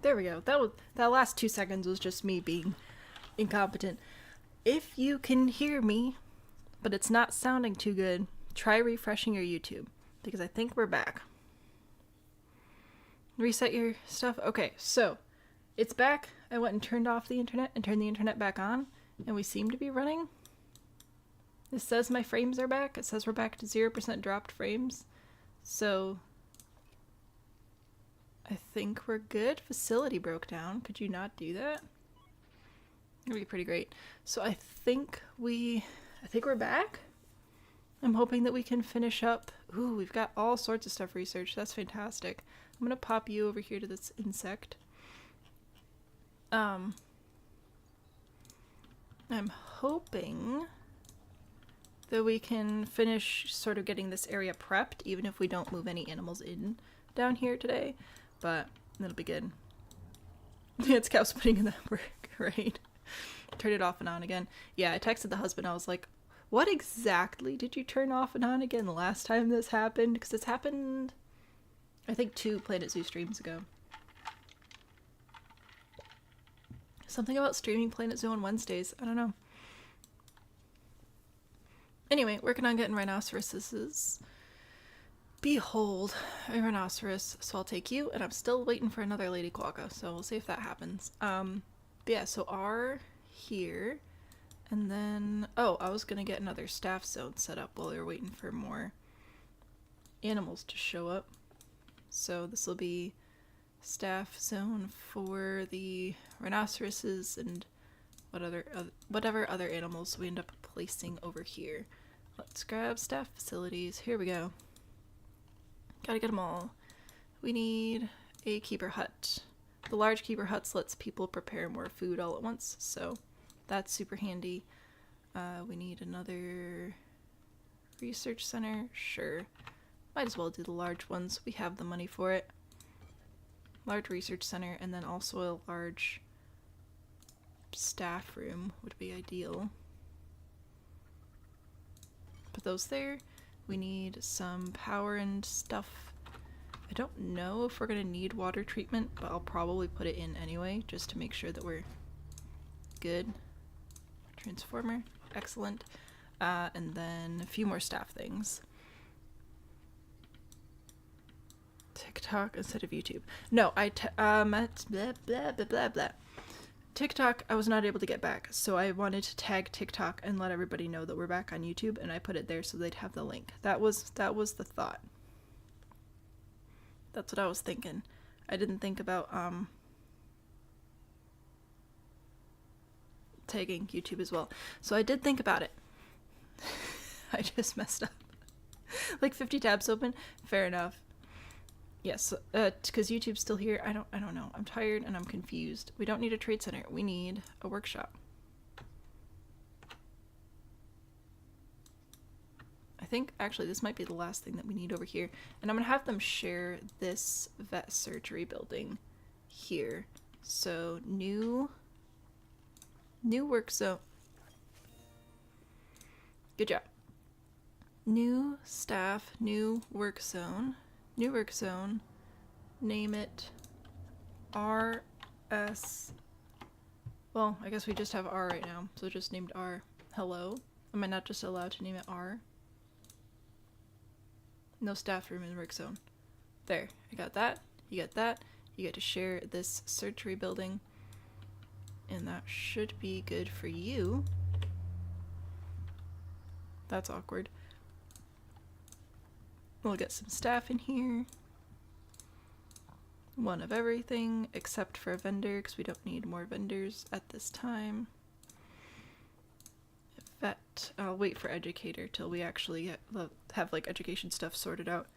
There we go. That last 2 seconds was just me being incompetent. If you can hear me, but it's not sounding too good, try refreshing your YouTube, because I think we're back. Reset your stuff. Okay, so it's back. I went and turned off the internet and turned the internet back on, and we seem to be running. It says my frames are back. It says we're back to 0% dropped frames. So I think we're good. Facility broke down. Could you not do that? It'd be pretty great. So I think we're back. I'm hoping that we can finish up. Ooh, we've got all sorts of stuff researched. That's fantastic. I'm gonna pop you over here to this insect. I'm hoping that we can finish sort of getting this area prepped, even if we don't move any animals in down here today, but it'll be good. It's cows putting in that work, right? Turn it off and on again. Yeah, I texted the husband. I was like, what exactly did you turn off and on again the last time this happened? Because it's happened, I think, 2 Planet Zoo streams ago. Something about streaming Planet Zoo on Wednesdays. I don't know. Anyway, working on getting rhinoceroses. Behold, a rhinoceros. So I'll take you, and I'm still waiting for another lady quokka, so we'll see if that happens. But yeah, so R here, and then, oh, I was gonna get another staff zone set up while we were waiting for more animals to show up. So this will be staff zone for the rhinoceroses and whatever other animals we end up placing over here. Let's grab staff facilities. Here we go. Gotta get them all. We need a keeper hut. The large keeper huts lets people prepare more food all at once, so that's super handy. We need another research center. Sure. Might as well do the large ones. We have the money for it. Large research center, and then also a large staff room would be ideal. Put those there. We need some power and stuff. I don't know if we're gonna need water treatment, but I'll probably put it in anyway, just to make sure that we're good. Transformer, excellent. And then a few more staff things. TikTok instead of YouTube. No, at blah blah blah blah blah. TikTok, I was not able to get back, so I wanted to tag TikTok and let everybody know that we're back on YouTube, and I put it there so they'd have the link. That was the thought. That's what I was thinking. I didn't think about tagging YouTube as well. So I did think about it. I just messed up. Like 50 tabs open. Fair enough. Yes, because YouTube's still here. I don't know. I'm tired and I'm confused. We don't need a trade center. We need a workshop. I think actually this might be the last thing that we need over here. And I'm gonna have them share this vet surgery building here. So new work zone. Good job. New staff, new work zone. New work zone, name it RS. Well, I guess we just have R right now, so just named R. Hello? Am I not just allowed to name it R? No staff room in the work zone. There, I got that. You got that. You get to share this surgery building. And that should be good for you. That's awkward. We'll get some staff in here. One of everything, except for a vendor, because we don't need more vendors at this time. Vet. I'll wait for educator till we actually have like education stuff sorted out.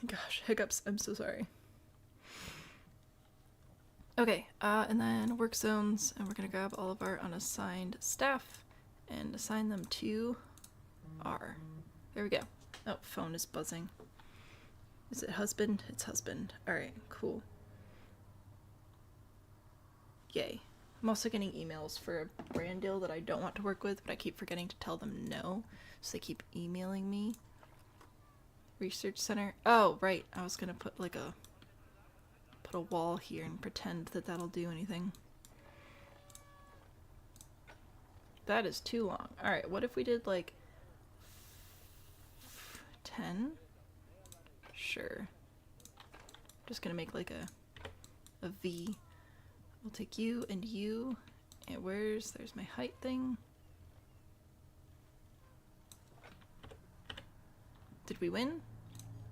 Gosh, hiccups. I'm so sorry. Okay, and then work zones, and we're gonna grab all of our unassigned staff and assign them to R. There we go. Oh, phone is buzzing. Is it husband? It's husband. Alright, cool. Yay. I'm also getting emails for a brand deal that I don't want to work with, but I keep forgetting to tell them no, so they keep emailing me. Research center. Oh, right. I was gonna put like a put a wall here and pretend that that'll do anything. That is too long. Alright, what if we did like 10? Sure. Just gonna make like a V. We'll take you and you. And there's my height thing. Did we win?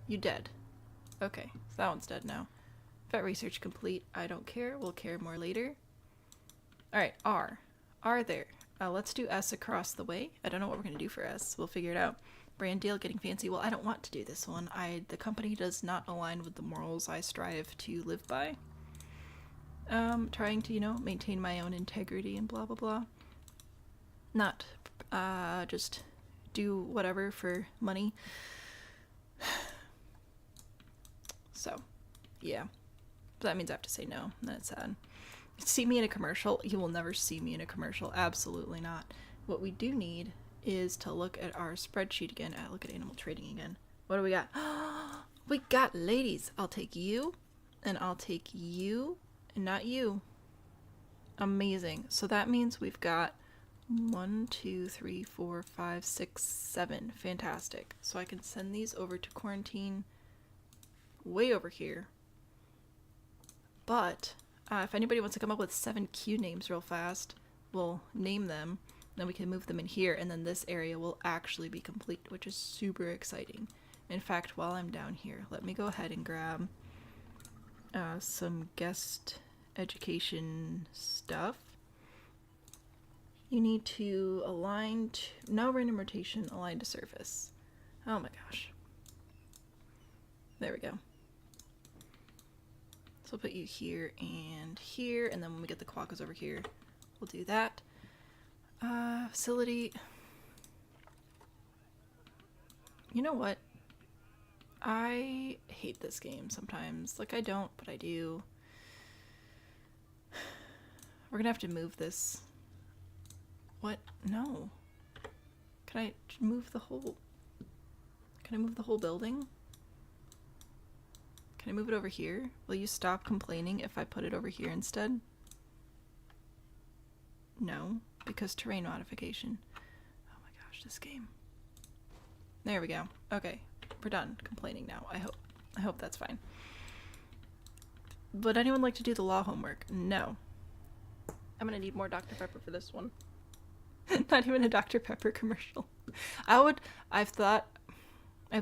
You dead. Okay, so that one's dead now. Vet research complete. I don't care. We'll care more later. Alright, R. R there. Let's do S across the way. I don't know what we're going to do for S. We'll figure it out. Brand deal, getting fancy. Well, I don't want to do this one. The company does not align with the morals I strive to live by. Trying to, you know, maintain my own integrity and blah blah blah. Not just do whatever for money. So, yeah. But that means I have to say no, and that's sad. See me in a commercial? You will never see me in a commercial. Absolutely not. What we do need is to look at our spreadsheet again. Look at animal trading again. What do we got? We got ladies. I'll take you, and I'll take you, and not you. Amazing. So that means we've got 1, 2, 3, 4, 5, 6, 7. Fantastic. So I can send these over to quarantine way over here. But if anybody wants to come up with 7 Q names real fast, we'll name them. Then we can move them in here, and then this area will actually be complete, which is super exciting. In fact, while I'm down here, let me go ahead and grab some guest education stuff. You need to align to, no random rotation, align to surface. Oh my gosh. There we go. So we'll put you here, and then when we get the quokkas over here, we'll do that. Facility. You know what? I hate this game sometimes. Like, I don't, but I do. We're gonna have to move this. What? No. Can I move the whole... Can I move the whole building? Can I move it over here? Will you stop complaining if I put it over here instead? No, because terrain modification. Oh my gosh, this game. There we go. Okay, we're done complaining now. I hope that's fine. Would anyone like to do the law homework? No. I'm gonna need more Dr. Pepper for this one. Not even a Dr. Pepper commercial. I've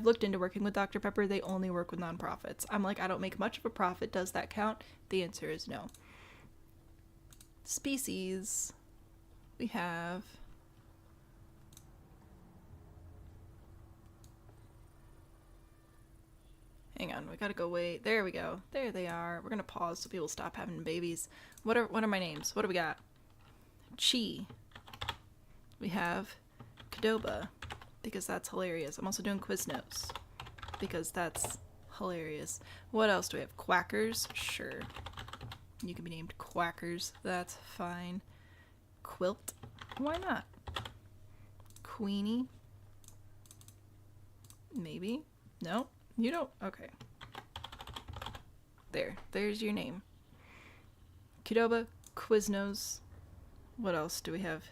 looked into working with Dr. Pepper. They only work with nonprofits. I'm like, I don't make much of a profit. Does that count? The answer is no. Species. We have... Hang on, we gotta go wait. There we go. There they are. We're gonna pause so people stop having babies. What are my names? What do we got? Chi. We have Qdoba, because that's hilarious. I'm also doing Quiznos, because that's hilarious. What else do we have? Quackers? Sure. You can be named Quackers. That's fine. Quilt? Why not? Queenie? Maybe? No? You don't? Okay. There's your name. Qdoba, Quiznos. What else do we have?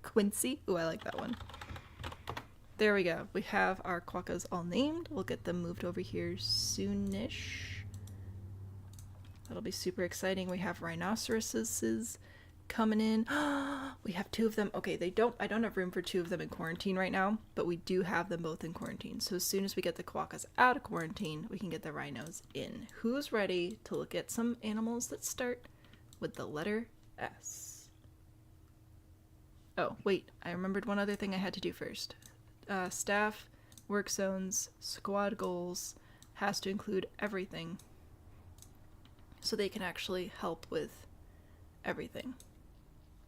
Quincy. Ooh, I like that one. There we go. We have our quokkas all named. We'll get them moved over here soonish. That'll be super exciting. We have rhinoceroses coming in. We have 2 of them. Okay, I don't have room for 2 of them in quarantine right now, but we do have them both in quarantine. So as soon as we get the quokkas out of quarantine, we can get the rhinos in. Who's ready to look at some animals that start with the letter S? Oh, wait, I remembered one other thing I had to do first. Staff, work zones, squad goals has to include everything so they can actually help with everything.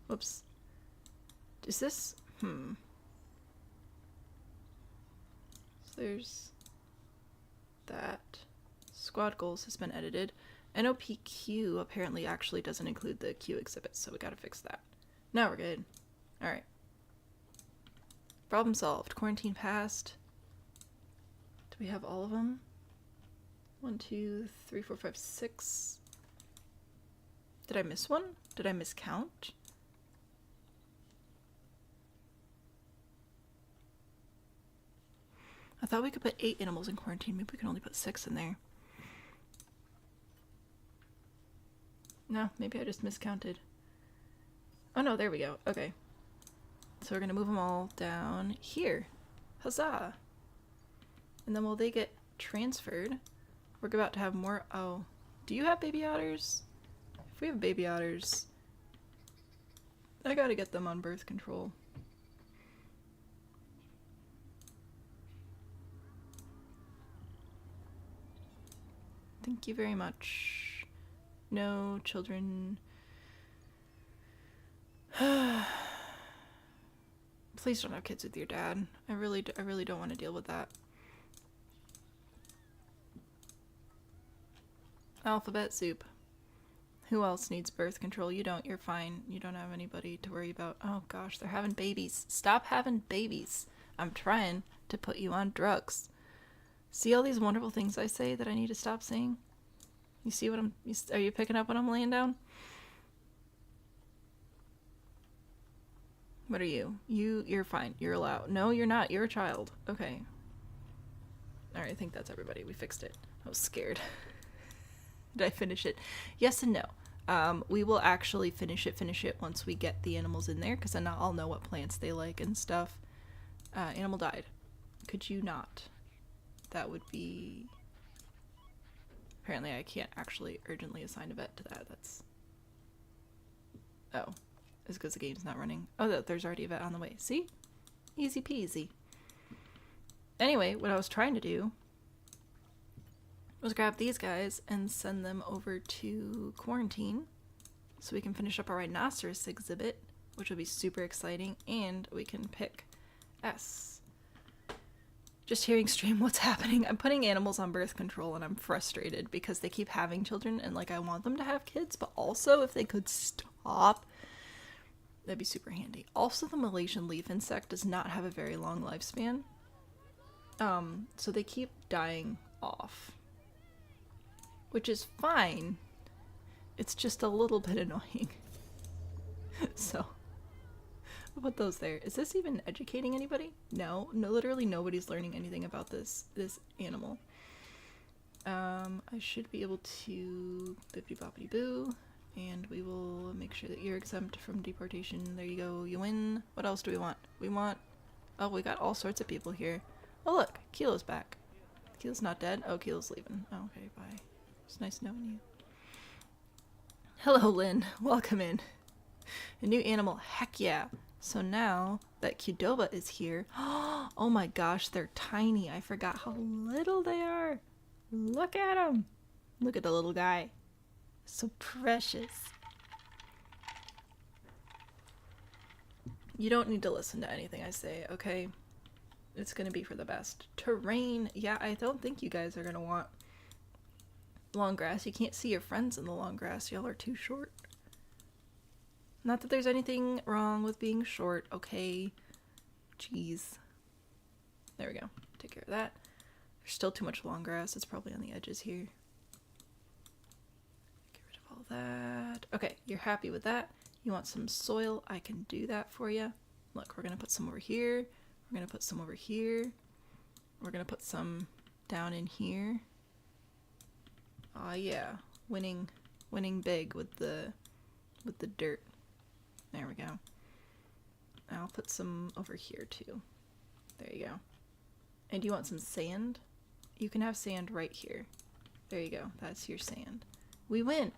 Whoops. Is this... So there's that. Squad goals has been edited. NOPQ apparently actually doesn't include the Q exhibits, so we gotta fix that. Now we're good. Alright. Problem solved. Quarantine passed. Do we have all of them? 1, 2, 3, 4, 5, 6. Did I miss one? Did I miscount? I thought we could put 8 animals in quarantine. Maybe we can only put 6 in there. No, maybe I just miscounted. Oh no, there we go. Okay. So we're gonna move them all down here. Huzzah! And then while they get transferred, we're about to have more. Oh, do you have baby otters? If we have baby otters, I gotta get them on birth control. Thank you very much. No children. Please don't have kids with your dad. I really don't want to deal with that. Alphabet soup. Who else needs birth control? You don't. You're fine. You don't have anybody to worry about. Oh gosh, they're having babies. Stop having babies. I'm trying to put you on drugs. See all these wonderful things I say that I need to stop saying? You see what are you picking up what I'm laying down? What are you? You're fine. You're allowed. No, you're not. You're a child. Okay. Alright, I think that's everybody. We fixed it. I was scared. Did I finish it? Yes and no. We will actually finish it once we get the animals in there, because then I'll know what plants they like and stuff. Animal died. Could you not? That would be... Apparently I can't actually urgently assign a vet to that. That's... Oh. It's because the game's not running. Oh, there's already a vet on the way. See? Easy peasy. Anyway, what I was trying to do was grab these guys and send them over to quarantine so we can finish up our Rhinoceros exhibit, which will be super exciting, and we can pick S. Just hearing stream what's happening. I'm putting animals on birth control and I'm frustrated because they keep having children and like I want them to have kids, but also if they could stop, that'd be super handy. Also, the Malaysian leaf insect does not have a very long lifespan. So they keep dying off. Which is fine. It's just a little bit annoying. So, I'll put those there. Is this even educating anybody? No, literally nobody's learning anything about this animal. I should be able to bippity boppity boo. And we will make sure that you're exempt from deportation. There you go. You win. What else do we want? We want... Oh, we got all sorts of people here. Oh, look. Kilo's back. Kilo's not dead. Oh, Kilo's leaving. Oh, okay, bye. It's nice knowing you. Hello, Lynn. Welcome in. A new animal. Heck yeah. So now that Qdoba is here... Oh my gosh, they're tiny. I forgot how little they are. Look at them. Look at the little guy. So precious. You don't need to listen to anything I say, okay? It's gonna be for the best. Terrain. Yeah, I don't think you guys are gonna want long grass. You can't see your friends in the long grass. Y'all are too short. Not that there's anything wrong with being short, okay? Jeez. There we go. Take care of that. There's still too much long grass. It's probably on the edges here. All that. Okay, you're happy with that. You want some soil? I can do that for you. Look, we're gonna put some over here. We're gonna put some over here. We're gonna put some down in here. Ah, yeah, winning big with the dirt. There we go. I'll put some over here too. There you go. And you want some sand? You can have sand right here. There you go. That's your sand. We win.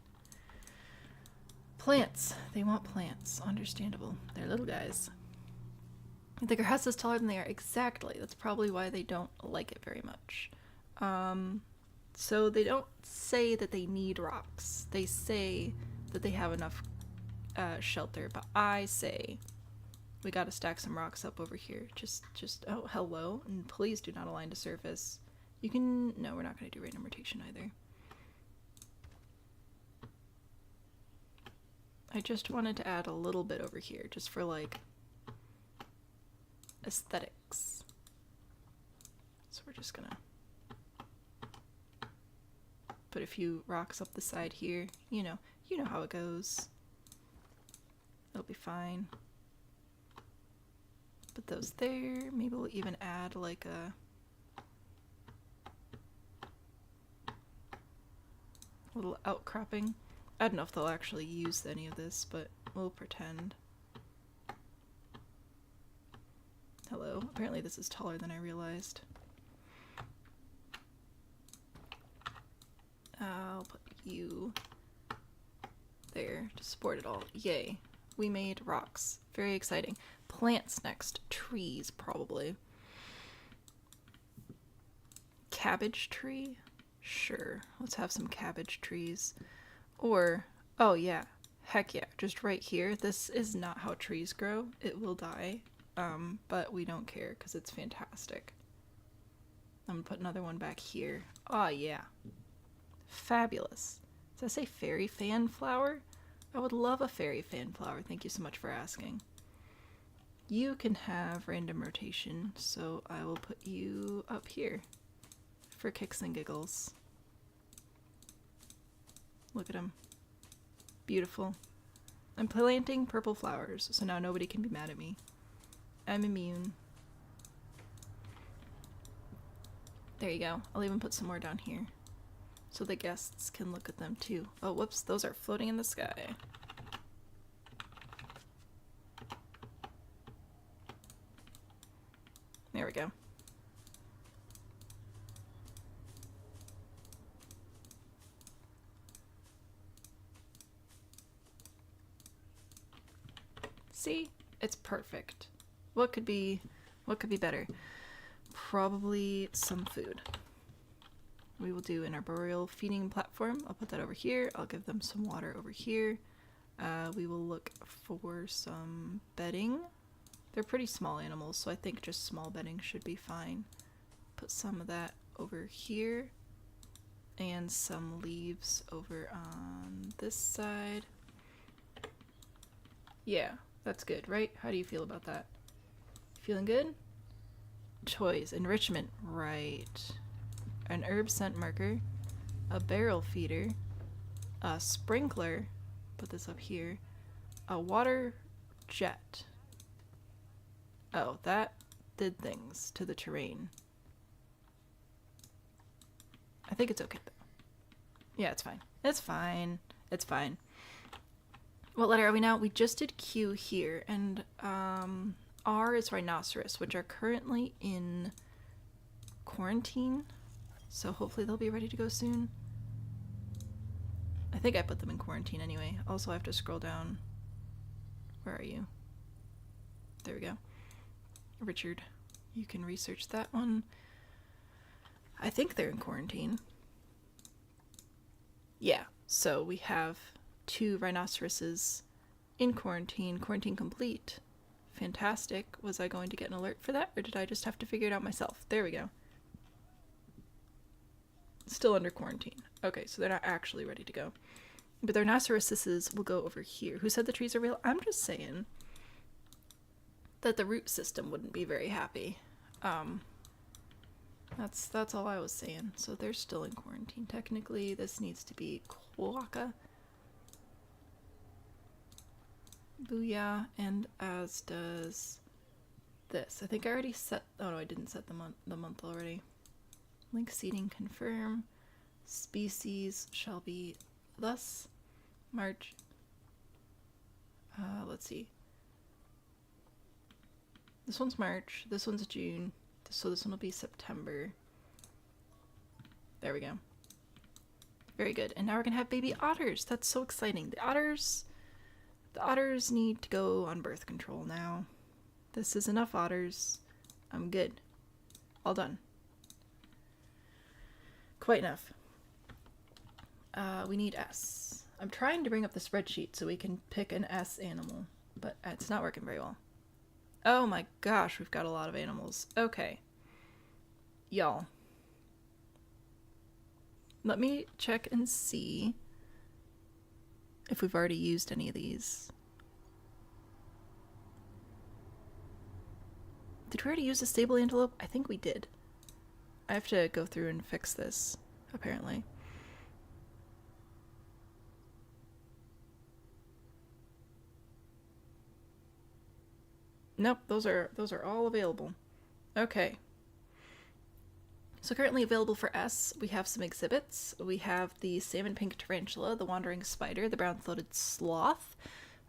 Plants. They want plants. Understandable. They're little guys. The grass is taller than they are. Exactly. That's probably why they don't like it very much. So they don't say that they need rocks. They say that they have enough shelter. But I say we gotta stack some rocks up over here. Just, oh, hello. And please do not align to surface. You can, no, we're not gonna do random rotation either. I just wanted to add a little bit over here, just for, like, aesthetics. So we're just gonna Put a few rocks up the side here. You know how it goes. It'll be fine. Put those there. Maybe we'll even add like a little outcropping. I don't know if they'll actually use any of this, but we'll pretend. Hello. Apparently this is taller than I realized. I'll put you there to support it all. Yay. We made rocks. Very exciting. Plants next. Trees, probably. Cabbage tree? Sure. Let's have some cabbage trees. Or, oh yeah. Heck yeah. Just right here. This is not how trees grow. It will die. But we don't care because it's fantastic. I'm gonna put another one back here. Oh yeah. Fabulous. Does that say fairy fan flower? I would love a fairy fan flower. Thank you so much for asking. You can have random rotation, so I will put you up here for kicks and giggles. Look at them. Beautiful. I'm planting purple flowers, so now nobody can be mad at me. I'm immune. There you go. I'll even put some more down here so the guests can look at them too. Oh, whoops, those are floating in the sky. There we go. See? It's perfect. What could be better? Probably some food. We will do an arboreal feeding platform. I'll put that over here. I'll give them some water over here. We will look for some bedding. They're pretty small animals, so I think just small bedding should be fine. Put some of that over here. And some leaves over on this side. Yeah, that's good, right? How do you feel about that? Feeling good? Toys, enrichment, right. An herb scent marker, a barrel feeder, a sprinkler, put this up here, a water jet. Oh, that did things to the terrain. I think it's okay though. Yeah, it's fine. It's fine. It's fine. What letter are we now? We just did Q here, and R is Rhinoceros, which are currently in quarantine. So hopefully they'll be ready to go soon. I think I put them in quarantine anyway. Also, I have to scroll down. Where are you? There we go. Richard, you can research that one. I think they're in quarantine. Yeah, so we have 2 rhinoceroses in quarantine. Quarantine complete. Fantastic. Was I going to get an alert for that, or did I just have to figure it out myself? There we go. Still under quarantine. Okay, so they're not actually ready to go. But the rhinoceroses will go over here. Who said the trees are real? I'm just saying that the root system wouldn't be very happy. That's all I was saying. So they're still in quarantine. Technically, this needs to be Quokka. Booyah, and as does this. I think I already set... Oh no, I didn't set the month already. Link seeding confirm. Species shall be thus. March. Let's see. This one's March. This one's June. So this one will be September. There we go. Very good. And now we're gonna have baby otters. That's so exciting. The otters need to go on birth control now. This is enough otters. I'm good. All done. Quite enough. We need S. I'm trying to bring up the spreadsheet so we can pick an S animal, but it's not working very well. Oh my gosh, we've got a lot of animals. Okay. Y'all. Let me check and see if we've already used any of these. Did we already use a stable antelope? I think we did. I have to go through and fix this, apparently. Nope, those are all available. Okay. So currently available for S, we have some exhibits. We have the salmon pink tarantula, the wandering spider, the brown throated sloth,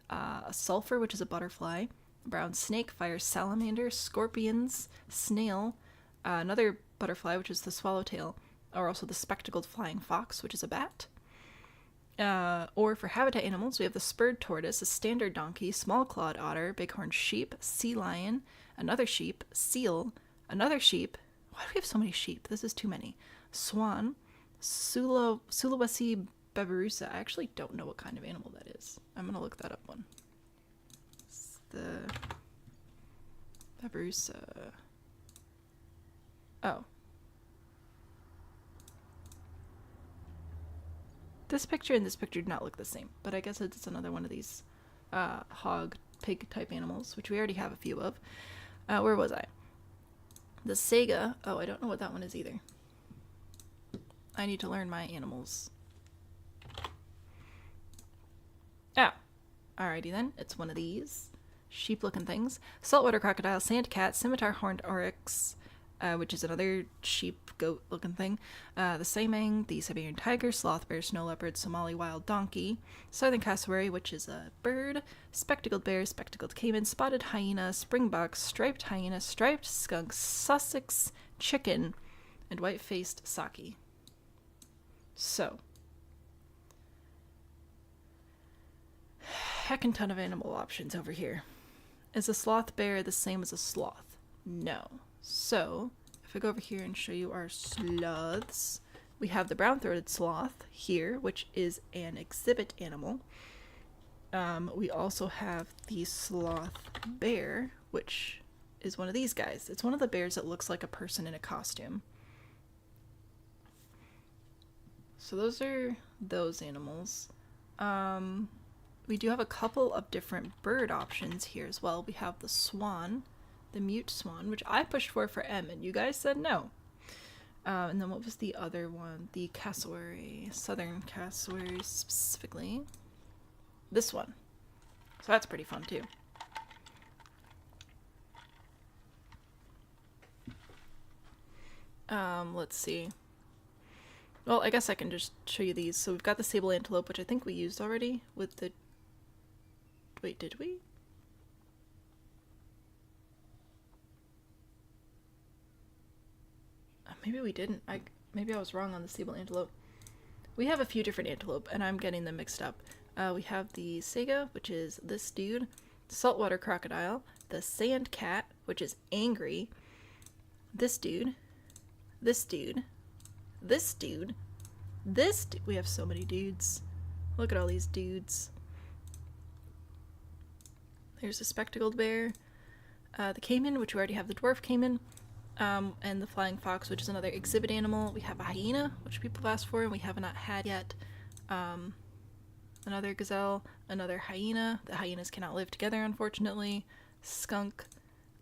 a sulfur, which is a butterfly, a brown snake, fire salamander, scorpions, snail, another butterfly, which is the swallowtail, or also the spectacled flying fox, which is a bat. Or for habitat animals, we have the spurred tortoise, a standard donkey, small clawed otter, bighorn sheep, sea lion, another sheep, seal, another sheep. Why do we have so many sheep? This is too many. Swan, Sulawesi babirusa. I actually don't know what kind of animal that is. I'm gonna look that up one. It's the babirusa. Oh. This picture and this picture do not look the same, but I guess it's another one of these hog, pig type animals, which we already have a few of. Where was I? The Sega. Oh, I don't know what that one is either. I need to learn my animals. Oh. Alrighty then. It's one of these sheep-looking things. Saltwater crocodile, sand cat, scimitar horned oryx, which is another sheep goat-looking thing. The Saimang, the Siberian tiger, sloth bear, snow leopard, Somali wild donkey, southern cassowary, which is a bird, spectacled bear, spectacled caiman, spotted hyena, springbok, striped hyena, striped skunk, Sussex chicken, and white-faced saki. So, heckin' ton of animal options over here. Is a sloth bear the same as a sloth? No. So, if I go over here and show you our sloths, we have the brown-throated sloth here, which is an exhibit animal. We also have the sloth bear, which is one of these guys. It's one of the bears that looks like a person in a costume. So those are those animals. We do have a couple of different bird options here as well. We have the swan, the mute swan, which I pushed for M, and you guys said no. And then what was the other one? The cassowary, southern cassowary specifically. This one. So that's pretty fun too. Let's see. Well, I guess I can just show you these. So we've got the sable antelope, which I think we used already with the... Wait, did we? Maybe we didn't. Maybe I was wrong on the sable antelope. We have a few different antelope, and I'm getting them mixed up. We have the sega, which is this dude, saltwater crocodile, the sand cat, which is angry, this dude, this dude, this dude, this dude. We have so many dudes. Look at all these dudes. There's a spectacled bear, the caiman, which we already have the dwarf caiman, and the flying fox, which is another exhibit animal. We have a hyena, which people have asked for, and we have not had yet. Another gazelle, another hyena. The hyenas cannot live together, unfortunately. Skunk,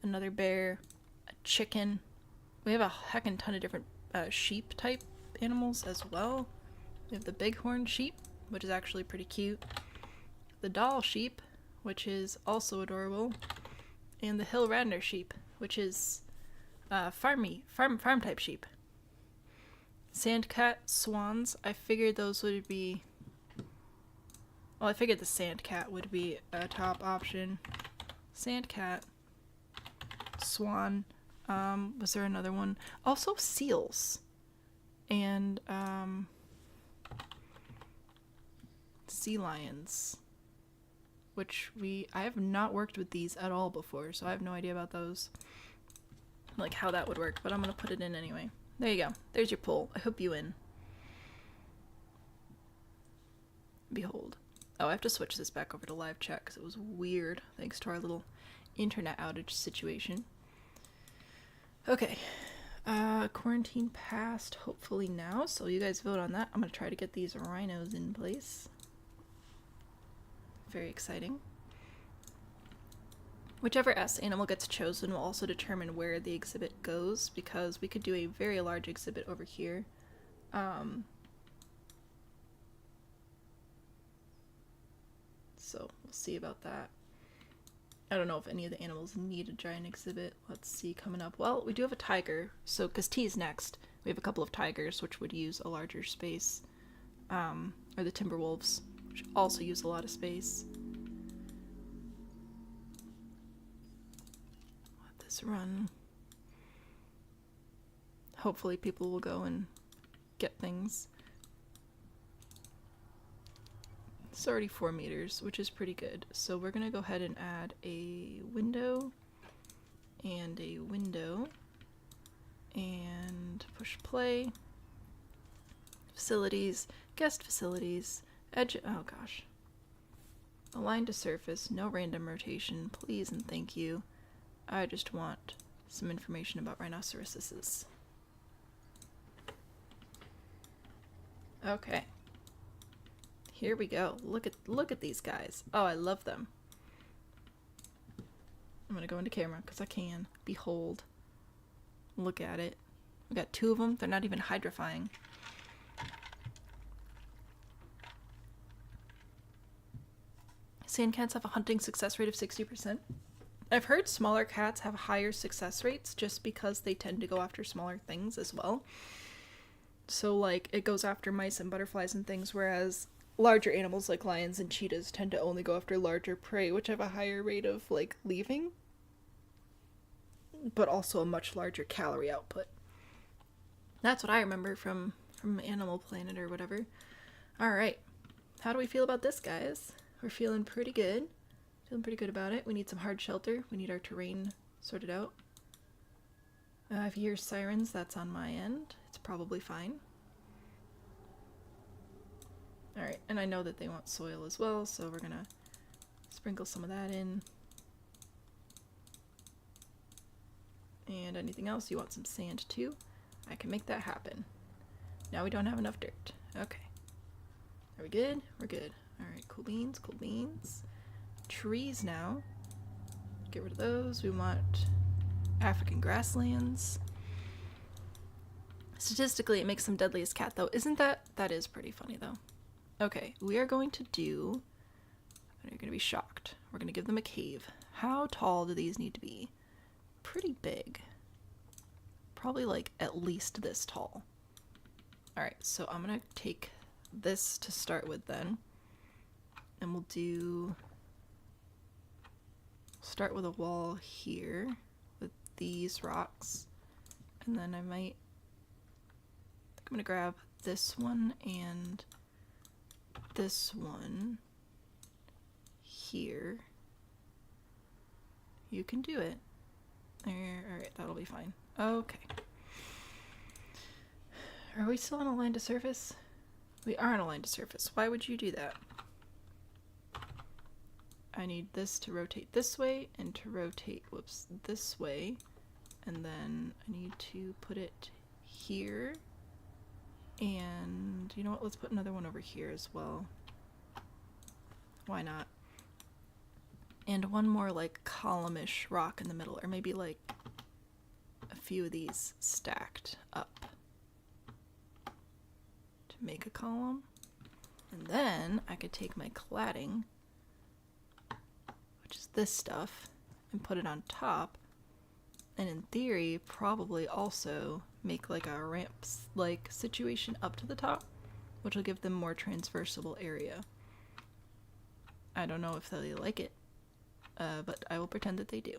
another bear, a chicken. We have a heckin' ton of different sheep type animals as well. We have the bighorn sheep, which is actually pretty cute. The doll sheep, which is also adorable. And the hill Radnor sheep, which is farm type sheep. Sand cat, swans. I figured those would be... Well, I figured the sand cat would be a top option. Sand cat, swan. Was there another one? Also seals. And sea lions. Which I have not worked with these at all before, so I have no idea about those. Like how that would work, but I'm gonna put it in anyway. There you go. There's your poll. I hope you win. Behold. Oh, I have to switch this back over to live chat because it was weird thanks to our little internet outage situation. Okay. Quarantine passed hopefully now, so you guys vote on that. I'm gonna try to get these rhinos in place. Very exciting. Whichever S animal gets chosen will also determine where the exhibit goes, because we could do a very large exhibit over here. So we'll see about that. I don't know if any of the animals need a giant exhibit. Let's see, coming up. Well, we do have a tiger, so because T's next. We have a couple of tigers, which would use a larger space. Or the timber wolves, which also use a lot of space. Let this run. Hopefully people will go and get things. It's already 4 meters, which is pretty good. So we're gonna go ahead and add a window and a window and push play. Facilities, guest facilities, edge, oh gosh. Align to surface, no random rotation, please and thank you. I just want some information about rhinoceroses. Okay. Here we go. Look at these guys. Oh, I love them. I'm gonna go into camera because I can. Behold. Look at it. We got 2 of them. They're not even hydrifying. Sand cats have a hunting success rate of 60%. I've heard smaller cats have higher success rates just because they tend to go after smaller things as well. So like it goes after mice and butterflies and things, whereas larger animals like lions and cheetahs tend to only go after larger prey, which have a higher rate of like leaving, but also a much larger calorie output. That's what I remember from Animal Planet or whatever. All right, how do we feel about this, guys? We're feeling pretty good. Feeling pretty good about it. We need some hard shelter. We need our terrain sorted out. If you hear sirens, that's on my end. It's probably fine. Alright, and I know that they want soil as well, so we're gonna sprinkle some of that in. And anything else? You want some sand too? I can make that happen. Now we don't have enough dirt. Okay. Are we good? We're good. Alright, cool beans, cool beans. Trees now. Get rid of those. We want African grasslands. Statistically, it makes them deadliest cat, though. Isn't that? That is pretty funny, though. Okay, we are going to do... You're going to be shocked. We're going to give them a cave. How tall do these need to be? Pretty big. Probably, like, at least this tall. Alright, so I'm going to take this to start with, then. And we'll do... Start with a wall here with these rocks. And then I might... I'm going to grab this one and this one here. You can do it. There, alright, that'll be fine. Okay. Are we still on a line to surface? We are on a line to surface. Why would you do that? I need this to rotate this way and to rotate, whoops, this way. And then I need to put it here. And you know what? Let's put another one over here as well. Why not? And one more like column-ish rock in the middle, or maybe like a few of these stacked up to make a column. And then I could take my cladding, which is this stuff, and put it on top. And in theory, probably also make like a ramps like situation up to the top, which will give them more transversable area. I don't know if they like it, but I will pretend that they do.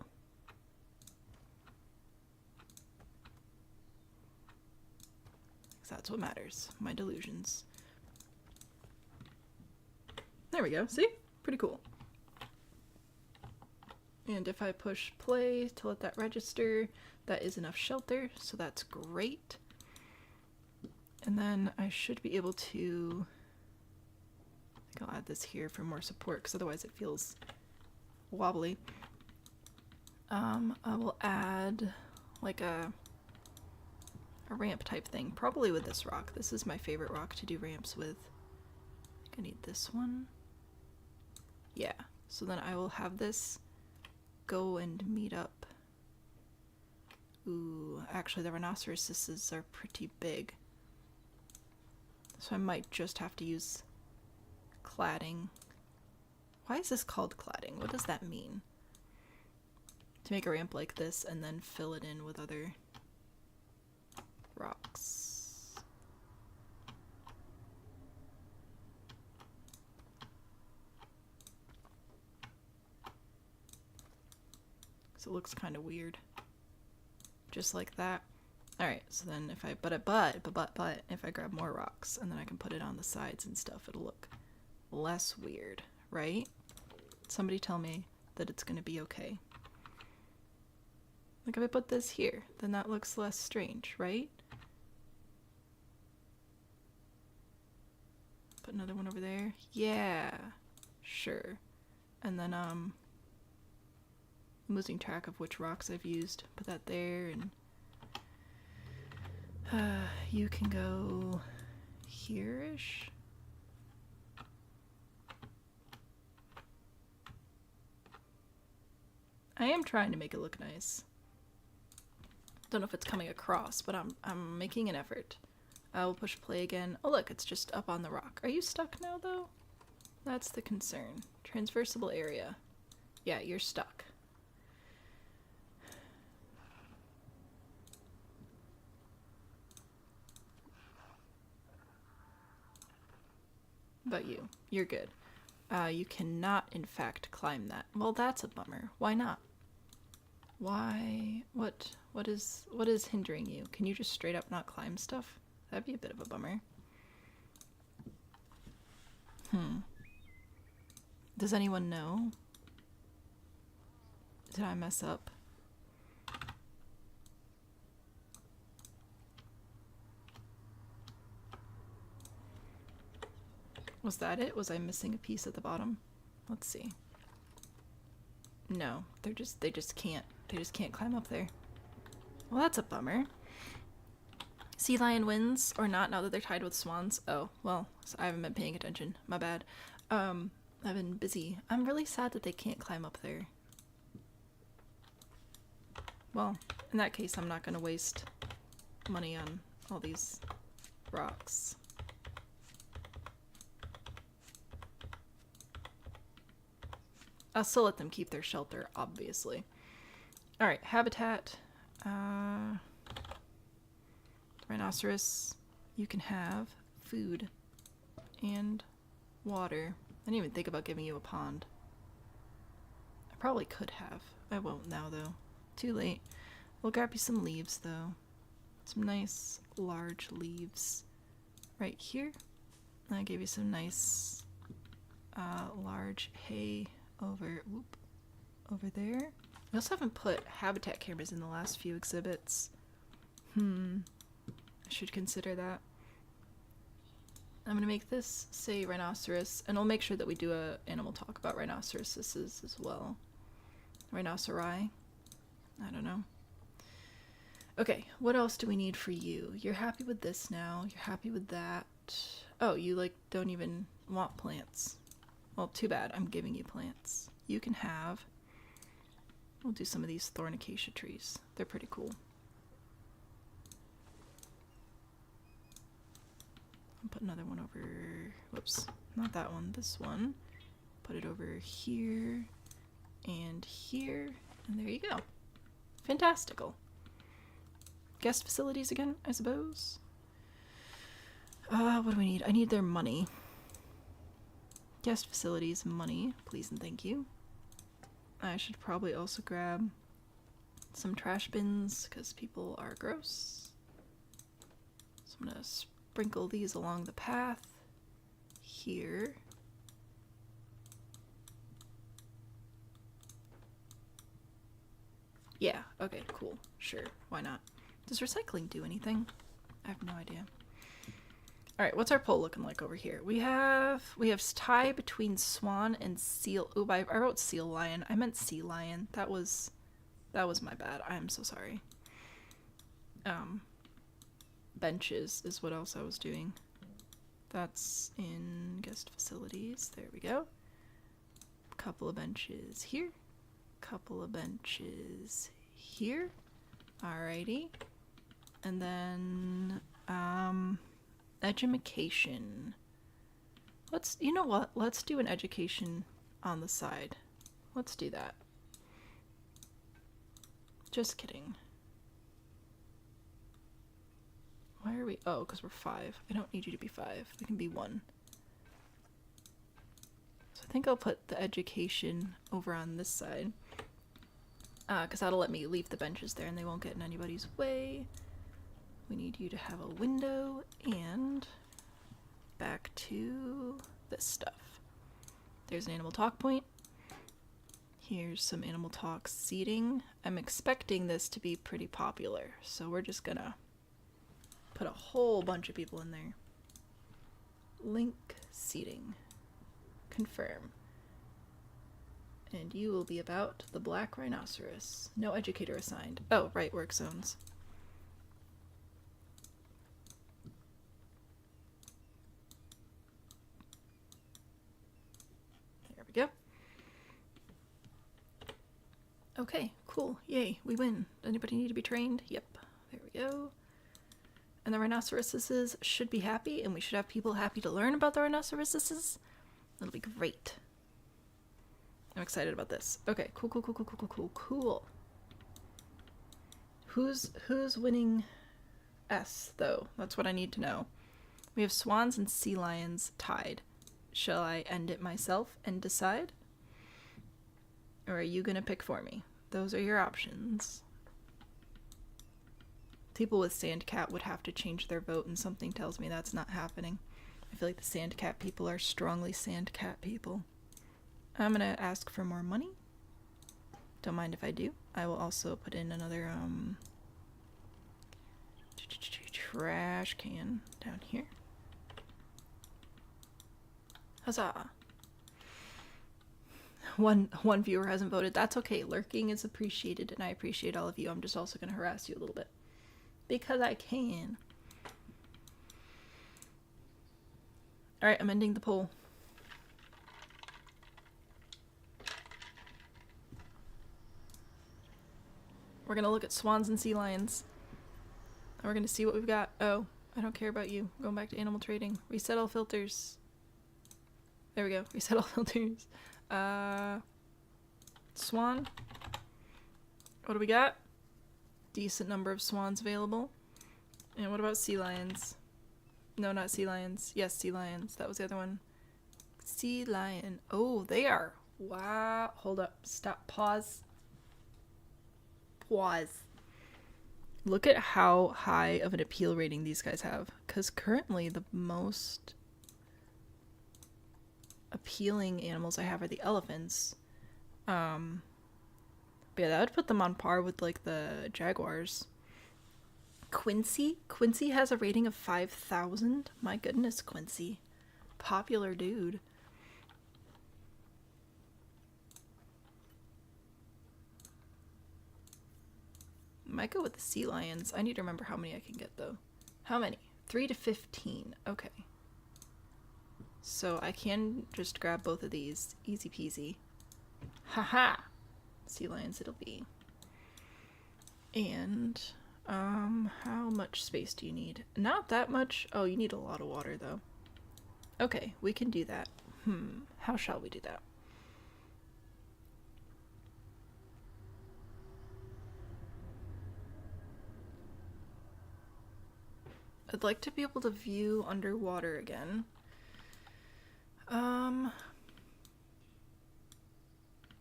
'Cause that's what matters. My delusions. There we go. See? Pretty cool. And if I push play to let that register, that is enough shelter, so that's great. And then I should be able to... I think I'll add this here for more support, because otherwise it feels wobbly. I will add like a ramp type thing, probably with this rock. This is my favorite rock to do ramps with. I think I need this one. Yeah, so then I will have this go and meet up. Ooh, actually the rhinoceroses are pretty big. So I might just have to use cladding. Why is this called cladding? What does that mean? to make a ramp like this and then fill it in with other rocks. So it looks kind of weird. Just like that. Alright, so then if I, but if I grab more rocks and then I can put it on the sides and stuff, it'll look less weird, right? Somebody tell me that it's gonna be okay. Like if I put this here, then that looks less strange, right? Put another one over there. Yeah, sure. And then, I'm losing track of which rocks I've used. Put that there, and you can go here-ish. I am trying to make it look nice. Don't know if it's coming across, but I'm making an effort. I will push play again. Oh look, it's just up on the rock. Are you stuck now though? That's the concern. Transversable area. Yeah, you're stuck. But you're good. You cannot, in fact, climb that. Well, that's a bummer. Why not? Why? What is hindering you? Can you just straight up not climb stuff? That'd be a bit of a bummer. Does anyone know? Did I mess up? Was that it? Was I missing a piece at the bottom? Let's see. No, they just can't climb up there. Well, that's a bummer. Sea lion wins or not now that they're tied with swans? Oh, well, so I haven't been paying attention. My bad. I've been busy. I'm really sad that they can't climb up there. Well, in that case, I'm not gonna waste money on all these rocks. I'll still let them keep their shelter, obviously. Alright, habitat. Rhinoceros, you can have food and water. I didn't even think about giving you a pond. I probably could have. I won't now, though. Too late. We'll grab you some leaves, though. Some nice, large leaves. Right here. And I gave you some nice, large hay over there. We also haven't put habitat cameras in the last few exhibits. I should consider that. I'm gonna make this say rhinoceros, and I'll make sure that we do a animal talk about rhinoceroses as well. Rhinoceri. I don't know. Okay, what else do we need for you? You're happy with this now. You're happy with that. Oh, you like don't even want plants. Well, too bad. I'm giving you plants. You can have... We'll do some of these thorn acacia trees. They're pretty cool. I'll put another one over... Whoops. Not that one. This one. Put it over here. And here. And there you go. Fantastical. Guest facilities again, I suppose? What do we need? I need their money. Guest facilities, money, please and thank you. I should probably also grab some trash bins because people are gross. So I'm gonna sprinkle these along the path here. Yeah, okay, cool. Sure, why not? Does recycling do anything? I have no idea. Alright, what's our poll looking like over here? We have tie between swan and seal. Ooh, I wrote seal lion. I meant sea lion. That was my bad. I am so sorry. Benches is what else I was doing. That's in guest facilities. There we go. Couple of benches here. Couple of benches here. Alrighty. And then, education. You know what? Let's do an education on the side. Let's do that. Just kidding. Why are we? Oh, because we're 5. I don't need you to be 5. We can be 1. So I think I'll put the education over on this side. Because that'll let me leave the benches there and they won't get in anybody's way. We need you to have a window and back to this stuff. There's an animal talk point. Here's some animal talk seating. I'm expecting this to be pretty popular, so we're just gonna put a whole bunch of people in there. Link seating. Confirm. And you will be about the black rhinoceros. No educator assigned. Oh, right, work zones. There we go. Okay, cool. Yay, we win. Anybody need to be trained? Yep. There we go. And the rhinoceroses should be happy, and we should have people happy to learn about the rhinoceroses. That'll be great. I'm excited about this. Okay, cool. Who's winning S, though? That's what I need to know. We have swans and sea lions tied. Shall I end it myself and decide? Or are you gonna pick for me? Those are your options. People with Sandcat would have to change their vote, and something tells me that's not happening. I feel like the Sandcat people are strongly Sandcat people. I'm gonna ask for more money. Don't mind if I do. I will also put in another trash can down here. Huzzah! One viewer hasn't voted. That's okay. Lurking is appreciated, and I appreciate all of you. I'm just also gonna harass you a little bit because I can. All right, I'm ending the poll. We're gonna look at swans and sea lions. And we're gonna see what we've got. Oh, I don't care about you. Going back to animal trading. Reset all filters. There we go. Reset all filters. Swan. What do we got? Decent number of swans available. And what about sea lions? No, not sea lions. Yes, sea lions. That was the other one. Sea lion. Oh, they are. Wow. Hold up. Stop. Pause. Look at how high of an appeal rating these guys have. Because currently the most appealing animals I have are the elephants. But yeah, that would put them on par with like the jaguars. Quincy has a rating of 5,000. My goodness, Quincy. Popular dude. Might go with the sea lions. I need to remember how many I can get though. How many? 3 to 15. Okay. So I can just grab both of these. Easy peasy. Haha! Sea lions it'll be. And, how much space do you need? Not that much. Oh, you need a lot of water though. Okay, we can do that. How shall we do that? I'd like to be able to view underwater again.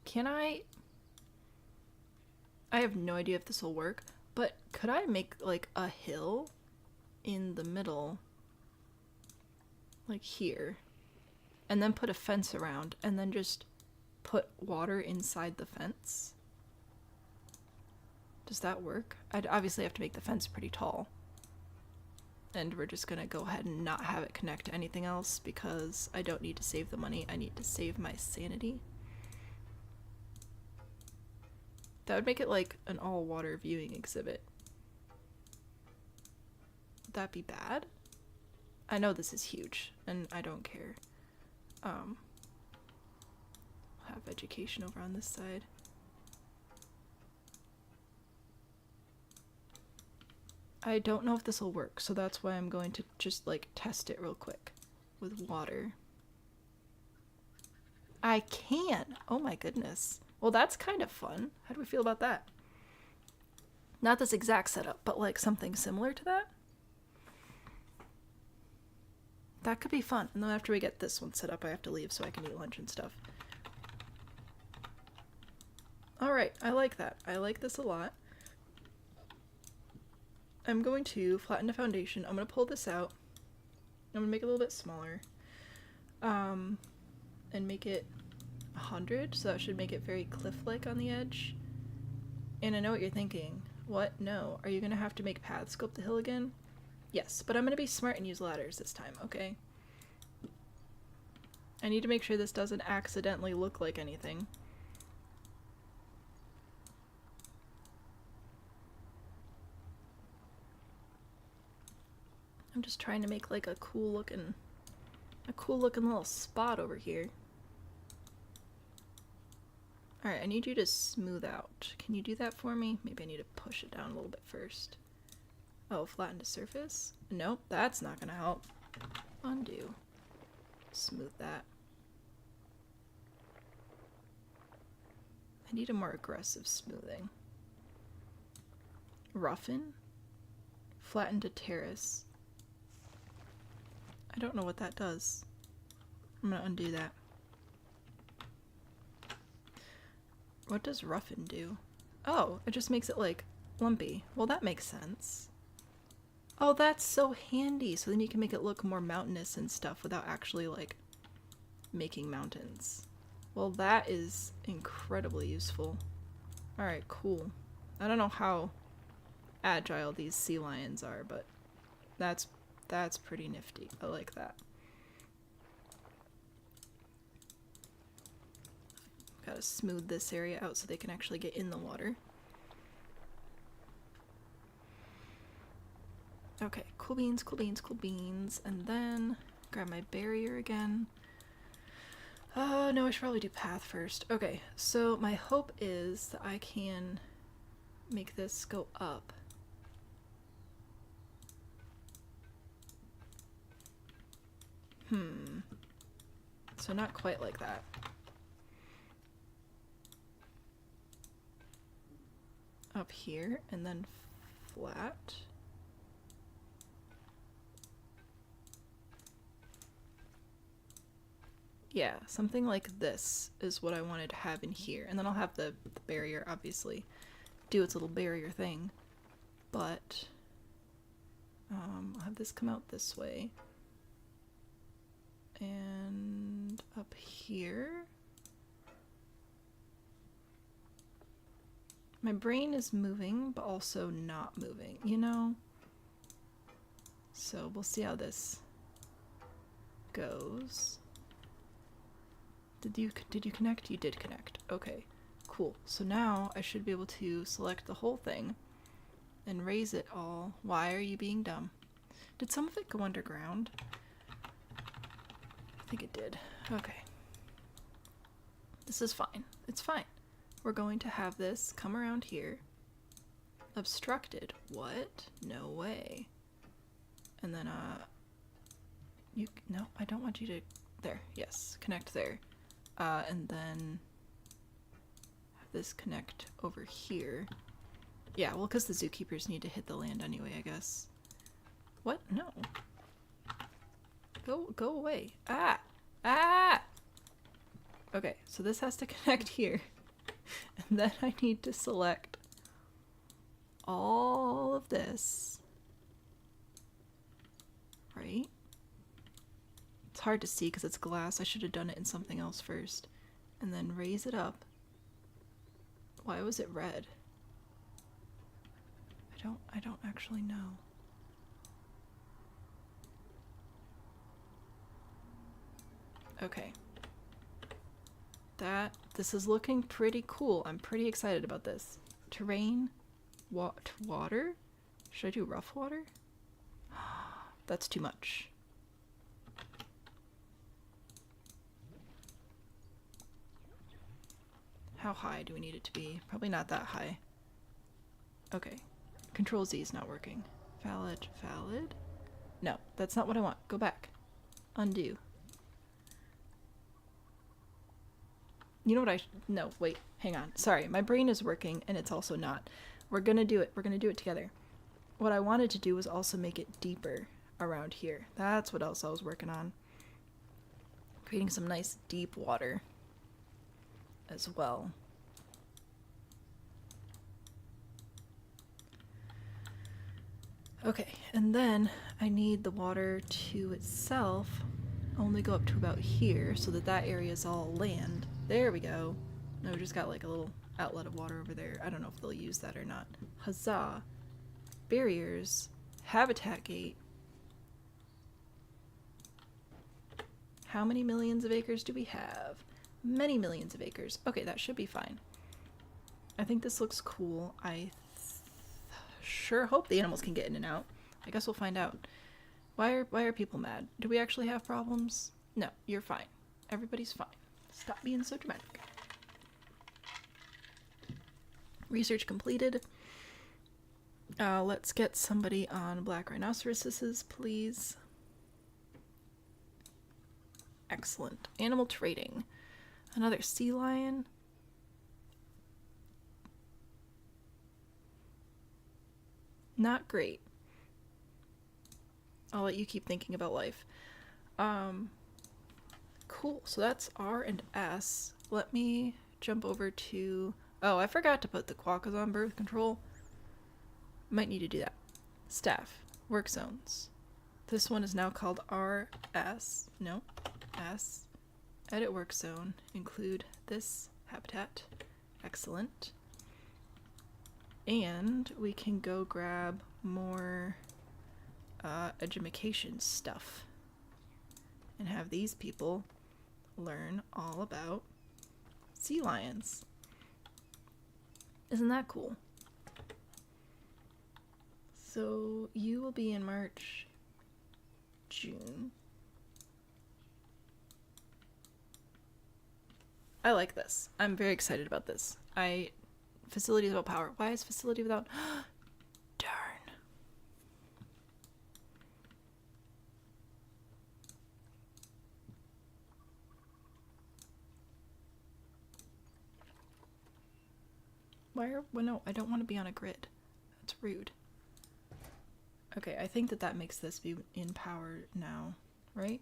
Can I have no idea if this will work, but could I make like a hill in the middle, like here, and then put a fence around, and then just put water inside the fence? Does that work? I'd obviously have to make the fence pretty tall. And we're just gonna go ahead and not have it connect to anything else because I don't need to save the money. I need to save my sanity. That would make it like an all-water viewing exhibit. Would that be bad? I know this is huge, and I don't care. Have education over on this side. I don't know if this will work, so that's why I'm going to just like test it real quick with water. I can! Oh my goodness. Well, that's kind of fun. How do we feel about that? Not this exact setup, but like something similar to that. That could be fun. And then after we get this one set up, I have to leave so I can eat lunch and stuff. Alright, I like that. I like this a lot. I'm going to flatten the foundation. I'm going to pull this out. I'm going to make it a little bit smaller. And make it 100, so that should make it very cliff-like on the edge. And I know what you're thinking. What? No. Are you going to have to make paths go up the hill again? Yes, but I'm going to be smart and use ladders this time, okay? I need to make sure this doesn't accidentally look like anything. I'm just trying to make like a cool looking little spot over here. Alright, I need you to smooth out. Can you do that for me? Maybe I need to push it down a little bit first. Oh, flatten the surface? Nope, that's not gonna help. Undo. Smooth that. I need a more aggressive smoothing. Roughen? Flatten to terrace. I don't know what that does. I'm gonna undo that. What does roughen do? Oh, it just makes it like lumpy. Well, that makes sense. Oh, that's so handy. So then you can make it look more mountainous and stuff without actually like making mountains. Well, that is incredibly useful. Alright, cool. I don't know how agile these sea lions are, but that's pretty nifty. I like that. Gotta smooth this area out so they can actually get in the water. Okay, cool beans, cool beans, cool beans. And then grab my barrier again. Oh, no, I should probably do path first. Okay, so my hope is that I can make this go up. So not quite like that. Up here, and then flat. Yeah, something like this is what I wanted to have in here. And then I'll have the barrier, obviously, do its little barrier thing. But I'll have this come out this way. And up here. My brain is moving, but also not moving, you know? So we'll see how this goes. Did you connect? You did connect. Okay, cool. So now I should be able to select the whole thing and raise it all. Why are you being dumb? Did some of it go underground? I think it did. Okay. This is fine. It's fine. We're going to have this come around here. Obstructed. What? No way. And then, no, I don't want you to, there, yes, connect there. And then have this connect over here. Yeah, well, because the zookeepers need to hit the land anyway, I guess. What? No. Go away. Ah! Ah! Okay, so this has to connect here. And then I need to select all of this. Right? It's hard to see because it's glass. I should have done it in something else first. And then raise it up. Why was it red? I don't actually know. Okay. This is looking pretty cool. I'm pretty excited about this. Terrain, water? Should I do rough water? That's too much. How high do we need it to be? Probably not that high. Okay. Control Z is not working. Valid. No, that's not what I want. Go back. Undo. You know what no, wait, hang on. Sorry, my brain is working and it's also not. We're gonna do it. We're gonna do it together. What I wanted to do was also make it deeper around here. That's what else I was working on. Creating some nice deep water as well. Okay, and then I need the water to itself only go up to about here so that that area is all land. There we go. No, we just got like a little outlet of water over there. I don't know if they'll use that or not. Huzzah. Barriers. Habitat gate. How many millions of acres do we have? Many millions of acres. Okay, that should be fine. I think this looks cool. I sure hope the animals can get in and out. I guess we'll find out. Why are people mad? Do we actually have problems? No, you're fine. Everybody's fine. Stop being so dramatic. Research completed. Let's get somebody on black rhinoceroses, please. Excellent. Animal trading. Another sea lion. Not great. I'll let you keep thinking about life. Cool. So that's R and S. Let me jump over to... Oh, I forgot to put the quokkas on birth control. Might need to do that. Staff. Work zones. This one is now called RS. No. S. Edit work zone. Include this habitat. Excellent. And we can go grab more edumacation stuff and have these people learn all about sea lions. Isn't that cool? So you will be in March, June. I like this. I'm very excited about this. Facilities without power. Why is facility without... Darn. Well, no, I don't want to be on a grid. That's rude. Okay, I think that makes this be in power now, right?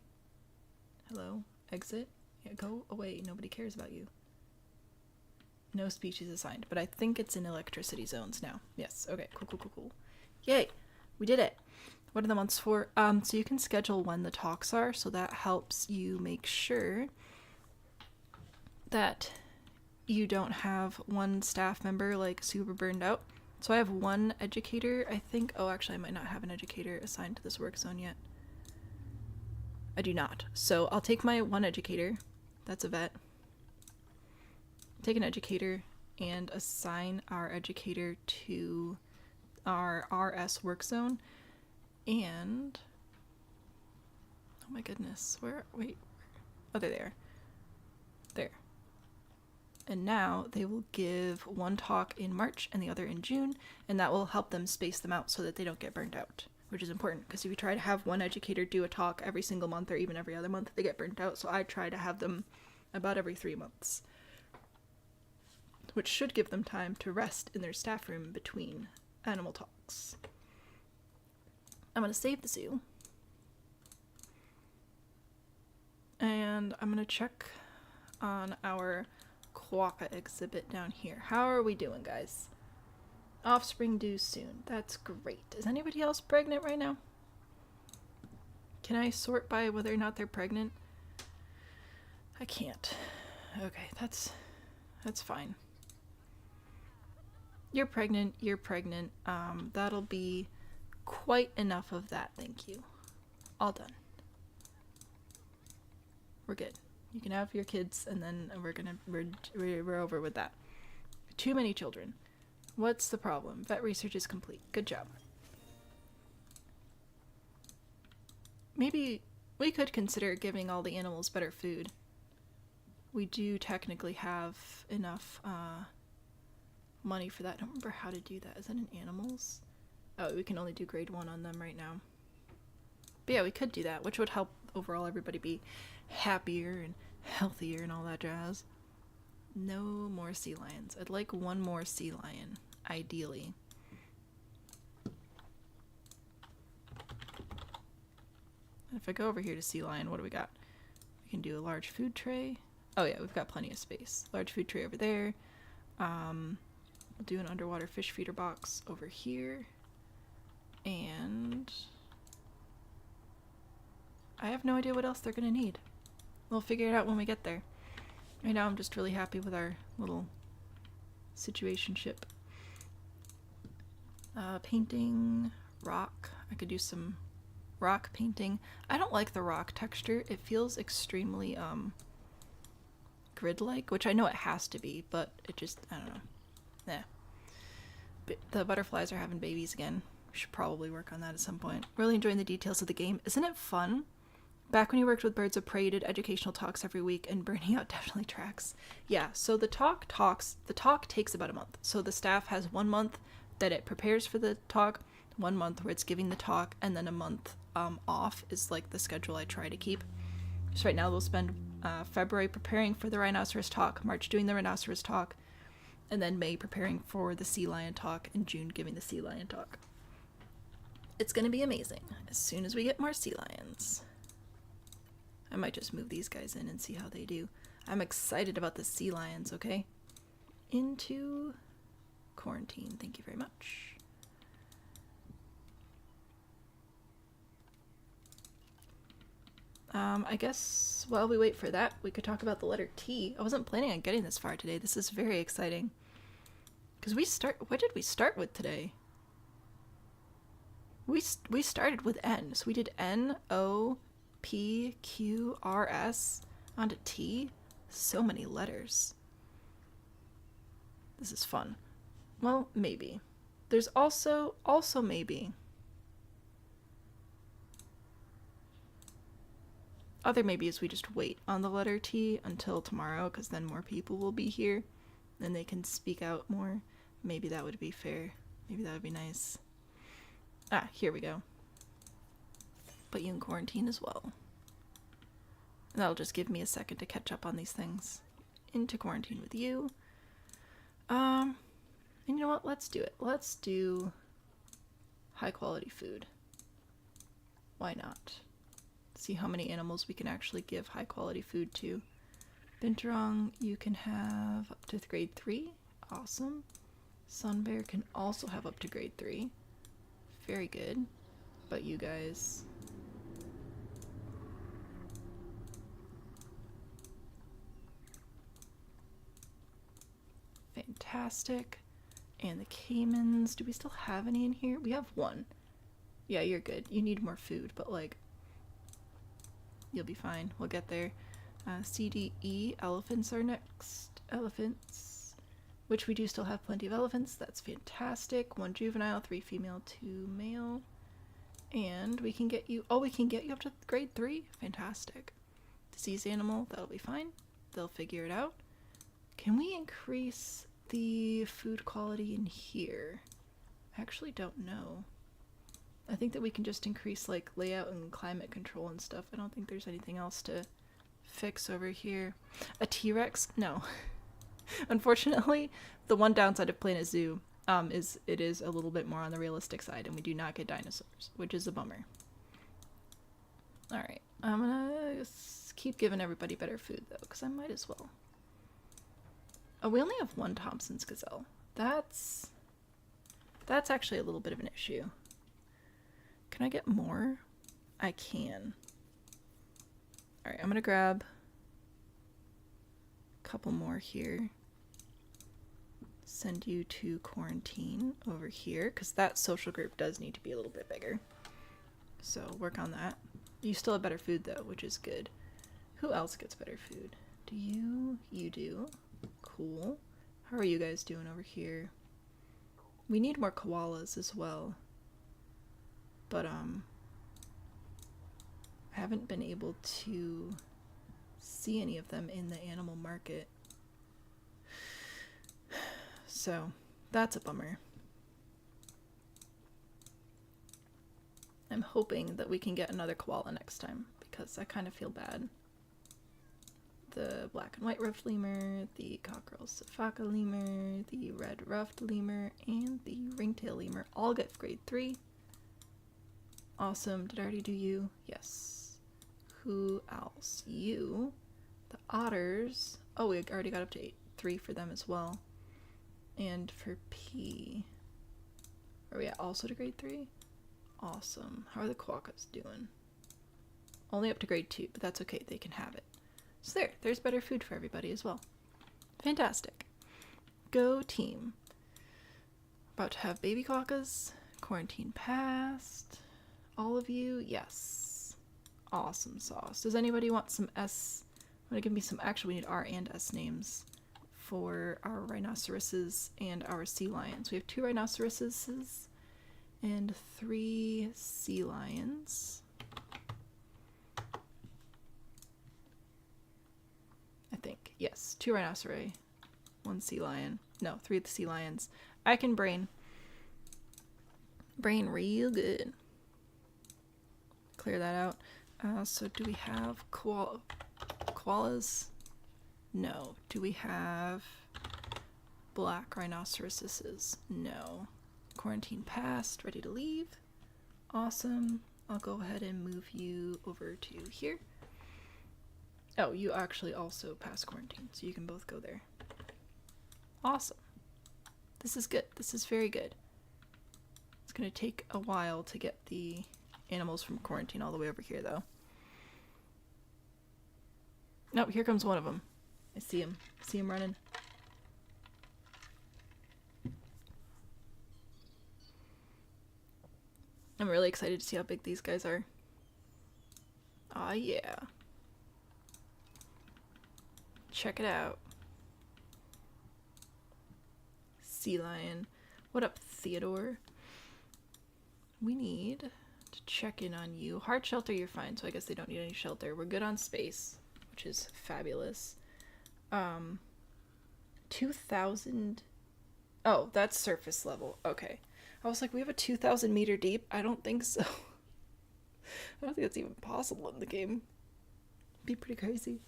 Hello? Exit? Yeah, go away. Nobody cares about you. No species assigned, but I think it's in electricity zones now. Yes, okay, cool. Yay! We did it! What are the months for? So you can schedule when the talks are, so that helps you make sure that you don't have one staff member like super burned out. So I have one educator, I think. Oh, actually, I might not have an educator assigned to this work zone yet. I do not. So I'll take my one educator. That's a vet. Take an educator and assign our educator to our RS work zone. And... oh my goodness. Wait. Oh, there they are. There. And now they will give one talk in March and the other in June, and that will help them space them out so that they don't get burned out, which is important, because if you try to have one educator do a talk every single month or even every other month, they get burnt out. So I try to have them about every 3 months, which should give them time to rest in their staff room between animal talks. I'm going to save the zoo. And I'm going to check on our Quokka exhibit down here. How are we doing, guys? Offspring due soon. That's great. Is anybody else pregnant right now? Can I sort by whether or not they're pregnant? I can't. Okay, that's fine. You're pregnant. That'll be quite enough of that, thank you. All done. We're good. You can have your kids, and then we're over with that. Too many children. What's the problem? Vet research is complete. Good job. Maybe we could consider giving all the animals better food. We do technically have enough money for that. I don't remember how to do that. Is that in animals? Oh, we can only do grade 1 on them right now. But yeah, we could do that, which would help overall everybody be happier and healthier and all that jazz. No more sea lions. I'd like one more sea lion. ideally. If I go over here to sea lion, what do we got? We can do a large food tray. Oh yeah, we've got plenty of space. Large food tray over there. We'll do an underwater fish feeder box over here. And I have no idea what else they're gonna need. We'll figure it out when we get there. Right now I'm just really happy with our little situationship. Painting, rock. I could do some rock painting. I don't like the rock texture. It feels extremely grid-like, which I know it has to be, but it just, I don't know. Nah. But the butterflies are having babies again. We should probably work on that at some point. Really enjoying the details of the game. Isn't it fun? Back when you worked with Birds of Prey, you did educational talks every week, and burning out definitely tracks. Yeah, so the talk takes about a month. So the staff has 1 month that it prepares for the talk, 1 month where it's giving the talk, and then a month off is like the schedule I try to keep. So right now we'll spend February preparing for the Rhinoceros talk, March doing the Rhinoceros talk, and then May preparing for the Sea Lion talk, and June giving the Sea Lion talk. It's gonna be amazing as soon as we get more sea lions. I might just move these guys in and see how they do. I'm excited about the sea lions, okay? Into quarantine. Thank you very much. I guess while we wait for that, we could talk about the letter T. I wasn't planning on getting this far today. This is very exciting. Because what did we start with today? We started with N. So we did N, O, P, Q, R, S, onto T. So many letters. This is fun. Well, maybe. There's also maybe. Other maybe is we just wait on the letter T until tomorrow, because then more people will be here. Then they can speak out more. Maybe that would be fair. Maybe that would be nice. Ah, here we go. Put you in quarantine as well. And that'll just give me a second to catch up on these things. Into quarantine with you. And you know what? Let's do it. Let's do high quality food. Why not? See how many animals we can actually give high quality food to. Binturong, you can have up to grade 3. Awesome. Sunbear can also have up to grade 3. Very good. But you guys... Fantastic. And the caimans, do we still have any in here? We have 1. Yeah, you're good. You need more food, but like, you'll be fine. We'll get there. C, D, E, elephants are next. Elephants. Which we do still have plenty of elephants. That's fantastic. 1 juvenile, 3 female, 2 male. And we can get you... Oh, we can get you up to grade 3? Fantastic. Disease animal, that'll be fine. They'll figure it out. Can we increase the food quality in here? I actually don't know. I think that we can just increase like layout and climate control and stuff. I don't think there's anything else to fix over here. A T-Rex? No. Unfortunately, the one downside of Planet Zoo is it is a little bit more on the realistic side, and we do not get dinosaurs, which is a bummer. Alright, I'm gonna keep giving everybody better food though, because I might as well. Oh, we only have 1 Thompson's gazelle. That's actually a little bit of an issue. Can I get more? I can. Alright, I'm gonna grab a couple more here. Send you to quarantine over here, because that social group does need to be a little bit bigger. So work on that. You still have better food though, which is good. Who else gets better food? Do you? You do. Cool. How are you guys doing over here? We need more koalas as well. But I haven't been able to see any of them in the animal market. So that's a bummer. I'm hoping that we can get another koala next time, because I kind of feel bad. the black and white ruffed lemur, the cockerel sifaka lemur, the red ruffed lemur, and the ringtail lemur all get grade 3. Awesome. Did I already do you? Yes. Who else? You. The otters. Oh, we already got up to 3 for them as well. And for P. Are we at also to grade 3? Awesome. How are the quokkas doing? Only up to grade 2, but that's okay. They can have it. So there's better food for everybody as well. Fantastic. Go team. About to have baby quokkas. Quarantine passed. All of you? Yes. Awesome sauce. Does anybody want some S? Want to give me some? Actually, we need R and S names for our rhinoceroses and our sea lions. We have 2 rhinoceroses and 3 sea lions. I think. Yes. 2 rhinoceri. 1 sea lion. No, 3 of the sea lions. I can brain real good. Clear that out. So do we have koalas? No. Do we have black rhinoceroses? No. Quarantine passed. Ready to leave. Awesome. I'll go ahead and move you over to here. Oh, you actually also passed quarantine, so you can both go there. Awesome. This is good. This is very good. It's going to take a while to get the animals from quarantine all the way over here, though. Nope, here comes one of them. I see him. See him running. I'm really excited to see how big these guys are. Aw, yeah. Check it out. Sea lion. What up, Theodore? We need to check in on you. Hard shelter, you're fine, so I guess they don't need any shelter. We're good on space, which is fabulous. 2,000. Oh, that's surface level. Okay. I was like, we have a 2,000 meter deep? I don't think so. I don't think that's even possible in the game. It'd be pretty crazy.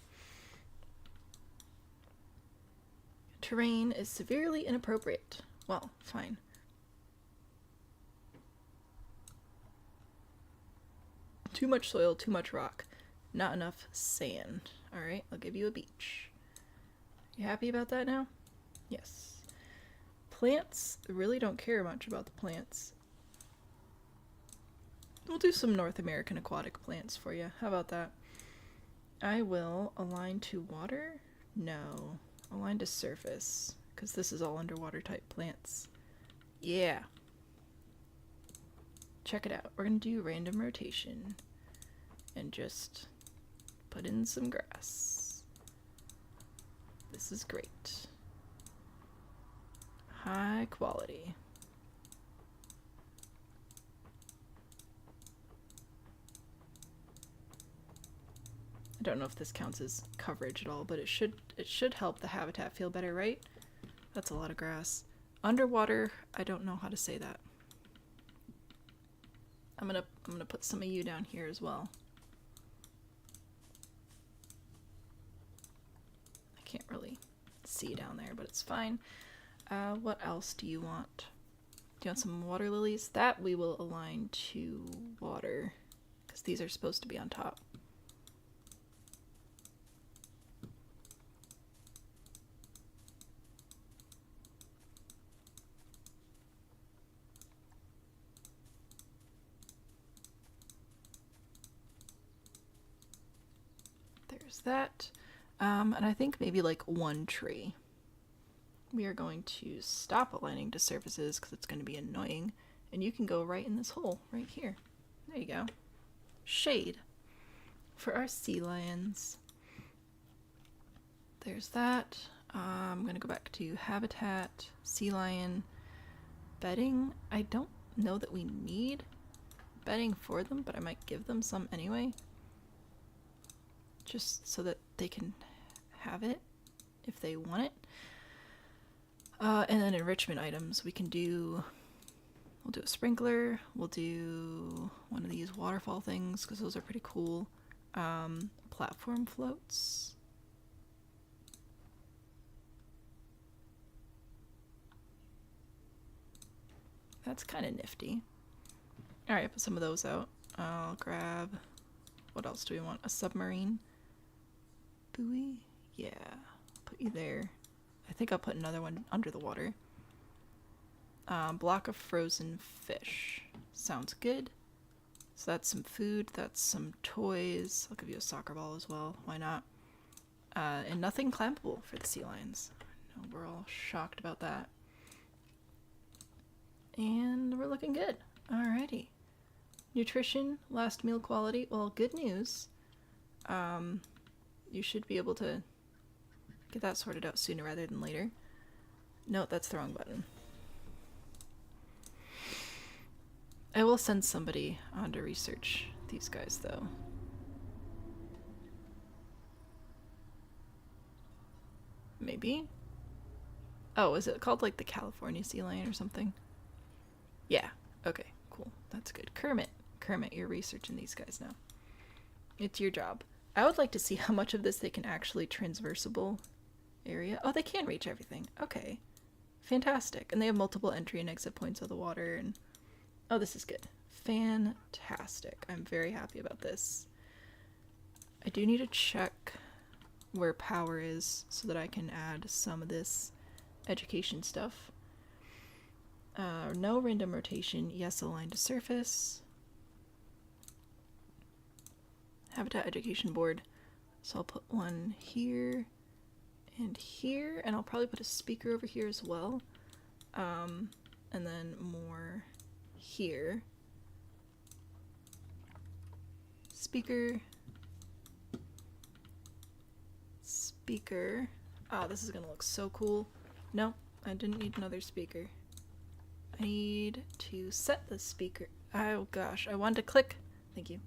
Terrain is severely inappropriate. Well, fine. Too much soil, too much rock. Not enough sand. Alright, I'll give you a beach. You happy about that now? Yes. Plants, really don't care much about the plants. We'll do some North American aquatic plants for you. How about that? I will align to water? No. Align to surface, because this is all underwater type plants. Yeah. Check it out. We're going to do random rotation and just put in some grass. This is great. High quality. I don't know if this counts as coverage at all, but it should help the habitat feel better, right? That's a lot of grass. Underwater, I don't know how to say that. I'm gonna put some of you down here as well. I can't really see down there, but it's fine. What else do you want? Do you want some water lilies? That we will align to water, because these are supposed to be on top. There's that. And I think maybe like 1 tree. We are going to stop aligning to surfaces because it's going to be annoying. And you can go right in this hole right here. There you go. Shade for our sea lions. There's that. I'm going to go back to habitat, sea lion, bedding. I don't know that we need bedding for them, but I might give them some anyway. Just so that they can have it if they want it. And then enrichment items, we'll do a sprinkler, we'll do one of these waterfall things because those are pretty cool. Platform floats. That's kind of nifty. Alright, put some of those out. I'll grab... What else do we want? A submarine? Buoy? Yeah. Put you there. I think I'll put another one under the water. Block of frozen fish. Sounds good. So that's some food. That's some toys. I'll give you a soccer ball as well. Why not? And nothing climbable for the sea lions. I know we're all shocked about that. And we're looking good. Alrighty. Nutrition, last meal quality. Well, good news. You should be able to get that sorted out sooner rather than later. No, that's the wrong button. I will send somebody on to research these guys, though. Maybe? Oh, is it called like the California sea lion or something? Yeah. Okay, cool. That's good. Kermit, you're researching these guys now. It's your job. I would like to see how much of this they can actually transversable area. Oh, they can reach everything. Okay. Fantastic. And they have multiple entry and exit points of the water. And oh, this is good. Fantastic. I'm very happy about this. I do need to check where power is so that I can add some of this education stuff. No random rotation. Yes, align to surface. Habitat Education Board. So I'll put one here and here, and I'll probably put a speaker over here as well. And then more here. Speaker. Speaker. Ah, this is gonna look so cool. No, I didn't need another speaker. I need to set the speaker. Oh gosh, I wanted to click. Thank you.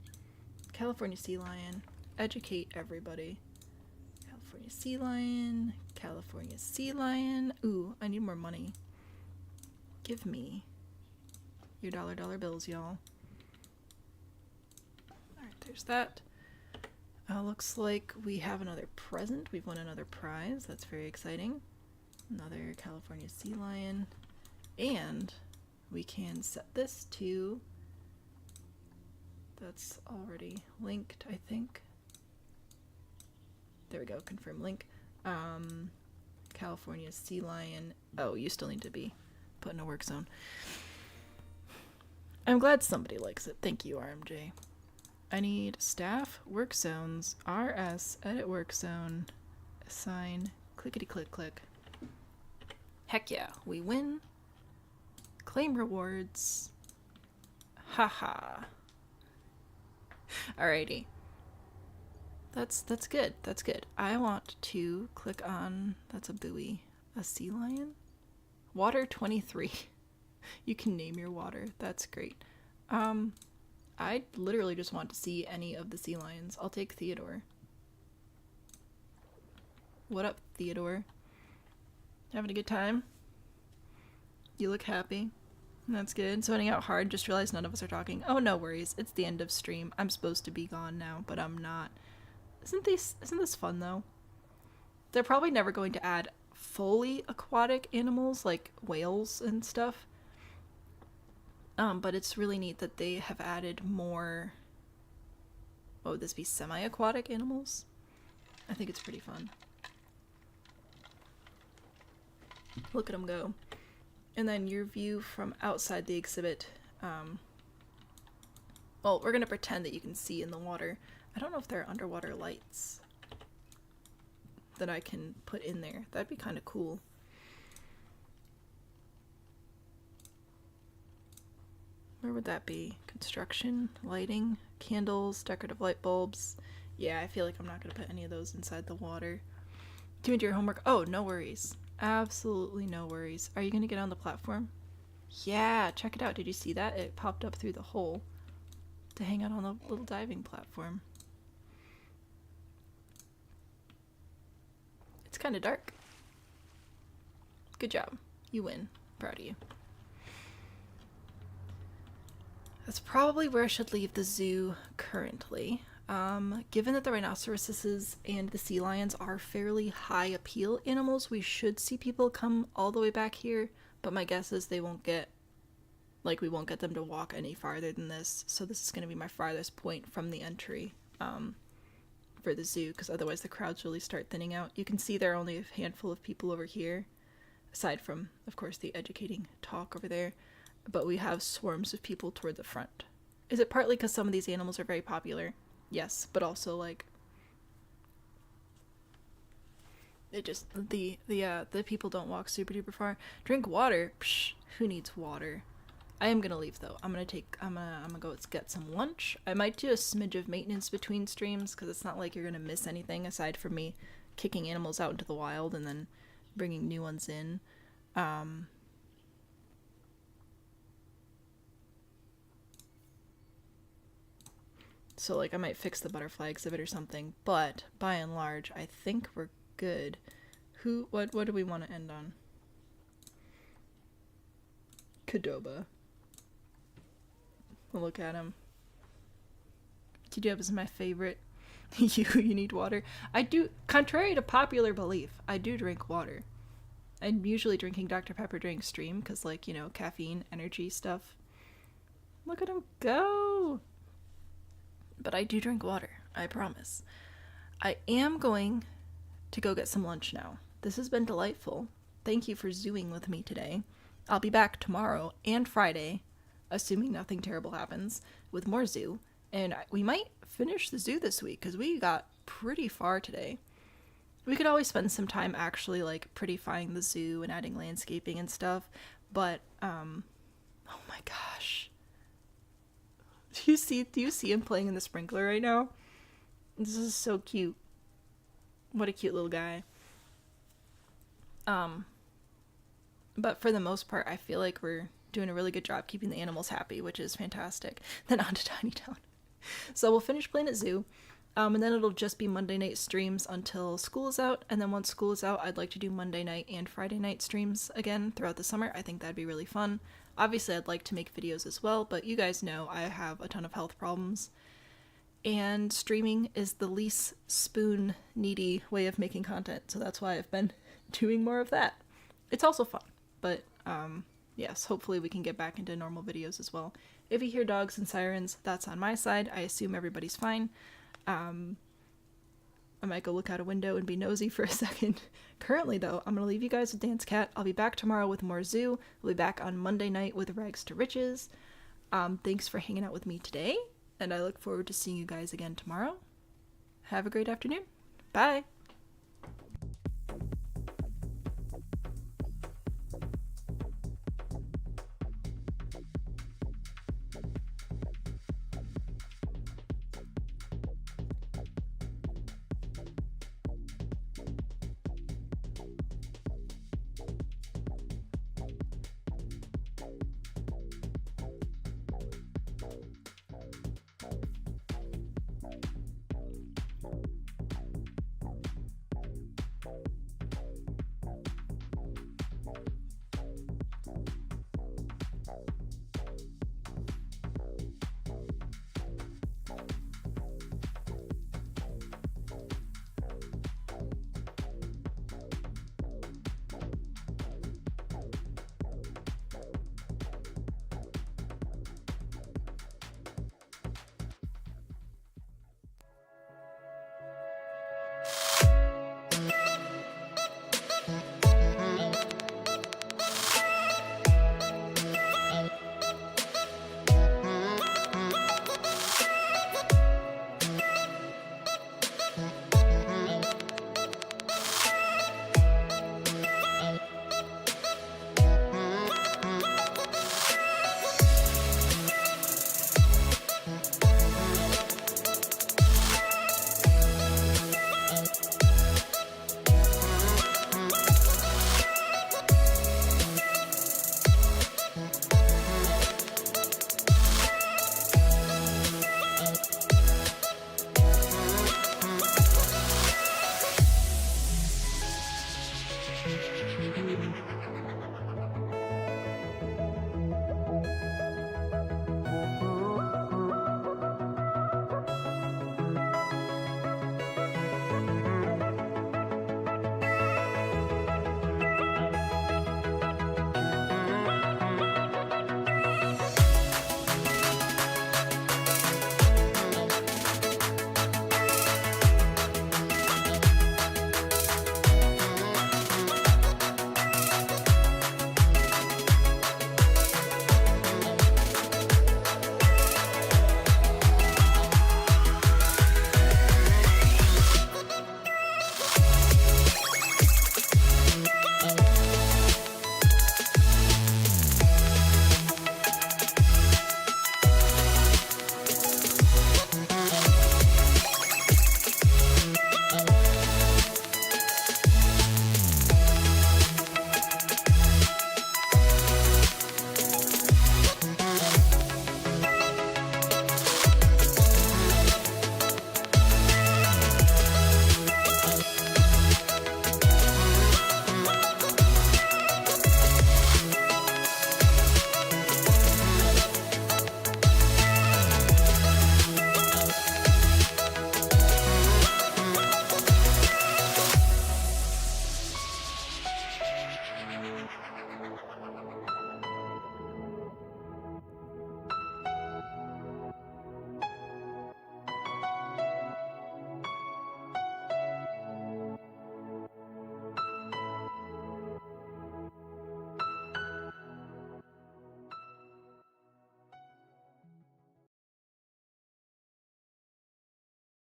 California sea lion. Educate everybody. California sea lion. California sea lion. Ooh, I need more money. Give me your dollar bills, y'all. Alright, there's that. Looks like we have another present. We've won another prize. That's very exciting. Another California sea lion. And we can set this to... That's already linked, I think. There we go, confirm link. California sea lion. Oh, you still need to be put in a work zone. I'm glad somebody likes it. Thank you, RMJ. I need staff, work zones, RS, edit work zone, assign, clickety click click. Heck yeah, we win. Claim rewards. Haha. Alrighty. That's good. That's good. I want to click on, that's a buoy, a sea lion. Water 23. You can name your water. That's great. I literally just want to see any of the sea lions. I'll take Theodore. What up, Theodore? Having a good time? You look happy. That's good. Zoning out hard. Just realized none of us are talking. Oh, no worries. It's the end of stream. I'm supposed to be gone now, but I'm not. Isn't this fun, though? They're probably never going to add fully aquatic animals like whales and stuff. But it's really neat that they have added more... What would this be? Semi-aquatic animals? I think it's pretty fun. Look at them go. And then your view from outside the exhibit. Well, we're going to pretend that you can see in the water. I don't know if there are underwater lights that I can put in there. That'd be kind of cool. Where would that be? Construction, lighting, candles, decorative light bulbs. Yeah, I feel like I'm not going to put any of those inside the water. Doing your homework? Oh, no worries. Absolutely no worries. Are you going to get on the platform? Yeah, check it out. Did you see that? It popped up through the hole to hang out on the little diving platform. It's kind of dark. Good job. You win. Proud of you. That's probably where I should leave the zoo currently. Given that the rhinoceroses and the sea lions are fairly high appeal animals, we should see people come all the way back here, but my guess is they won't get Like, we won't get them to walk any farther than this, so this is going to be my farthest point from the entry for the zoo, because otherwise the crowds really start thinning out. You can see there are only a handful of people over here, aside from, of course, the educating talk over there, but we have swarms of people toward the front. Is it partly because some of these animals are very popular? Yes, but also, like, it just, the people don't walk super duper far. Drink water? Psh, who needs water? I am gonna leave though. I'm gonna go get some lunch. I might do a smidge of maintenance between streams, because it's not like you're gonna miss anything aside from me kicking animals out into the wild and then bringing new ones in. So, like, I might fix the butterfly exhibit or something, but by and large, I think we're good. What do we want to end on? Cadoba. Look at him. T-Dub is my favorite. You need water. I do, contrary to popular belief, I do drink water. I'm usually drinking Dr. Pepper during stream, because, like, you know, caffeine, energy stuff. Look at him go! But I do drink water, I promise. I am going to go get some lunch now. This has been delightful. Thank you for zooing with me today. I'll be back tomorrow and Friday, assuming nothing terrible happens, with more zoo. And we might finish the zoo this week, because we got pretty far today. We could always spend some time actually, like, prettifying the zoo and adding landscaping and stuff, but, oh my gosh. Do you see him playing in the sprinkler right now? This is so cute. What a cute little guy. But for the most part, I feel like we're doing a really good job keeping the animals happy, which is fantastic. Then on to Tiny Town. So we'll finish Planet Zoo, and then it'll just be Monday night streams until school is out, and then once school is out, I'd like to do Monday night and Friday night streams again throughout the summer. I think that'd be really fun. Obviously, I'd like to make videos as well, but you guys know I have a ton of health problems, and streaming is the least spoon-needy way of making content, so that's why I've been doing more of that. It's also fun, but yes, hopefully we can get back into normal videos as well. If you hear dogs and sirens, that's on my side. I assume everybody's fine. I might go look out a window and be nosy for a second. Currently, though, I'm going to leave you guys with Dance Cat. I'll be back tomorrow with more zoo. We'll be back on Monday night with Rags to Riches. Thanks for hanging out with me today, and I look forward to seeing you guys again tomorrow. Have a great afternoon. Bye!